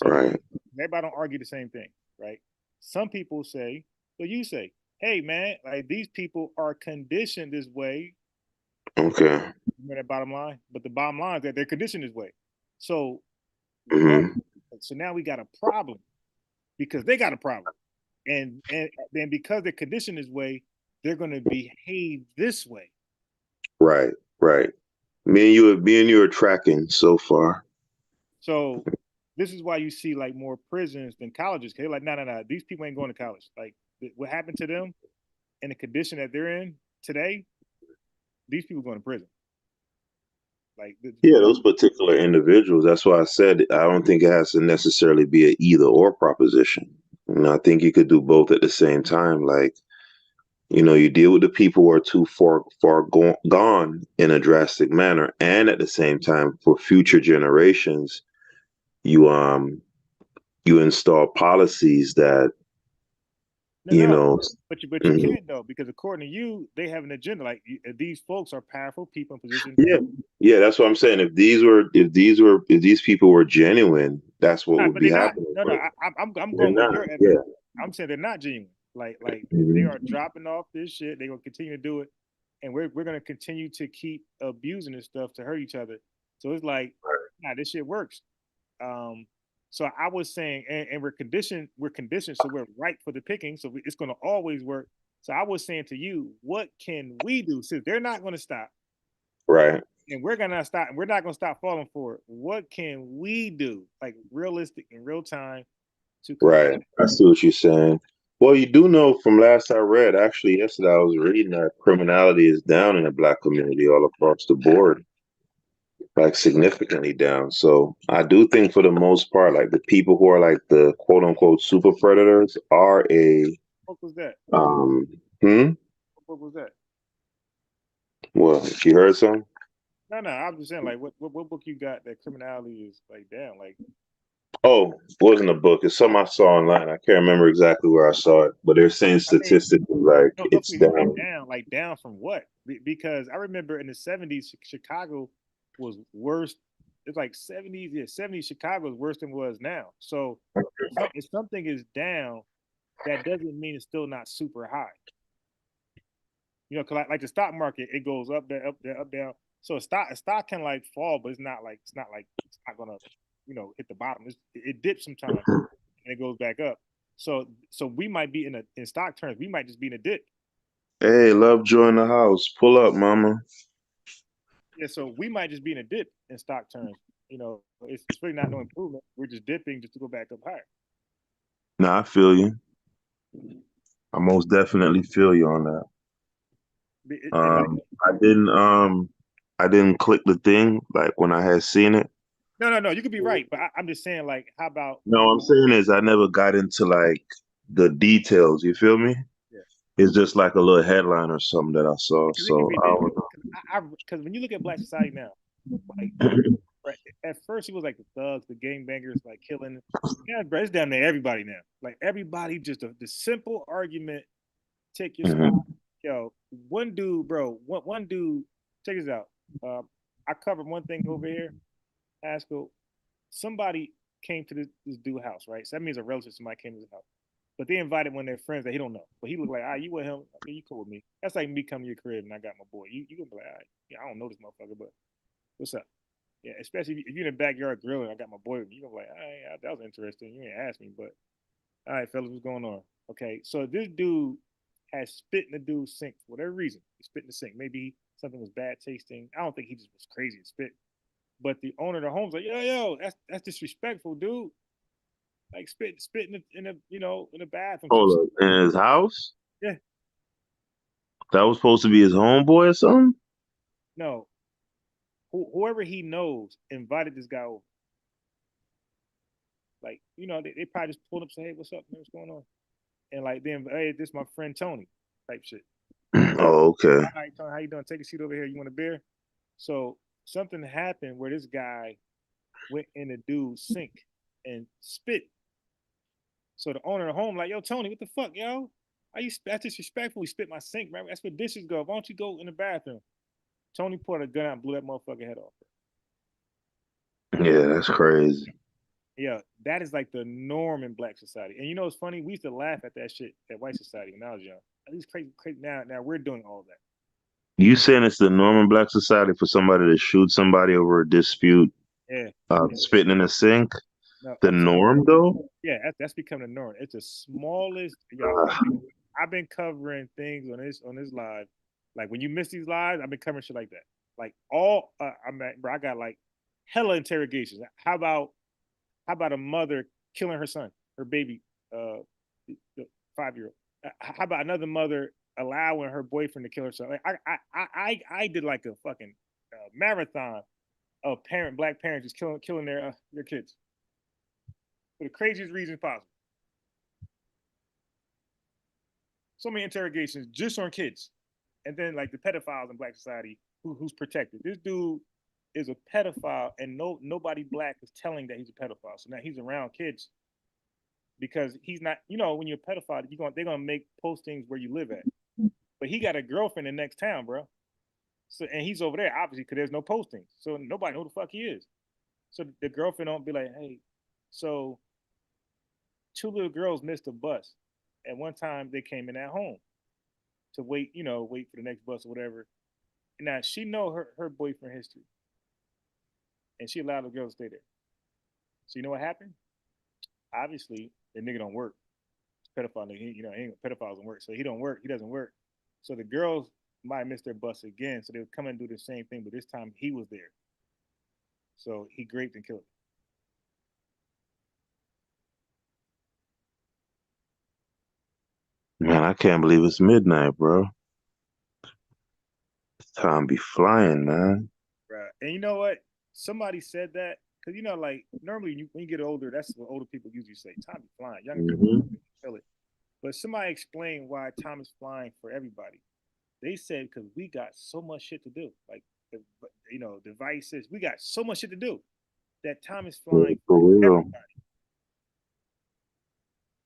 right. Everybody don't argue the same thing, right? Some people say, so you say, hey man, like these people are conditioned this way. Okay. Remember that bottom line? But the bottom line is that they're conditioned this way. So so now we got a problem because they got a problem. And then because they're conditioned this way, they're gonna behave this way. Right. Me and you are tracking so far. So this is why you see like more prisons than colleges. They're like, no, these people ain't going to college. Like what happened to them and the condition that they're in today, these people going to prison. Like those particular individuals. That's why I said I don't think it has to necessarily be an either or proposition. I think you could do both at the same time. Like, you deal with the people who are too far gone in a drastic manner, and at the same time, for future generations, you install policies that but you can't though, because according to you, they have an agenda. Like these folks are powerful people in position. Yeah, that's what I'm saying. If these people were genuine, that's what would be happening. I'm going with your evidence. Yeah. I'm saying they're not genuine. Like they are dropping off this shit. They're gonna continue to do it, and we're gonna continue to keep abusing this stuff to hurt each other. So it's like, nah, this shit works. So I was saying, and we're conditioned, so we're ripe for the picking. So it's gonna always work. So I was saying to you, what can we do since they're not gonna stop? Right. And we're gonna stop, and we're not gonna stop falling for it. What can we do, like realistic in real time, to right? I see what you're saying. Well, you do know from last I read, actually yesterday I was reading that criminality is down in the Black community all across the board, like significantly down. So I do think for the most part, like the people who are like the quote unquote super predators are What was that? What was that? Well, you heard some? No, no, I'm just saying, like, what book you got that criminality is like down? Like, Oh, it wasn't a book. It's something I saw online. I can't remember exactly where I saw it, but they're saying I mean, statistically, like no, it's down. like down from what? Because I remember in the '70s, Chicago was worse. It's like '70s, yeah, '70s Chicago is worse than it was now. So if something is down, that doesn't mean it's still not super high. You know, cause like the stock market, it goes up there, up there, up down. So a stock can like fall, but it's not like it's not gonna, hit the bottom. It dips sometimes and it goes back up. So we might be in stock terms, we might just be in a dip. Hey, love join the house. Pull up, mama. Yeah, so we might just be in a dip in stock terms. It's really not no improvement. We're just dipping just to go back up higher. Nah, I feel you. I most definitely feel you on that. And like, I didn't click the thing like when I had seen it. no, you could be right, but I'm just saying, like, how about? No, I'm saying is I never got into like the details. You feel me? Yeah. It's just like a little headline or something that I saw. Because it can So be I don't because when you look at Black society now, like, know. right, at first it was like the thugs, the gangbangers, like killing. Yeah, bro, it's down to everybody now. Like everybody, just the simple argument. Take your spot. Yo, one dude, bro. One dude. Check this out. I covered one thing over here. Haskell. Somebody came to this dude's house, right? So that means a relative, somebody came to his house. But they invited one of their friends that he don't know. But he looked like, you with him? Okay, you cool with me. That's like me coming to your crib and I got my boy. You gonna be like, yeah, I don't know this motherfucker, but what's up? Yeah, especially if you're in the backyard grilling, I got my boy with me. You gonna be like, yeah, that was interesting. You ain't asked me, but all right, fellas, what's going on? Okay, so this dude has spit in the dude's sink for whatever reason. He spit in the sink. Maybe something was bad tasting. I don't think he just was crazy and spit. But the owner of the home's like, yo, that's disrespectful, dude. Like spit in the bathroom. Hold up. In his house? Yeah. That was supposed to be his homeboy or something? No. Whoever he knows invited this guy over. Like, they probably just pulled up and say, hey, what's up, man? What's going on? And like then, hey, this is my friend Tony type shit. Oh, okay. All right, Tony, how you doing? Take a seat over here. You want a beer? So something happened where this guy went in the dude's sink and spit. So the owner of the home, like, yo, Tony, what the fuck, yo? That's disrespectful. He spit my sink, man. That's where dishes go. Why don't you go in the bathroom? Tony pulled a gun out and blew that motherfucker head off. Yeah, that's crazy. Yeah, that is like the norm in Black society. And you know what's funny? We used to laugh at that shit at white society when I was young. At least crazy. Now we're doing all that. You saying it's the norm in Black society for somebody to shoot somebody over a dispute, Yeah. spitting in a sink? No, The norm, though? Yeah, that's becoming the norm. It's the smallest. I've been covering things on this live. Like when you miss these lives, I've been covering shit like that. Like bro, I got like hella interrogations. How about a mother killing her son, her baby, the 5-year-old? How about another mother allowing her boyfriend to kill her son? Like I did like a fucking marathon of black parents just killing their kids for the craziest reasons possible. So many interrogations just on kids, and then like the pedophiles in Black society who's protected. This dude is a pedophile, and nobody black is telling that he's a pedophile. So now he's around kids because he's not. When you're a pedophile, they're gonna make postings where you live at. But he got a girlfriend in the next town, bro. So and he's over there obviously because there's no postings, so nobody know who the fuck he is. So the girlfriend don't be like, hey, so 2 little girls missed a bus. At one time they came in at home to wait for the next bus or whatever. And now she know her boyfriend history. And she allowed the girl to stay there. So you know what happened? Obviously, the nigga don't work. Pedophile nigga, pedophile doesn't work. So he doesn't work. So the girls might miss their bus again. So they would come and do the same thing, but this time he was there. So he raped and killed her. Man, I can't believe it's midnight, bro. Time be flying, man. Right. And you know what? Somebody said that because like normally when you get older, that's what older people usually say. Time is flying. Young people feel it. But somebody explained why time is flying for everybody. They said because we got so much shit to do. Like devices. We got so much shit to do that time is flying For for real. everybody.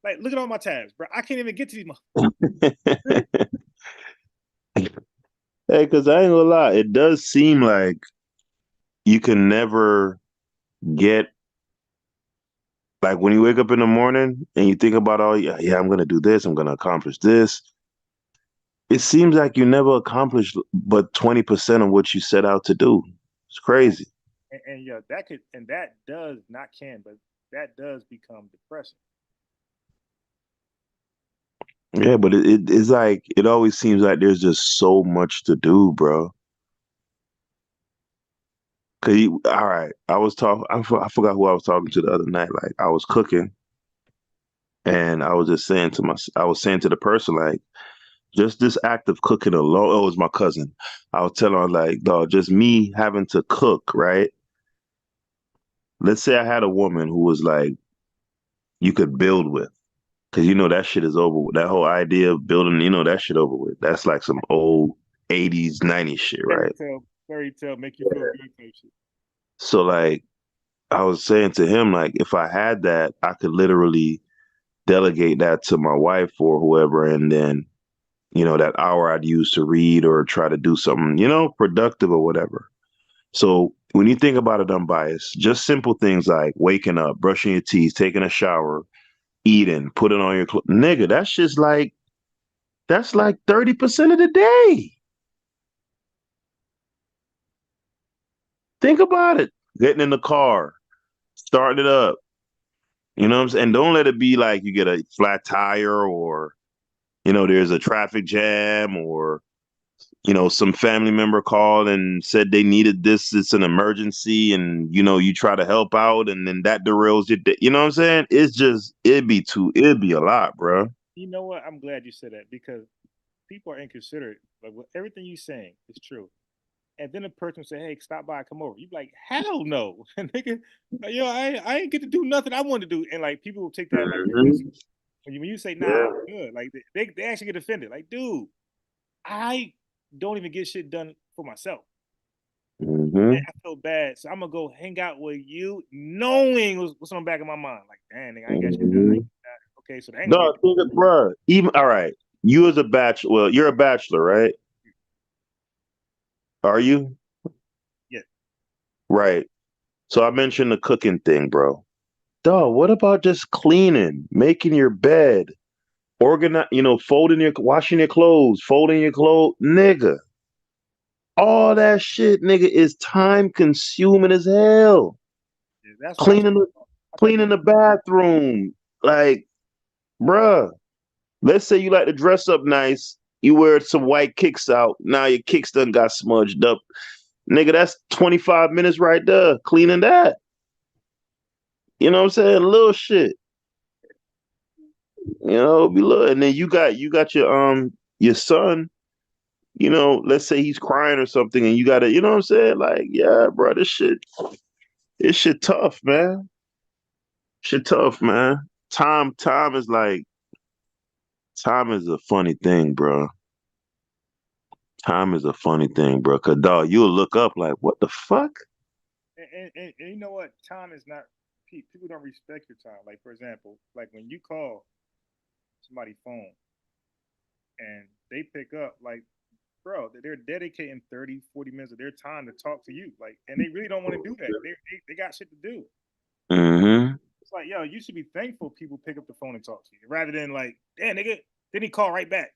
Like, look at all my tabs, bro. I can't even get to these. Hey, because I ain't gonna lie, it does seem like you can never get, like when you wake up in the morning and you think about, oh yeah, I'm gonna do this, I'm gonna accomplish this. It seems like you never accomplish but 20% of what you set out to do. It's crazy. And that does not can, but that does become depressing. Yeah, but it's like it always seems like there's just so much to do, bro. All right, I was talking. I forgot who I was talking to the other night. Like I was cooking, and I was just saying I was saying to the person like, just this act of cooking alone. Oh, it was my cousin. I was telling her like, dog, just me having to cook, right? Let's say I had a woman who was like, you could build with. Cause that shit is over with. That whole idea of building, that shit over with. That's like some old 80s, 90s shit, right? Fairy tale, make you feel good type shit. So like I was saying to him, like, if I had that, I could literally delegate that to my wife or whoever, and then, that hour I'd use to read or try to do something, productive or whatever. So when you think about it unbiased, just simple things like waking up, brushing your teeth, taking a shower, eating, putting on your clothes. Nigga, that's like 30% of the day. Think about it. Getting in the car, starting it up. You know what I'm saying? And don't let it be like you get a flat tire or, there's a traffic jam or, some family member called and said they needed this. It's an emergency and, you try to help out and then that derails your day. You know what I'm saying? It'd be a lot, bro. You know what? I'm glad you said that because people are inconsiderate. Like everything you're saying is true. And then a person say, "Hey, stop by, come over." You be like, "Hell no, nigga! Like, I ain't get to do nothing I want to do." And like people will take that like when you say, "Nah, I'm good," like they actually get offended. Like, dude, I don't even get shit done for myself. Mm-hmm. I feel bad, so I'm gonna go hang out with you, knowing what's on the back of my mind. Like, damn, nigga, I ain't got shit done. Okay, so that ain't gonna No, bro. Even all right. You as a bachelor, well, you're a bachelor, right? Are you? Yeah. Right. So I mentioned the cooking thing, bro. Dog, what about just cleaning, making your bed, organize, washing your clothes, folding your clothes, nigga. All that shit, nigga, is time consuming as hell. Yeah, that's why Cleaning the bathroom, like, bruh. Let's say you like to dress up nice. You wear some white kicks out. Now your kicks done got smudged up. Nigga, that's 25 minutes right there cleaning that. You know what I'm saying? Little shit. Be little. And then you got your son, let's say he's crying or something, and you gotta, you know what I'm saying? Like, yeah, bro, this shit tough, man. Shit tough, man. Time is like time is a funny thing, bro. Time is a funny thing, bro. Cause dog, you'll look up like, what the fuck? And you know what? Time is not. People don't respect your time. Like for example, like when you call somebody's phone and they pick up, like, bro, they're dedicating 30, 40 minutes of their time to talk to you. Like, and they really don't want to do that. They got shit to do. Mm-hmm. It's like, yo, you should be thankful people pick up the phone and talk to you rather than like, damn, nigga, then he call right back.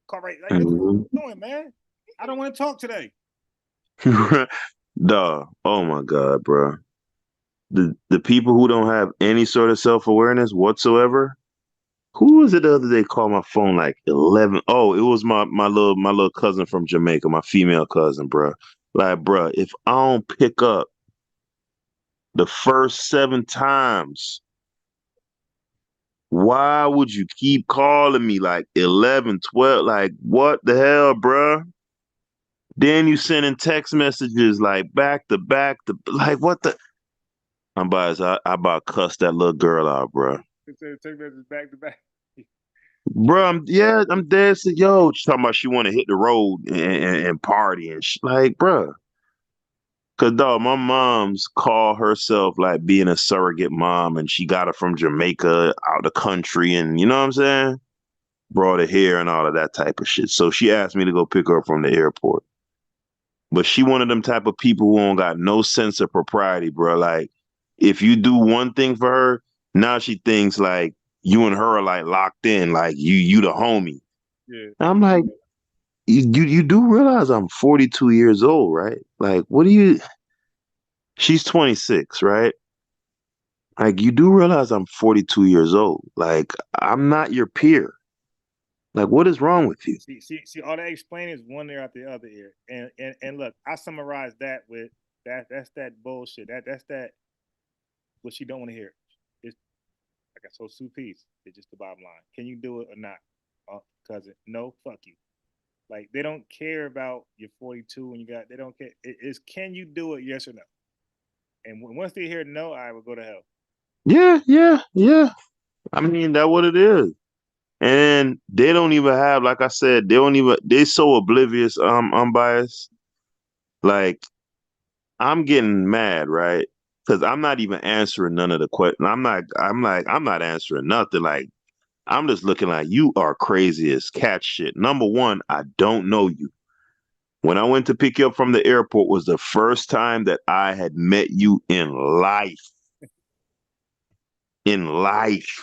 Call right. Like, what you doing, man? I don't want to talk today. Dog. Oh my God, bro. The people who don't have any sort of self-awareness whatsoever. Who was it the other day called my phone like 11? Oh, it was my little cousin from Jamaica, my female cousin, bro. Like, bro, if I don't pick up the first 7 times, why would you keep calling me like 11, 12? Like, what the hell, bro? Then you sending text messages like back to back to like what the I'm biased. I about cussed that little girl out, bro. Take messages back to back. Bro, I'm dead. So, yo, she's talking about she want to hit the road and party and like, bro, Cause dog, my mom's call herself like being a surrogate mom, and she got her from Jamaica out the country, and you know what I'm saying? Brought her here and all of that type of shit. So she asked me to go pick her up from the airport. But she one of them type of people who don't got no sense of propriety, bro. Like, if you do one thing for her, now she thinks like you and her are like locked in, like you the homie. Yeah. I'm like, you do realize I'm 42 years old, right? Like, what do you? She's 26, right? Like, you do realize I'm 42 years old. Like, I'm not your peer. Like, what is wrong with you? See, all they explain is one ear out the other ear. And look, I summarize that with that's that bullshit. That's that what she don't want to hear. It's like I told Sue Peace, it's just the bottom line. Can you do it or not? Cousin, no, fuck you. Like they don't care about your 42 and you got they don't care. It's can you do it, yes or no? And once they hear no, I will go to hell. Yeah. I mean, that's what it is. And they don't even have, like I said, they so oblivious, unbiased. Like, I'm getting mad, right? Because I'm not even answering none of the questions. I'm not answering nothing. Like, I'm just looking like you are crazy as cat shit. Number one, I don't know you. When I went to pick you up from the airport was the first time that I had met you in life. In life.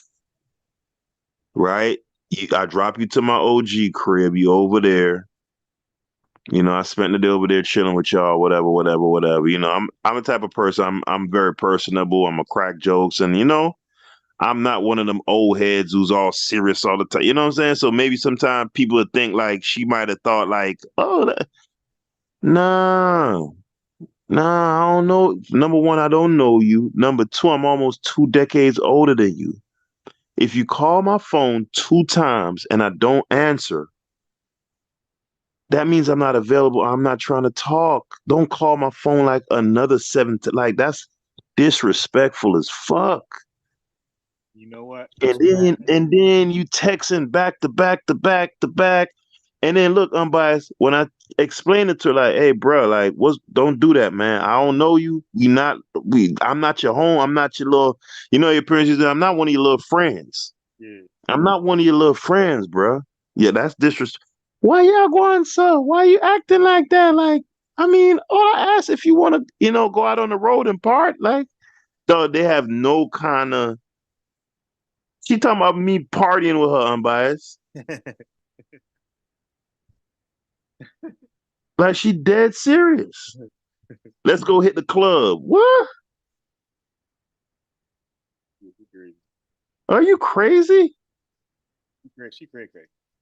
Right? I drop you to my OG crib. You over there. You know, I spent the day over there chilling with y'all, whatever. You know, I'm the type of person. I'm very personable. I'm a crack jokes, and you know, I'm not one of them old heads who's all serious all the time. You know what I'm saying? So maybe sometimes people would think like she might have thought like, oh, nah, I don't know. Number one, I don't know you. Number two, I'm almost 2 decades older than you. If you call my phone 2 times and I don't answer, that means I'm not available. I'm not trying to talk. Don't call my phone like another like that's disrespectful as fuck. You know what? And then you texting back to back to back to back. And then look, unbiased, when I explain it to her, like, hey, bro, like, don't do that, man. I don't know you. I'm not your home. I'm not your little, your parents used to, I'm not one of your little friends. Yeah. I'm not one of your little friends, bro. Yeah, that's disrespect. Why y'all going, sir? Why you acting like that? Like, I mean, all I ask if you want to, go out on the road and part, like, though they have no kind of. She talking about me partying with her, unbiased. Like she dead serious. Let's go hit the club. What? Are you crazy? She crazy.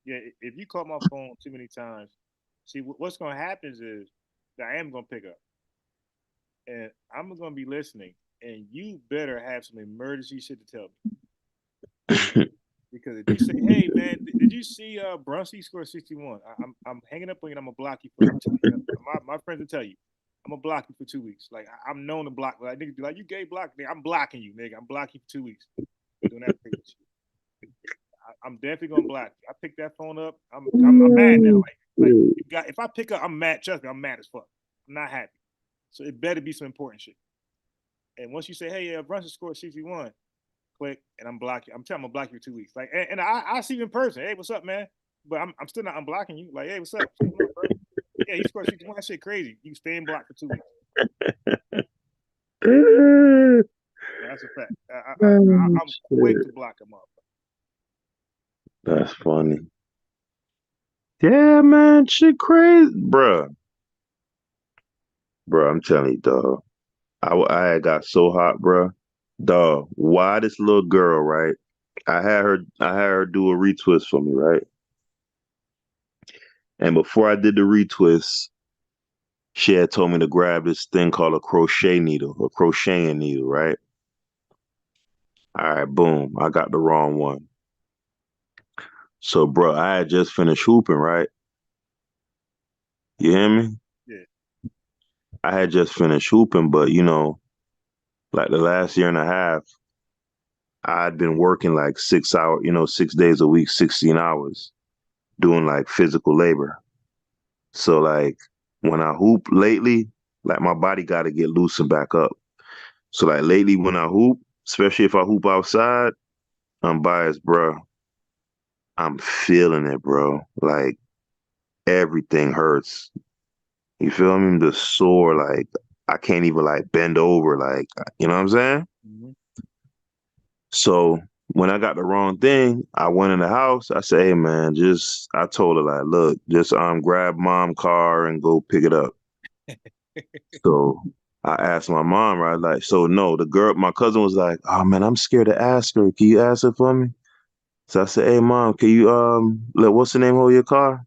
Yeah, if you call my phone too many times, see what's gonna happen is that I am gonna pick up, and I'm gonna be listening, and you better have some emergency shit to tell me. Because if you say, "Hey man, did you see Brunsky score 61?" I'm hanging up on you. And I'm gonna block you for my friends will tell you. I'm gonna block you for 2 weeks. Like I'm known to block. Like niggas be like, "You gay block me." I'm blocking you, nigga. I'm blocking you for 2 weeks. Doing that crazy shit. I'm definitely gonna block you. I pick that phone up. I'm mad now. Like if I pick up, I'm mad. Trust me, I'm mad as fuck. I'm not happy. So it better be some important shit. And once you say, "Hey, Brunson scored 61," click, and I'm blocking. I'm telling you, I'm gonna block you for 2 weeks. Like, and I see you in person. Hey, what's up, man? But I'm still not unblocking you. Like, hey, what's up? What's up, bro? Yeah, he scored 61. That shit crazy. You stay in block for 2 weeks. That's a fact. I'm quick to block him up. That's funny. Yeah, man, shit crazy, bruh. Bruh, I'm telling you, dog. I had got so hot, bruh. Dog, why this little girl, right? I had her do a retwist for me, right? And before I did the retwist, she had told me to grab this thing called a crocheting needle, right? All right, boom. I got the wrong one. So, bro, I had just finished hooping, right? You hear me? Yeah. I had just finished hooping, but like the last year and a half, I'd been working like 6 hours, 6 days a week, 16 hours, doing like physical labor. So like when I hoop lately, Like my body got to get loosened back up. So like lately when I hoop, especially if I hoop outside, I'm biased, bro. I'm feeling it, bro. Like everything hurts. You feel me? The sore, like I can't even like bend over, like you know what I'm saying? Mhm. So when I got the wrong thing, I went in the house. I said, "Hey man, just," I told her like, "Look, just grab mom car and go pick it up." So I asked my mom, right? Like, so no, the girl, my cousin was like, "Oh man, I'm scared to ask her. Can you ask her for me?" So I said, "Hey mom, can you let what's the name hold your car?"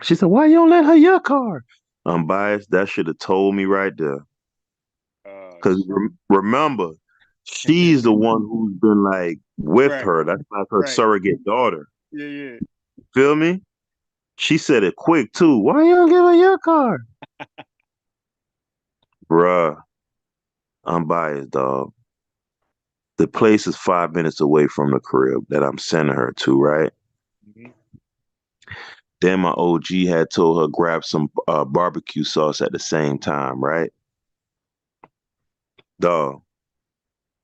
She said, "Why you don't let her your car?" I'm biased. That should have told me right there. Because remember, she's the one who's been like with Right. her. That's like her Right. surrogate daughter. Yeah, yeah. Feel me? She said it quick too. Why you don't give her your car? Bruh, I'm biased, dog. The place is 5 minutes away from the crib that I'm sending her to, right? Mhm. Then my OG had told her grab some barbecue sauce at the same time, right? Dog,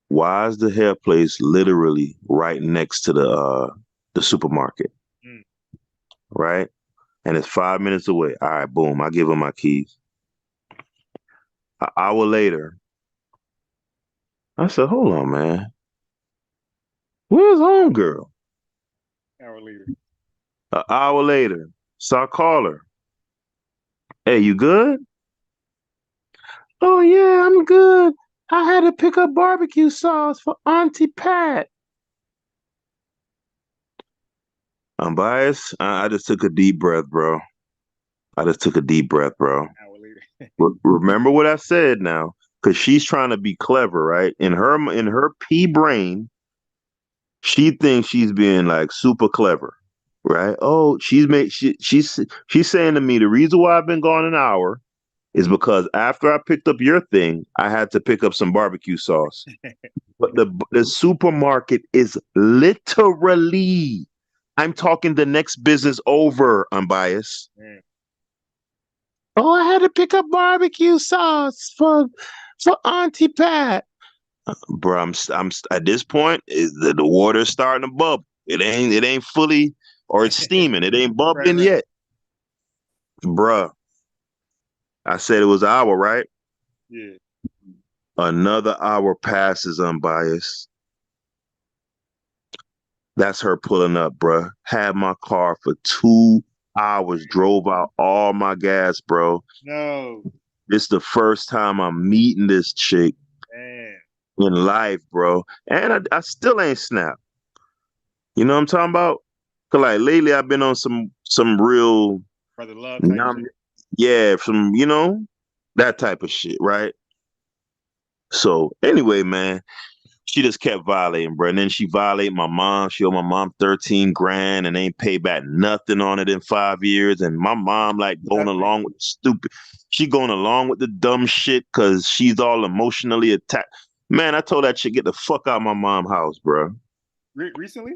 why is the hair place literally right next to the supermarket, Mm. right? And it's 5 minutes away. All right, boom. I give her my keys. An hour later, I said, "Hold on, man. Where's homegirl?" Hour later. An hour later, so I call her. "Hey, you good?" "Oh yeah, I'm good. I had to pick up barbecue sauce for Auntie Pat." I'm biased. I just took a deep breath, bro. I just took a deep breath, bro. Hour later. Remember what I said now, because she's trying to be clever, right? In her pea brain, she thinks she's being like super clever, right? Oh, she's saying to me the reason why I've been gone an hour is because after I picked up your thing, I had to pick up some barbecue sauce. But the supermarket is literally, I'm talking the next business over, unbiased. Man. Oh, I had to pick up barbecue sauce for Auntie Pat. Bro, I'm at this point, the water's starting to bubble. It ain't fully, or it's steaming. It ain't bubbling Right. yet. Bruh, I said it was an hour, right? Yeah. Another hour passes, unbiased. That's her pulling up, bruh. Had my car for 2 hours, drove out all my gas, bro. No. It's the first time I'm meeting this chick Man. in life, bro. And I still ain't snapped. You know what I'm talking about? Cause like lately I've been on some real Brother love type shit. yeah, some, that type of shit, right? So anyway, man, she just kept violating, bro. And then she violated my mom. She owed my mom 13 grand and ain't paid back nothing on it in 5 years. And my mom like going along with she going along with the dumb shit because she's all emotionally attacked. Man, I told that chick, get the fuck out of my mom's house, bro. Recently?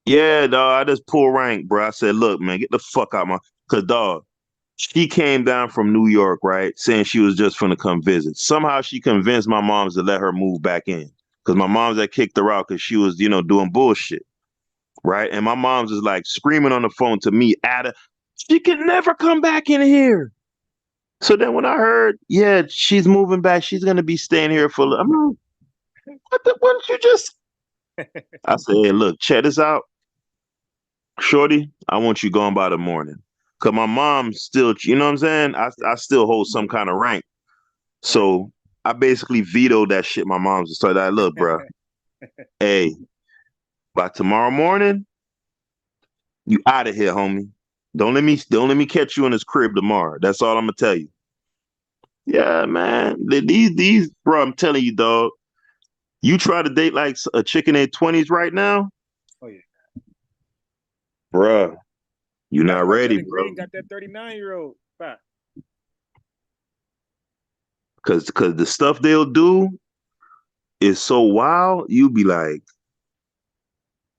Yeah, dog. I just pulled rank, bro. I said, look, man, get the fuck out cause dog, she came down from New York, right? Saying she was just gonna come visit. Somehow she convinced my moms to let her move back in. Cause my moms had kicked her out because she was, doing bullshit. Right. And my mom's is like screaming on the phone to me, Ada, she can never come back in here. So then when I heard, yeah, she's moving back, she's gonna be staying here I'm like, what did you just I said, hey, look, check this out. Shorty, I want you gone by the morning. Cause my mom still, you know what I'm saying? I still hold some kind of rank. So I basically vetoed that shit. My mom's just like, look, bro, hey, by tomorrow morning, you out of here, homie. Don't let me catch you in his crib tomorrow. That's all I'm gonna tell you. Yeah, man. These, bro, I'm telling you, dog. You try to date like a chick in their 20s right now, Oh yeah. bruh. You're That's not why ready, Kevin bro. Green got that 39-year-old back. Cause the stuff they'll do is so wild. You be like,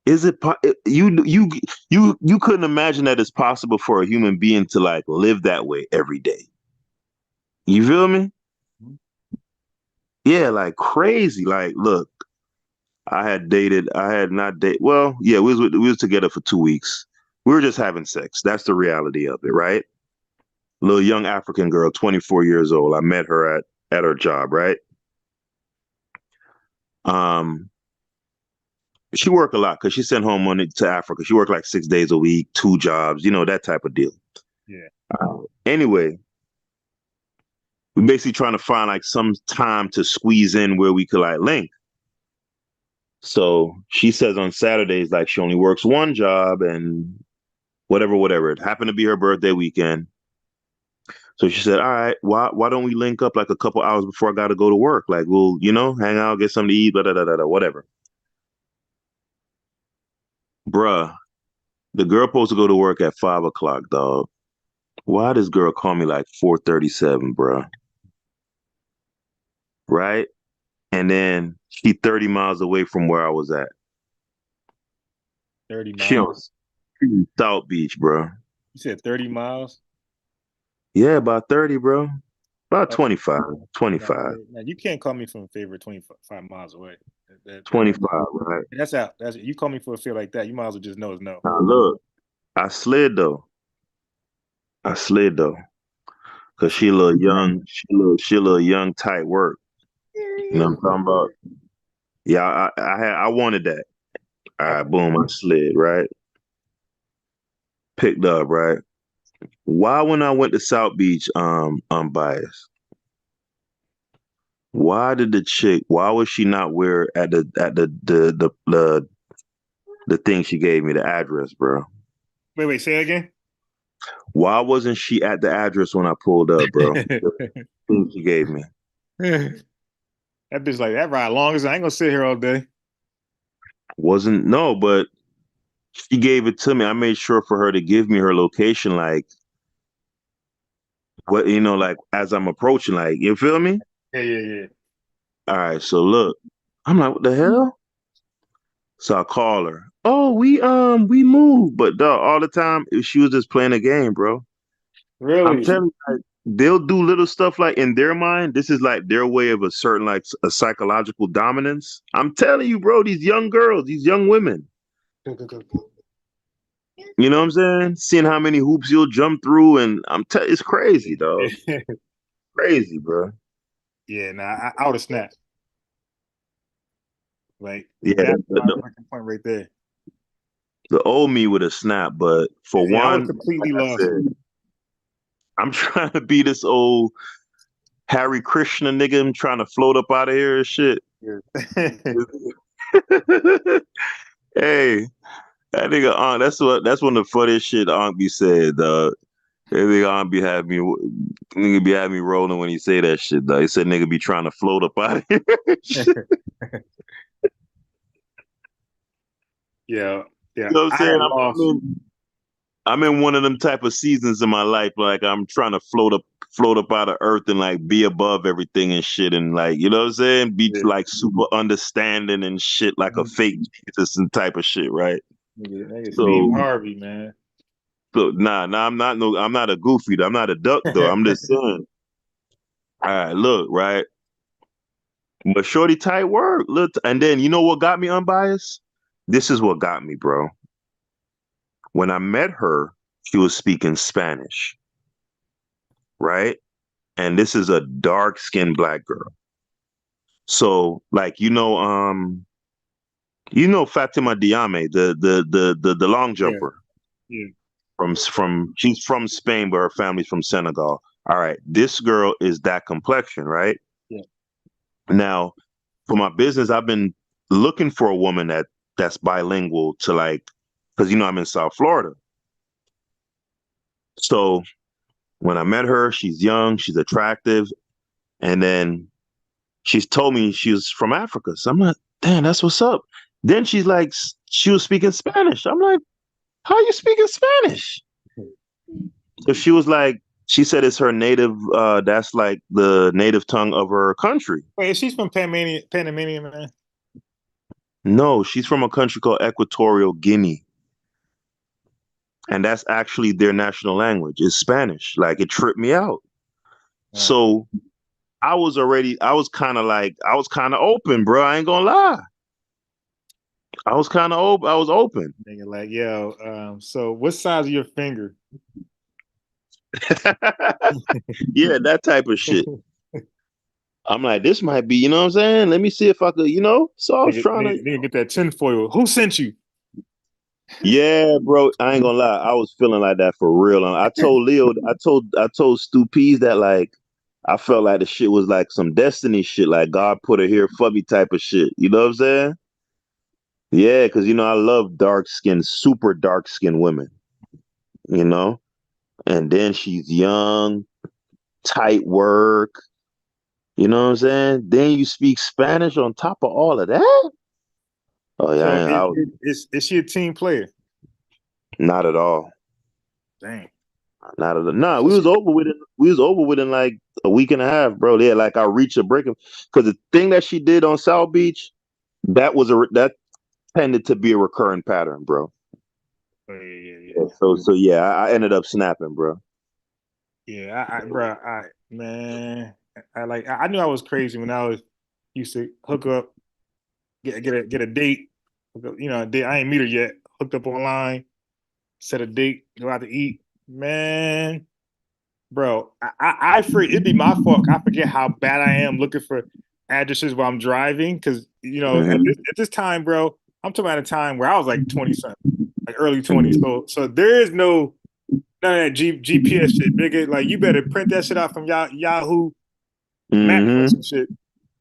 is it you couldn't imagine that it's possible for a human being to like live that way every day. You feel me? Yeah, like crazy. Like, look, I had not dated. Well, yeah, we was together for 2 weeks. We were just having sex. That's the reality of it, right? Little young African girl, 24 years old. I met her at her job, right? Um, she worked a lot because she sent home money to Africa. She worked like 6 days a week, 2 jobs, that type of deal. Yeah. Anyway, we're basically trying to find like some time to squeeze in where we could like link. So she says on Saturdays, like she only works one job and whatever. It happened to be her birthday weekend. So she said, all right, why don't we link up like a couple hours before I got to go to work? Like, we'll, hang out, get something to eat, blah, blah, blah, blah, whatever. Bruh, the girl supposed to go to work at 5 o'clock, dog. Why this girl call me like 4:37, bruh? Right? And then she 30 miles away from where I was at. 30 She on miles. South Beach, bro. You said 30 miles? Yeah, about 30, bro. About 25. Now, you can't call me from a favorite 25 miles away. 25, right? That's out. That's you call me for a feel like that. You might as well just know it's no. Now look, I slid though. Cause she a little young, she a little young, tight work. You know what I'm talking about? Yeah, I wanted that. All right, boom, I slid, right? Picked up, right? Why when I went to South Beach, unbiased? Why was she not where at the thing she gave me, the address, bro? Wait, say it again. Why wasn't she at the address when I pulled up, bro? The thing she gave me. That bitch like that ride long as I ain't gonna sit here all day. But she gave it to me. I made sure for her to give me her location, like what like as I'm approaching, like you feel me? Yeah. All right, so look, I'm like, what the hell? So I call her. Oh, we moved, but dog, all the time she was just playing a game, bro. Really? I'm telling you, like, they'll do little stuff like in their mind. This is like their way of a certain like a psychological dominance. I'm telling you, bro, these young girls, these young women. You know what I'm saying? Seeing how many hoops you'll jump through, and it's crazy, dog. Crazy, bro. Yeah, nah, I would have snapped. Like, Yeah, that's my point right there. The old me would have snapped, but for Yeah, I one, was completely like I lost. said, I'm trying to be this old Harry Krishna nigga. I'm trying to float up out of here and shit. Yeah. Hey, that nigga that's one of the funniest shit Aunt be said, dog. That nigga Aunt be having me rolling when he say that shit, dog. He said nigga be trying to float up out of here. Yeah. You know what I'm saying? I'm in one of them type of seasons in my life, like I'm trying to float up out of earth and like be above everything and shit, and like, you know what I'm saying? Be like super understanding and shit, like a fake Jesus and type of shit, right? Nigga So, Steve Harvey, man. So nah, I'm not a goofy. I'm not a duck though. I'm just saying. All right, look, right. But shorty tight work. Look, and then you know what got me unbiased? This is what got me, bro. When I met her, she was speaking Spanish, right? And this is a dark-skinned black girl. So, like, Fatima Diame, the long jumper. Yeah. She's from Spain, but her family's from Senegal. All right, this girl is that complexion, right? Yeah. Now, for my business, I've been looking for a woman that's bilingual to like, because I'm in South Florida. So when I met her, she's young, she's attractive, and then she's told me she was from Africa. So I'm like, damn, that's what's up. Then she's like, she was speaking Spanish. I'm like, how are you speaking Spanish? So she was like, she said it's her native, that's like the native tongue of her country. Wait, she's from Panamanian, man. No, she's from a country called Equatorial Guinea. And that's actually their national language is Spanish. Like, it tripped me out. So I was kind of open, bro. I ain't gonna lie. I was kind of open. I was open. Nigga, like, yo, so what size of your finger? Yeah, that type of shit. I'm like, this might be, you know what I'm saying? Let me see if I could, you know. So I was trying to Nigga, get that tinfoil. Who sent you? Yeah, bro. I ain't gonna lie. I was feeling like that for real. And I told Leo, I told Stu Pease that like I felt like the shit was like some destiny shit, like God put her here for me type of shit. You know what I'm saying? Yeah, because you know I love dark skinned, super dark skinned women. You know, and then she's young, tight work. You know what I'm saying? Then you speak Spanish on top of all of that. Oh yeah, So I was is she a team player? not at all. Dang. Not at all. Nah, we was over with it. We was over with in like a week and a half, bro. Yeah, like I reached a breaking because the thing that she did on South Beach, that tended to be a recurring pattern, bro. Oh, yeah. Yeah, so yeah, I ended up snapping, bro. Yeah, bro, man, I knew I was crazy when I was used to hook up, get a date, hook up, you know, a date. I ain't meet her yet. Hooked up online, set a date, go out to eat. Man, bro, it'd be my fault. I forget how bad I am looking for addresses while I'm driving. Cause you know, at this time, bro, I'm talking about a time where I was like 20 something, like early 20s. So there is no none of that GPS shit, nigga. Like you better print that shit out from Yahoo Maps or some shit,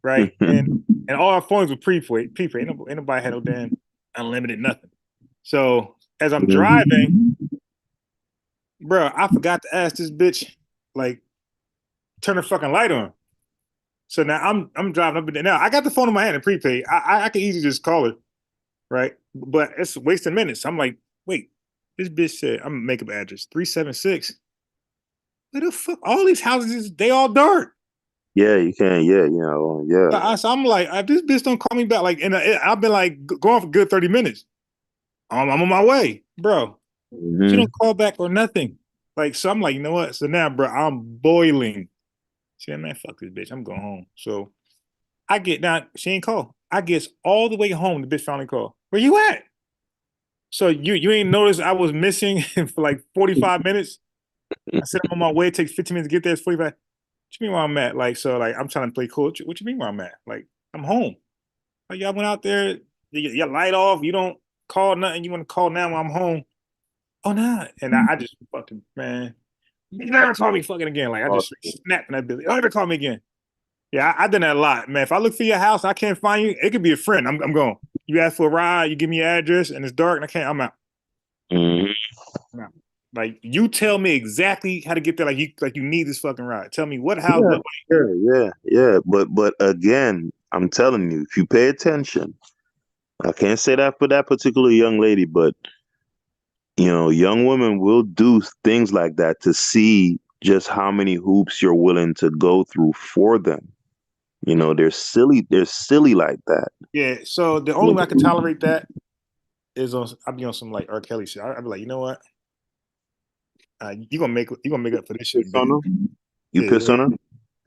right? And all our phones were prepaid. Ain't nobody had no damn unlimited nothing. So as I'm driving, bro, I forgot to ask this bitch, like, turn the fucking light on. So now I'm driving up and down. Now I got the phone in my hand and prepaid. I can easily just call her, right? But it's wasting minutes. I'm like, wait, this bitch said I'm gonna make up address 376. Where the fuck? All these houses, they all dark. Yeah, you can. Yeah, you know. Yeah. So I'm like, this bitch don't call me back. Like, and I've been like going for a good 30 minutes. I'm on my way, bro. She don't call back or nothing. Like, so I'm like, you know what? So now, bro, I'm boiling. She said, man, fuck this bitch. I'm going home. So I get down. She ain't call. I gets all the way home. The bitch finally called. Where you at? So you ain't noticed I was missing for like 45 minutes? I said I'm on my way. It takes 15 minutes to get there. It's 45. What you mean where I'm at? Like, so like I'm trying to play cool. What you mean where I'm at? Like, I'm home. Like y'all went out there, your light off, you don't call nothing, you want to call now when I'm home. Oh nah. And I just fucking, man, you never call me fucking again. Like I just snapped in that building. Don't ever call me again. Yeah, I done that a lot, man. If I look for your house, I can't find you. It could be a friend. I'm going. You ask for a ride, you give me your address, and it's dark, and I can't. I'm out. I'm out. Like you tell me exactly how to get there. Like you need this fucking ride. Tell me what house look like. Yeah. But again, I'm telling you, if you pay attention, I can't say that for that particular young lady, but you know, young women will do things like that to see just how many hoops you're willing to go through for them. You know, they're silly like that. Yeah. So the only way I can tolerate that is I'll be on some like R. Kelly shit. I'll be like, you know what? You gonna make up for this shit. You piss on her?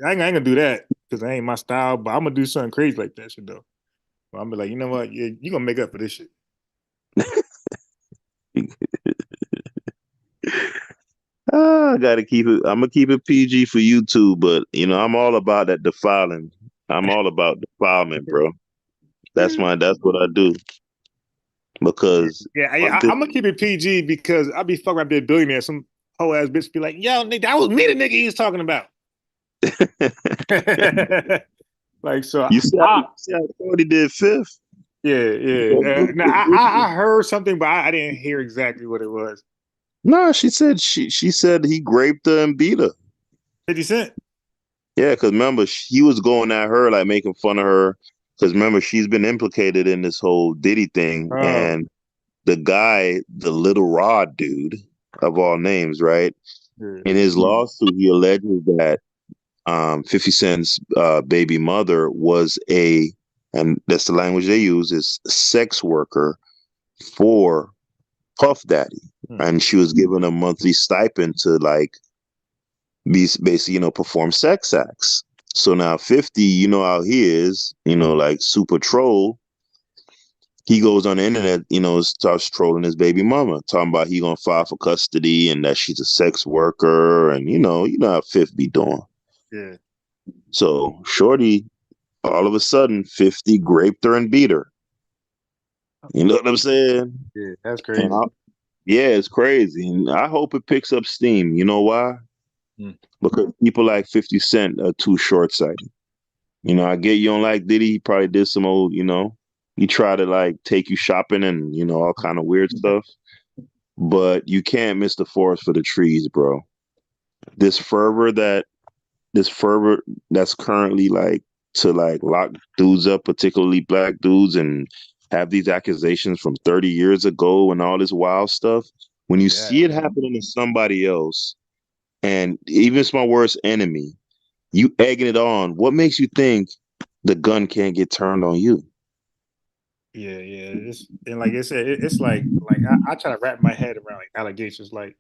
I ain't gonna do that because that ain't my style. But I'm gonna do something crazy like that shit though. But I'm be like, you know what? Yeah, you gonna make up for this shit. I gotta keep it. I'm gonna keep it PG for you too, but you know, I'm all about that defiling. I'm all about defilement, bro. That's what I do. Because Yeah, I'm gonna keep it PG because I'll be fucking around there billionaire. Some whole ass bitch be like, yo, nigga, that was me, the nigga he was talking about. Like so, you see how Cody did fifth. Yeah. Now I heard something, but I didn't hear exactly what it was. No, she said he raped her and beat her. 50 Cent. Yeah, because remember he was going at her like making fun of her. Because remember she's been implicated in this whole Diddy thing, and the guy, the Little Rod dude of all names, right? In his lawsuit, he alleges that 50 Cent's baby mother was and that's the language they use, is sex worker for Puff Daddy. And she was given a monthly stipend to like basically, perform sex acts. So now 50, how he is, like super troll. He goes on the internet, starts trolling his baby mama, talking about he gonna file for custody and that she's a sex worker, and how Fifth be doing. Yeah. So Shorty, all of a sudden, 50 raped her and beat her. You know what I'm saying? Yeah, that's crazy. Yeah, it's crazy. And I hope it picks up steam. You know why? Because people like 50 Cent are too short-sighted. I get you don't like Diddy. He probably did some old, he tried to like take you shopping and, all kind of weird stuff. But you can't miss the forest for the trees, bro. This fervor that's currently like to like lock dudes up, particularly black dudes, and have these accusations from 30 years ago and all this wild stuff. When you see it happening to somebody else, and even it's my worst enemy, you egging it on, what makes you think the gun can't get turned on you? Yeah. And like I said, it's like I try to wrap my head around like allegations. Like,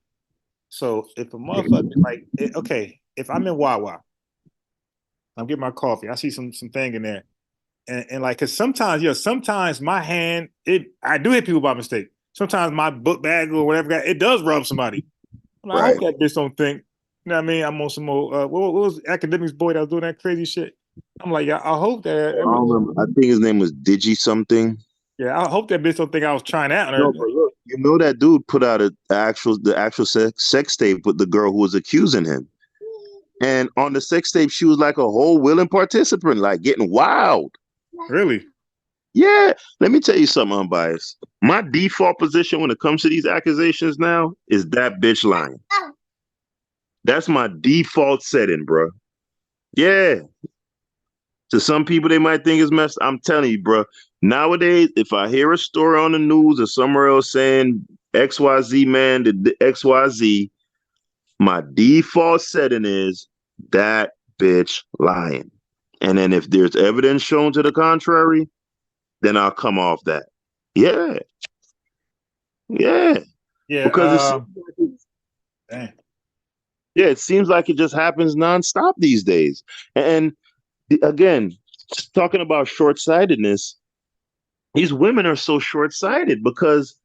so if a motherfucker okay, if I'm in Wawa, I'm getting my coffee, I see some thing in there, and like, cause sometimes my hand, I do hit people by mistake. Sometimes my book bag or whatever, it does rub somebody. I hope that bitch don't think, you know what I mean? I'm on some more, what was academics boy that was doing that crazy shit? I'm like, I hope that. I don't remember. I think his name was Digi something. Yeah, I hope that bitch don't think I was trying that on her. No, but look, that dude put out the actual sex tape with the girl who was accusing him. And on the sex tape, she was like a whole willing participant, like getting wild. Really? Yeah. Let me tell you something, unbiased. My default position when it comes to these accusations now is that bitch lying. That's my default setting, bro. Yeah. To some people, they might think it's messed. I'm telling you, bro. Nowadays, if I hear a story on the news or somewhere else saying XYZ man did XYZ, my default setting is that bitch lying. And then if there's evidence shown to the contrary, then I'll come off that. Yeah. Yeah. Yeah. Because it seems like it just happens nonstop these days. And again, talking about short-sightedness, these women are so short-sighted because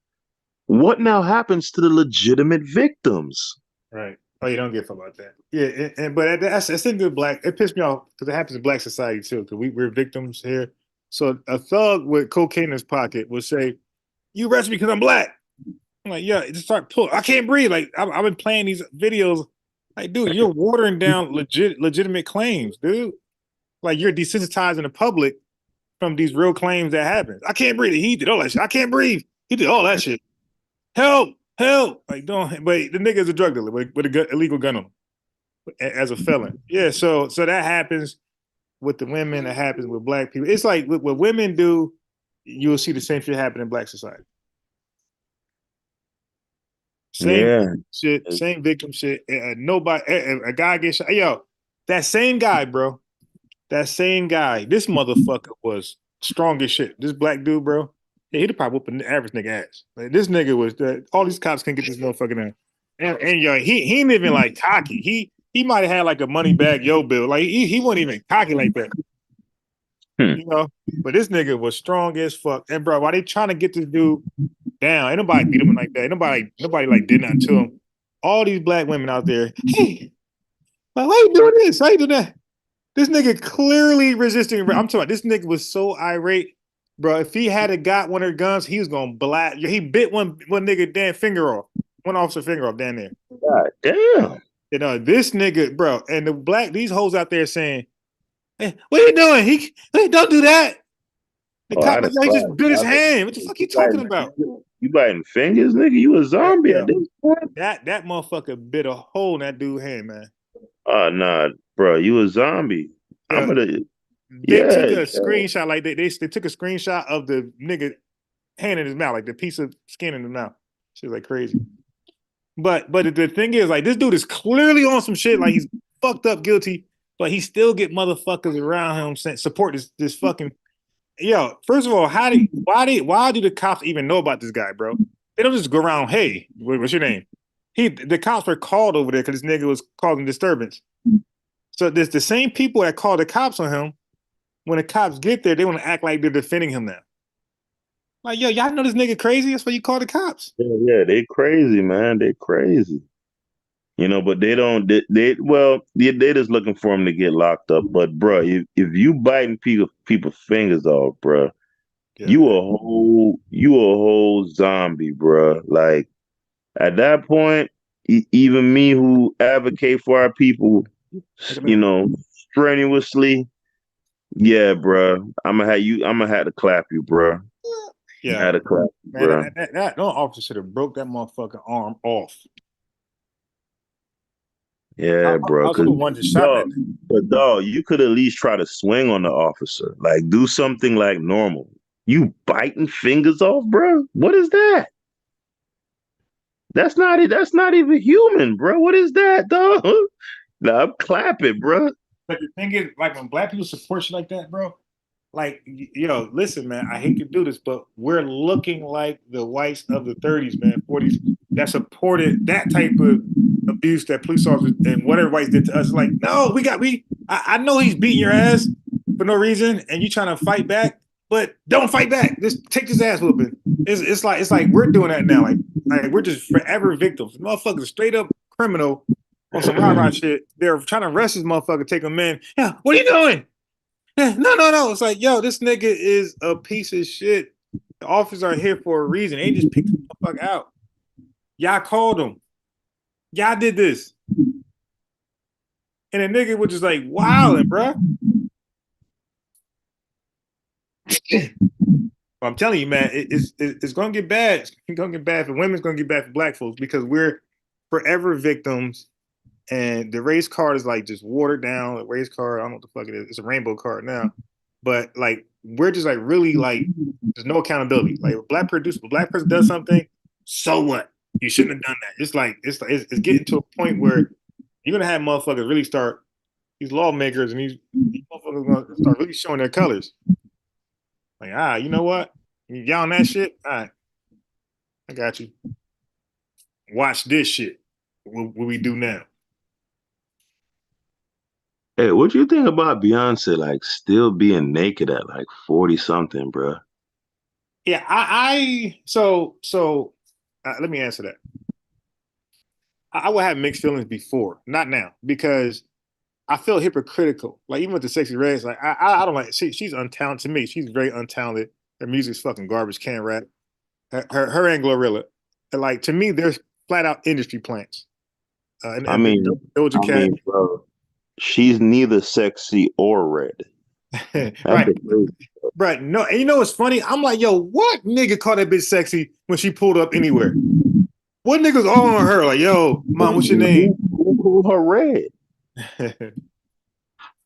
what now happens to the legitimate victims? Right. Oh, you don't give a fuck about that. Yeah, but that's in good black. It pissed me off because it happens in black society too. Because we're victims here. So a thug with cocaine in his pocket will say, "You arrest me because I'm black." I'm like, yeah, just start pulling. I can't breathe. Like I've been playing these videos. Like, dude, you're watering down legitimate claims, dude. Like you're desensitizing the public from these real claims that happen. I can't breathe. He did all that shit. I can't breathe. He did all that shit. Help! Like, don't. But the nigga's a drug dealer with a illegal gun on him as a felon. Yeah, so that happens with the women. That happens with black people. It's like what women do. You'll see the same shit happen in black society. Same shit, same victim shit. Nobody, a guy gets shot. Yo, that same guy, bro. That same guy. This motherfucker was strong as shit. This black dude, bro. Yeah, he'd probably whoop an average nigga ass. Like, this nigga was all these cops can't get this motherfucker down. And yo, he ain't even like cocky. He might have had like a money bag yo bill. Like he wasn't even cocky like that. You know, but this nigga was strong as fuck. And bro, why they trying to get this dude down? Ain't nobody beat him like that. Ain't nobody like did nothing to him. All these black women out there, hey, why you doing this? Why you doing that? This nigga clearly resisting. I'm talking about this nigga was so irate, bro. If he had got one of their guns, he was gonna blast. He bit one nigga damn finger off, one officer finger off down there. God damn. You know this nigga, bro, and these hoes out there saying, "Hey, what are you doing? Hey, don't do that." The cop, he just bit his hand. What the fuck you talking about? You biting fingers, nigga? You a zombie at this point? That motherfucker bit a hole in that dude's hand, man. Oh nah, bro, you a zombie. Yeah. I'm gonna. They took a screenshot, like they took a screenshot of the nigga hand in his mouth, like the piece of skin in his mouth. Shit was like crazy. But the thing is, like, this dude is clearly on some shit, like he's fucked up guilty, but he still get motherfuckers around him saying support this fucking. Yo, first of all, why do the cops even know about this guy, bro? They don't just go around, hey, what's your name? the cops were called over there because this nigga was causing disturbance. So there's the same people that call the cops on him. When the cops get there, they want to act like they're defending him now. Like, yo, y'all know this nigga crazy? That's why you call the cops. Yeah, they crazy, man. They crazy. But they don't. They just looking for him to get locked up. But bro, if you biting people's fingers off, bro, you a whole zombie, bro. Like at that point, even me who advocate for our people, strenuously, yeah, bro. I'm gonna have to clap you, bro. Yeah, I had to clap you, man. bro. That officer should have broke that motherfucking arm off. Yeah, bro. I was the one that shot that. But dog, you could at least try to swing on the officer. Like do something like normal. You biting fingers off, bro? What is that? That's not it. That's not even human, bro. What is that, dog? Nah, I'm clapping, bro. But the thing is, like when black people support shit like that, bro, like, yo, listen, man, I hate to do this, but we're looking like the whites of the 30s, man, 40s that supported that type of abuse that police officers and whatever whites did to us. Like, no, I know he's beating your ass for no reason, and you trying to fight back, but don't fight back. Just take his ass whooping. It's like we're doing that now. Like we're just forever victims. Motherfuckers straight up criminal on some rah-rah shit. They're trying to arrest this motherfucker, take him in. Yeah, what are you doing? No. It's like, yo, this nigga is a piece of shit. The officers are here for a reason. They just picked the fuck out. Y'all called him. Y'all did this. And the nigga was just like, wilding, bro. I'm telling you, man, it's gonna get bad. It's gonna get bad for women. It's gonna get bad for black folks because we're forever victims. And the race card is like just watered down. The race card, I don't know what the fuck it is. It's a rainbow card now. But like we're just like really like there's no accountability. Like a black person does something, so what? You shouldn't have done that. It's getting to a point where you're gonna have motherfuckers really start these lawmakers and these motherfuckers gonna start really showing their colors. Like, you know what? Y'all on that shit? All right. I got you. Watch this shit. What we do now. Hey, what do you think about Beyonce like still being naked at like 40 something, bro? Yeah, let me answer that. I would have mixed feelings before, not now, because I feel hypocritical. Like even with the Sexy Reds, like I don't like. She's untalented to me. She's very untalented. Her music's fucking garbage can rap. Her and Glorilla, and like to me, they're flat out industry plants. I mean, Doja Cat, bro, she's neither sexy or red. right? Right. No, and you know what's funny? I'm like, yo, what nigga called that bitch sexy when she pulled up anywhere? What niggas all on her? Like, yo, mom, what's your name? Who called her red?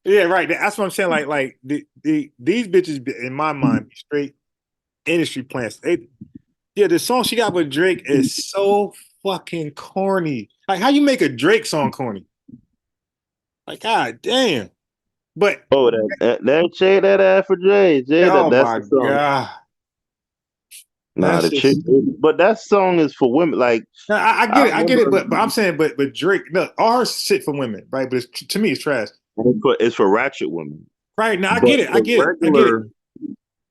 Yeah, right. That's what I'm saying. Like these bitches, in my mind, be straight industry plants. The song she got with Drake is so fucking corny. Like, how you make a Drake song corny? Like, god damn. But that shade that ass for Jay. Oh that's my the song. god. Nah, That's the chick, but that song is for women. Like I get it, but I'm saying, but Drake, no, all her shit for women, right? But to me, it's trash. It's for ratchet women, right? Now I get it.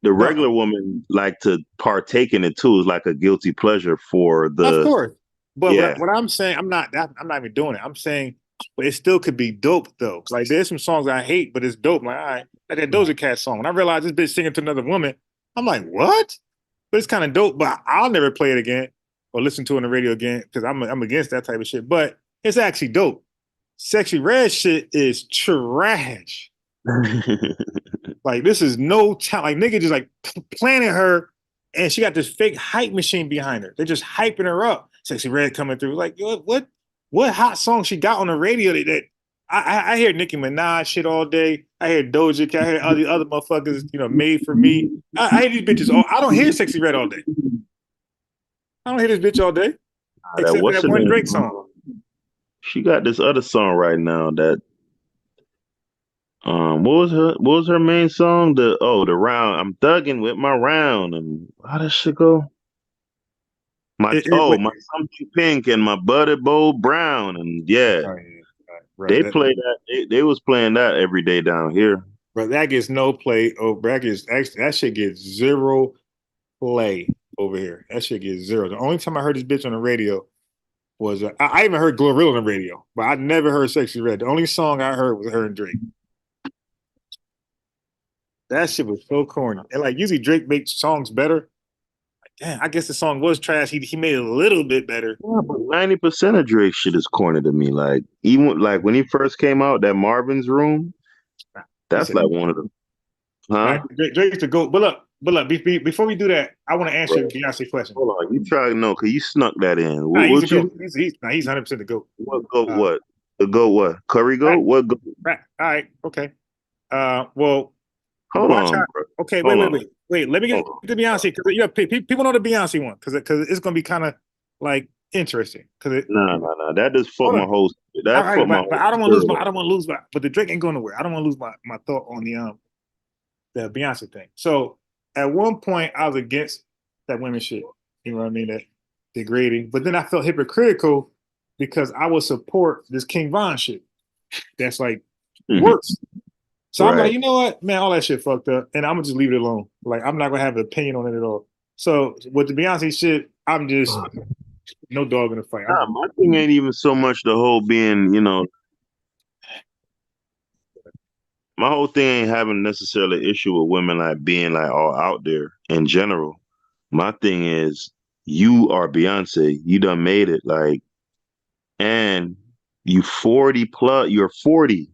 The regular woman like to partake in it too. Is like a guilty pleasure for the. Of course, but yeah. what I'm saying, I'm not even doing it. I'm saying, but it still could be dope though. Like there's some songs I hate, but it's dope. Like all right, like that Doja Cat song. When I realized this bitch singing to another woman, I'm like, what? But it's kind of dope. But I'll never play it again or listen to it on the radio again because I'm against that type of shit. But it's actually dope. Sexy Red shit is trash. Like this is no talent. Like nigga just like planted her, and she got this fake hype machine behind her. They're just hyping her up. Sexy Red coming through. Like what hot song she got on the radio that I hear Nicki Minaj shit all day. I hear Doja Cat. I hear all the other motherfuckers, made for me. I hear these bitches. I don't hear Sexy Red all day. I don't hear this bitch all day. Except for that one Drake song. She got this other song right now that what was her main song? The round. I'm thugging with my round. And how does shit go? My something pink and my buttered bowl brown, and yeah, they play that. They was playing that every day down here. But that gets no play. Oh, that shit gets zero play over here. That shit gets zero. The only time I heard this bitch on the radio was I even heard Glorilla on the radio, but I never heard Sexy Red. The only song I heard was her and Drake. That shit was so corny. And like usually Drake makes songs better. Like, damn, I guess the song was trash. He made it a little bit better. Yeah, but 90% of Drake shit is corny to me. Like even like when he first came out, that Marvin's Room, that's like one of the Drake's the GOAT. But look, before we do that, I want to answer the Beyonce question. Hold on, you try to know because you snuck that in. Nah, he's the GOAT. He's 100% the GOAT. What GOAT? What the GOAT? What Curry GOAT? What GOAT? Right. All right. Okay. Well, hold on. Bro. Okay. Wait. Let me get to Beyonce because people know the Beyonce one because it's gonna be kind of like interesting because no. That just fuck my whole. That fuck my. But I don't want to lose my. But the Drake ain't going nowhere. I don't want to lose my thought on the Beyonce thing. So at one point I was against that women shit. You know what I mean? That degrading. But then I felt hypocritical because I would support this King Von shit. That's like worse. So I'm like, you know what, man, all that shit fucked up, and I'm gonna just leave it alone. Like I'm not gonna have an opinion on it at all. So with the Beyonce shit, I'm just no dog in the fight. Nah, my thing ain't even so much the whole being, you know. My whole thing ain't having necessarily an issue with women like being like all out there in general. My thing is you are Beyonce. You done made it, like, and you 40 plus, you're 40.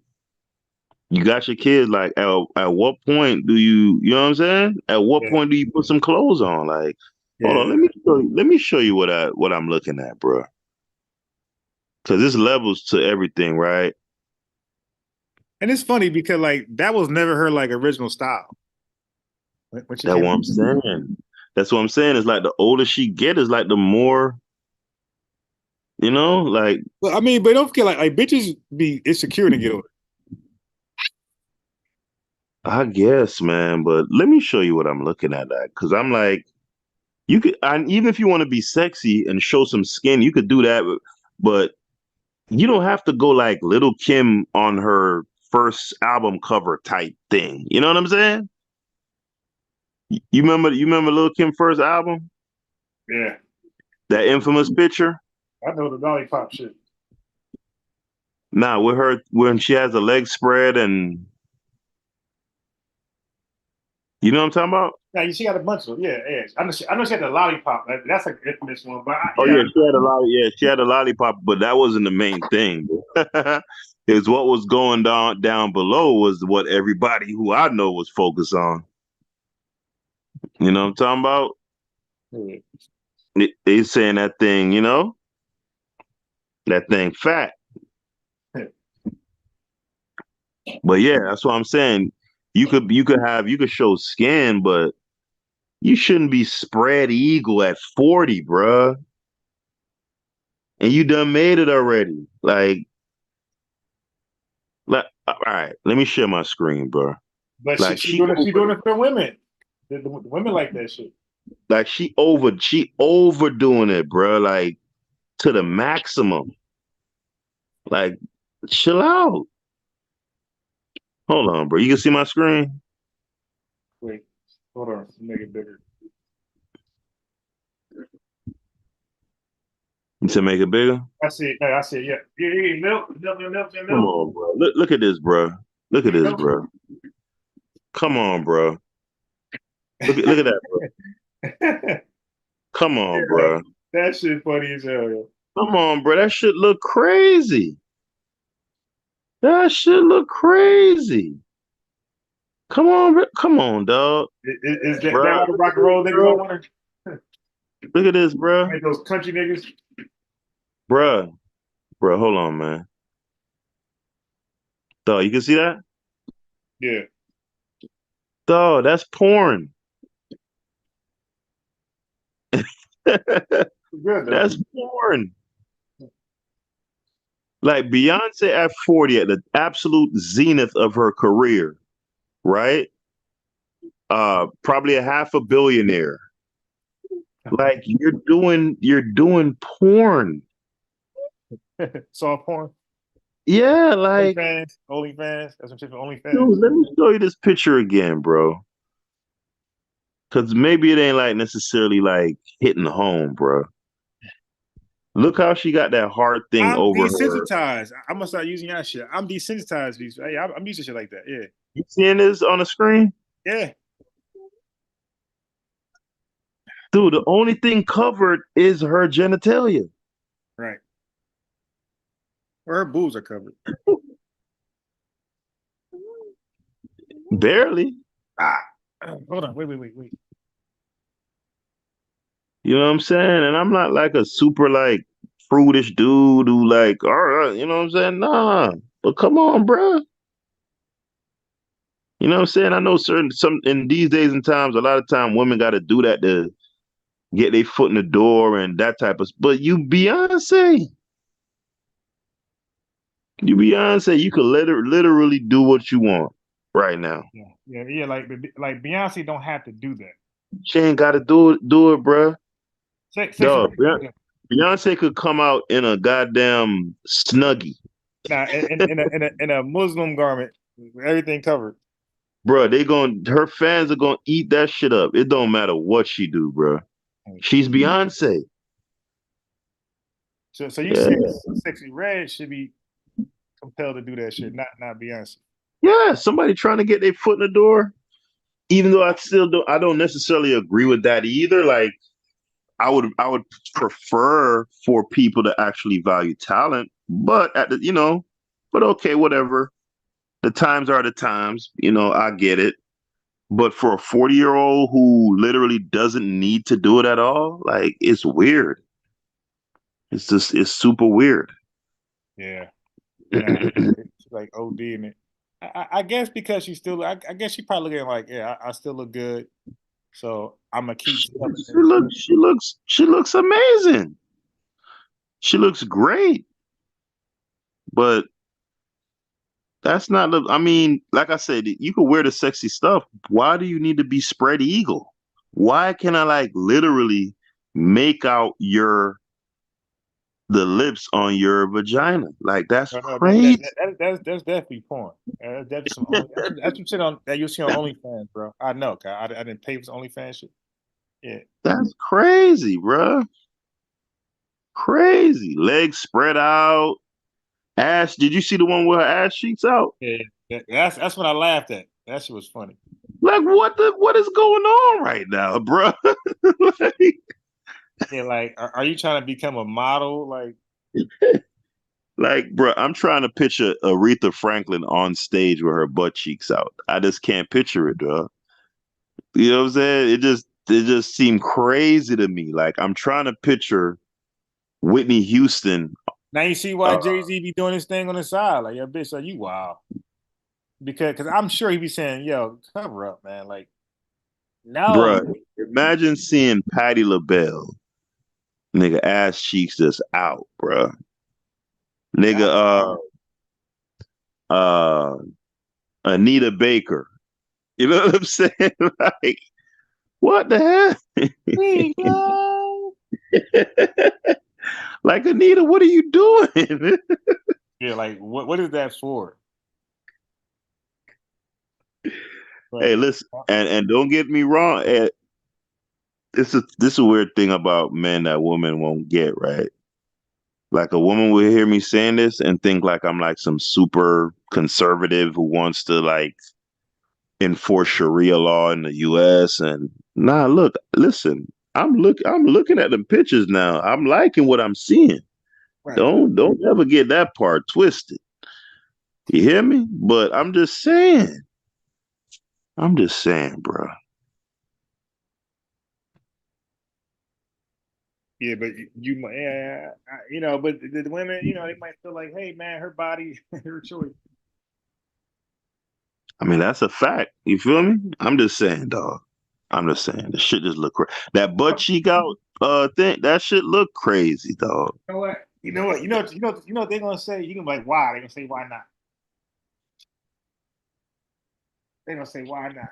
You got your kids, like at what point do you know what I'm saying? At what point do you put some clothes on? Like, hold on, let me show you what I'm looking at, bro. Cause there's levels to everything, right? And it's funny because like that was never her like original style. That's what I'm saying. That's what I'm saying. It's like the older she get, is like the more, you know, like. Well, I mean, but don't forget, like bitches be insecure to get older. I guess, man, but let me show you what I'm looking at, that because I'm like, you could, even if you want to be sexy and show some skin, you could do that, but you don't have to go like Little Kim on her first album cover type thing. You know what I'm saying? You remember Lil' Kim first album? Yeah. That infamous picture? I know the lollipop shit. Nah, with her when she has a leg spread and you know what I'm talking about? Yeah, she got a bunch of I know she had the lollipop. That's like an infamous one. But she had a lollipop, but that wasn't the main thing. It's what was going down below was what everybody who I know was focused on. You know what I'm talking about? They saying that thing, you know, that thing fat. But yeah, that's what I'm saying. You could show skin, but you shouldn't be spread eagle at 40, bruh. And you done made it already. Like, all right, let me share my screen, bro. But like she doing it for women. The women like that shit. Like she overdoing it, bro. Like to the maximum. Like, chill out. Hold on, bro. You can see my screen? Wait, hold on. Make it bigger. You said make it bigger? I see it. I see it. Yeah. Milk. Come on, bro. Look at this, bro. Look at this, bro. Come on, bro. Look at that, bro. Come on, bro. That shit funny as hell. Come on, bro. That shit look crazy. That shit look crazy. Come on, bro. Come on, dog. Is that how the rock and roll niggas don't want her? Look at this, bro. Like those country niggas. Bro, hold on, man. Dog, you can see that? Yeah. Dog, that's porn. That's porn. Like Beyonce at 40, at the absolute zenith of her career, right? Probably a half a billionaire. Like you're doing porn. Soft porn. Yeah, like OnlyFans. That's what you for OnlyFans. dude, let me show you this picture again, bro. Cause maybe it ain't like necessarily like hitting home, bro. Look how she got that hard thing I'm over her. desensitized. I'm gonna start using that shit. I'm desensitized to these. Hey, I'm used to shit like that. Yeah. You seeing this on the screen? Yeah. Dude, the only thing covered is her genitalia. Right. Well, her boobs are covered. Barely. Hold on. Wait. You know what I'm saying? And I'm not like a super like prudish dude who like, all right, you know what I'm saying? Nah. But come on, bro. You know what I'm saying? I know some in these days and times, a lot of time women gotta do that to get their foot in the door and that type of but you Beyonce. You Beyonce, you could literally do what you want right now. Yeah. Like Beyonce don't have to do that. She ain't gotta do it, bro. Dog, Sexy. Beyonce could come out in a goddamn snuggie. Nah, in a Muslim garment, everything covered. Bro, her fans are gonna eat that shit up. It don't matter what she do, bro. She's Beyonce. So you saying Sexy Red should be compelled to do that shit, not Beyonce. Yeah, somebody trying to get their foot in the door. Even though I don't necessarily agree with that either. Like I would prefer for people to actually value talent, but but okay, whatever. The times are the times, I get it. But for a 40-year-old who literally doesn't need to do it at all, like it's weird. It's super weird. Yeah. It's like OD in it. I guess because she's still, I guess she probably looking like, yeah, I still look good, so I'm gonna keep. She looks amazing. She looks great, but that's not the. I mean, like I said, you could wear the sexy stuff. Why do you need to be spread eagle? Why can I like literally make out the lips on your vagina? Like that's crazy. That's definitely porn. That's definitely that's some shit that you'll see on OnlyFans, bro. I know, cause I didn't pay for OnlyFans shit. Yeah, That's crazy, bro. Crazy. Legs spread out. Ass. Did you see the one with her ass cheeks out? yeah. That's what I laughed at. That shit was funny. Like what is going on right now, bro? Yeah, like, are you trying to become a model? Like, bro, I'm trying to picture Aretha Franklin on stage with her butt cheeks out. I just can't picture it, bro. You know what I'm saying? It just seemed crazy to me. Like I'm trying to picture Whitney Houston. Now you see why Jay-Z be doing this thing on the side. Like, yeah, bitch, are you wild? Because I'm sure he be saying, yo, cover up, man. Like, no. Bruh, imagine seeing Patti LaBelle, nigga, ass cheeks just out, bruh. Nigga, Anita Baker. You know what I'm saying? Like, what the hell? We love. Like, Anita, what are you doing? Yeah, like, what is that for? Hey, listen, and don't get me wrong. This is a weird thing about men that women won't get, right? Like a woman will hear me saying this and think like I'm like some super conservative who wants to like enforce Sharia law in the US. And nah, listen, I'm looking at the pictures now. I'm liking what I'm seeing. Right. Don't ever get that part twisted. You hear me? But I'm just saying. Bro. Yeah, but but the women, they might feel like, hey, man, her body, her choice. I mean, that's a fact. You feel me? I'm just saying, dog. I'm just saying. The shit just look crazy. That butt cheek out thing, that shit look crazy, dog. You know what? You know what they're gonna say? You can be like, why? They're gonna say, why not? They're gonna say, why not?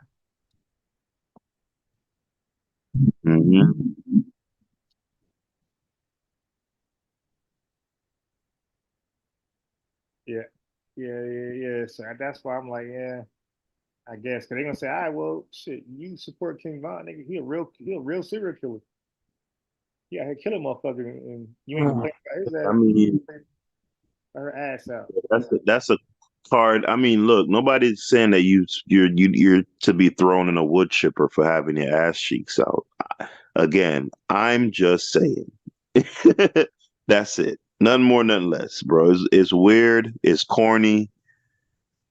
Mm-hmm. Yeah, so that's why I'm like, yeah, I guess. Cause they're gonna say, all right, well, shit, you support King Von, nigga. He a real serial killer. Yeah, he killing motherfucker, and you ain't complaining about his I ass. mean, Her ass out. that's a card. I mean, look, nobody's saying that you're to be thrown in a wood chipper for having your ass cheeks out. Again, I'm just saying. That's it. Nothing more, nothing less, bro. It's weird. It's corny.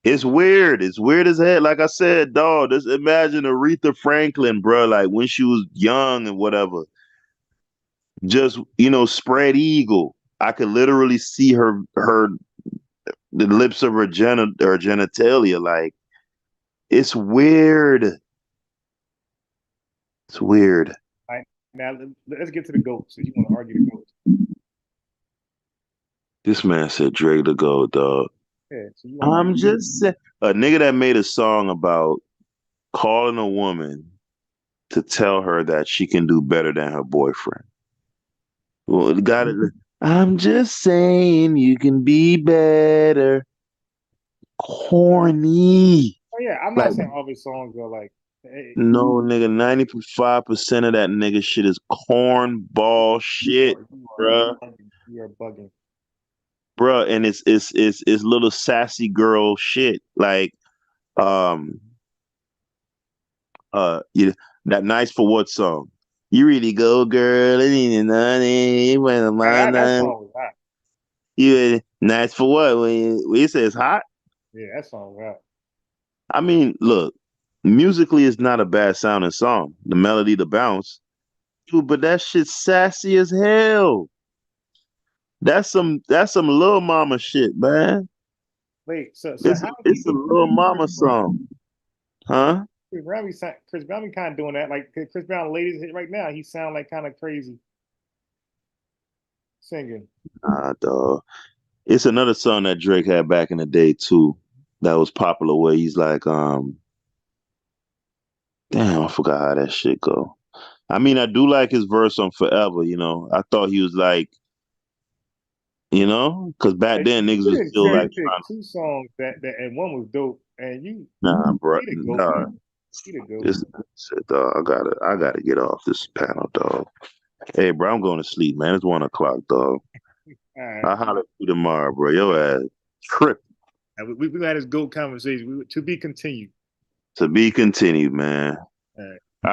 It's weird. It's weird as hell. Like I said, dog, just imagine Aretha Franklin, bro, like when she was young and whatever. Just, spread eagle. I could literally see her the lips of her genitalia. Like, it's weird. It's weird. All right, now let's get to the goats. So you want to argue the goats? This man said Drake the GOAT, dog. Yeah. So you want to I'm argue? just saying, a nigga that made a song about calling a woman to tell her that she can do better than her boyfriend. Well, got it. I'm just saying you can be better. Corny. Oh yeah, I'm Like, not saying all his songs are like. Hey, no, nigga, 95% of that nigga shit is cornball shit, bruh. you are bugging. Bruh, and it's little sassy girl shit. Like, um, you that Nice for What song? You really go, girl. It ain't nothing. When That song was hot. you nice for what? When you say it's hot? Yeah, that song was hot. I mean, look, musically, it's not a bad sounding song. The melody, the bounce, dude, but that shit's sassy as hell. That's some little mama shit, man. Wait, so It's how it's a little mama song, huh? Chris Brown be kind of doing that. Like Chris Brown, ladies right now, he sound like kind of crazy singing. Dog. It's another song that Drake had back in the day too, that was popular. Where he's like, damn, I forgot how that shit go. I mean, I do like his verse on Forever. I thought he was like, because back Hey, then niggas you was didn't still cherry like pick trying to, two songs that and one was dope, and you nah, bro, he the goat. nah. He the goat. This shit, dog. I gotta get off this panel, dog. Hey, bro, I'm going to sleep, man. It's 1 o'clock, dog. All right. I'll holler at you tomorrow, bro. Your ass trip. We had this goat conversation. To be continued. To be continued, man. All right.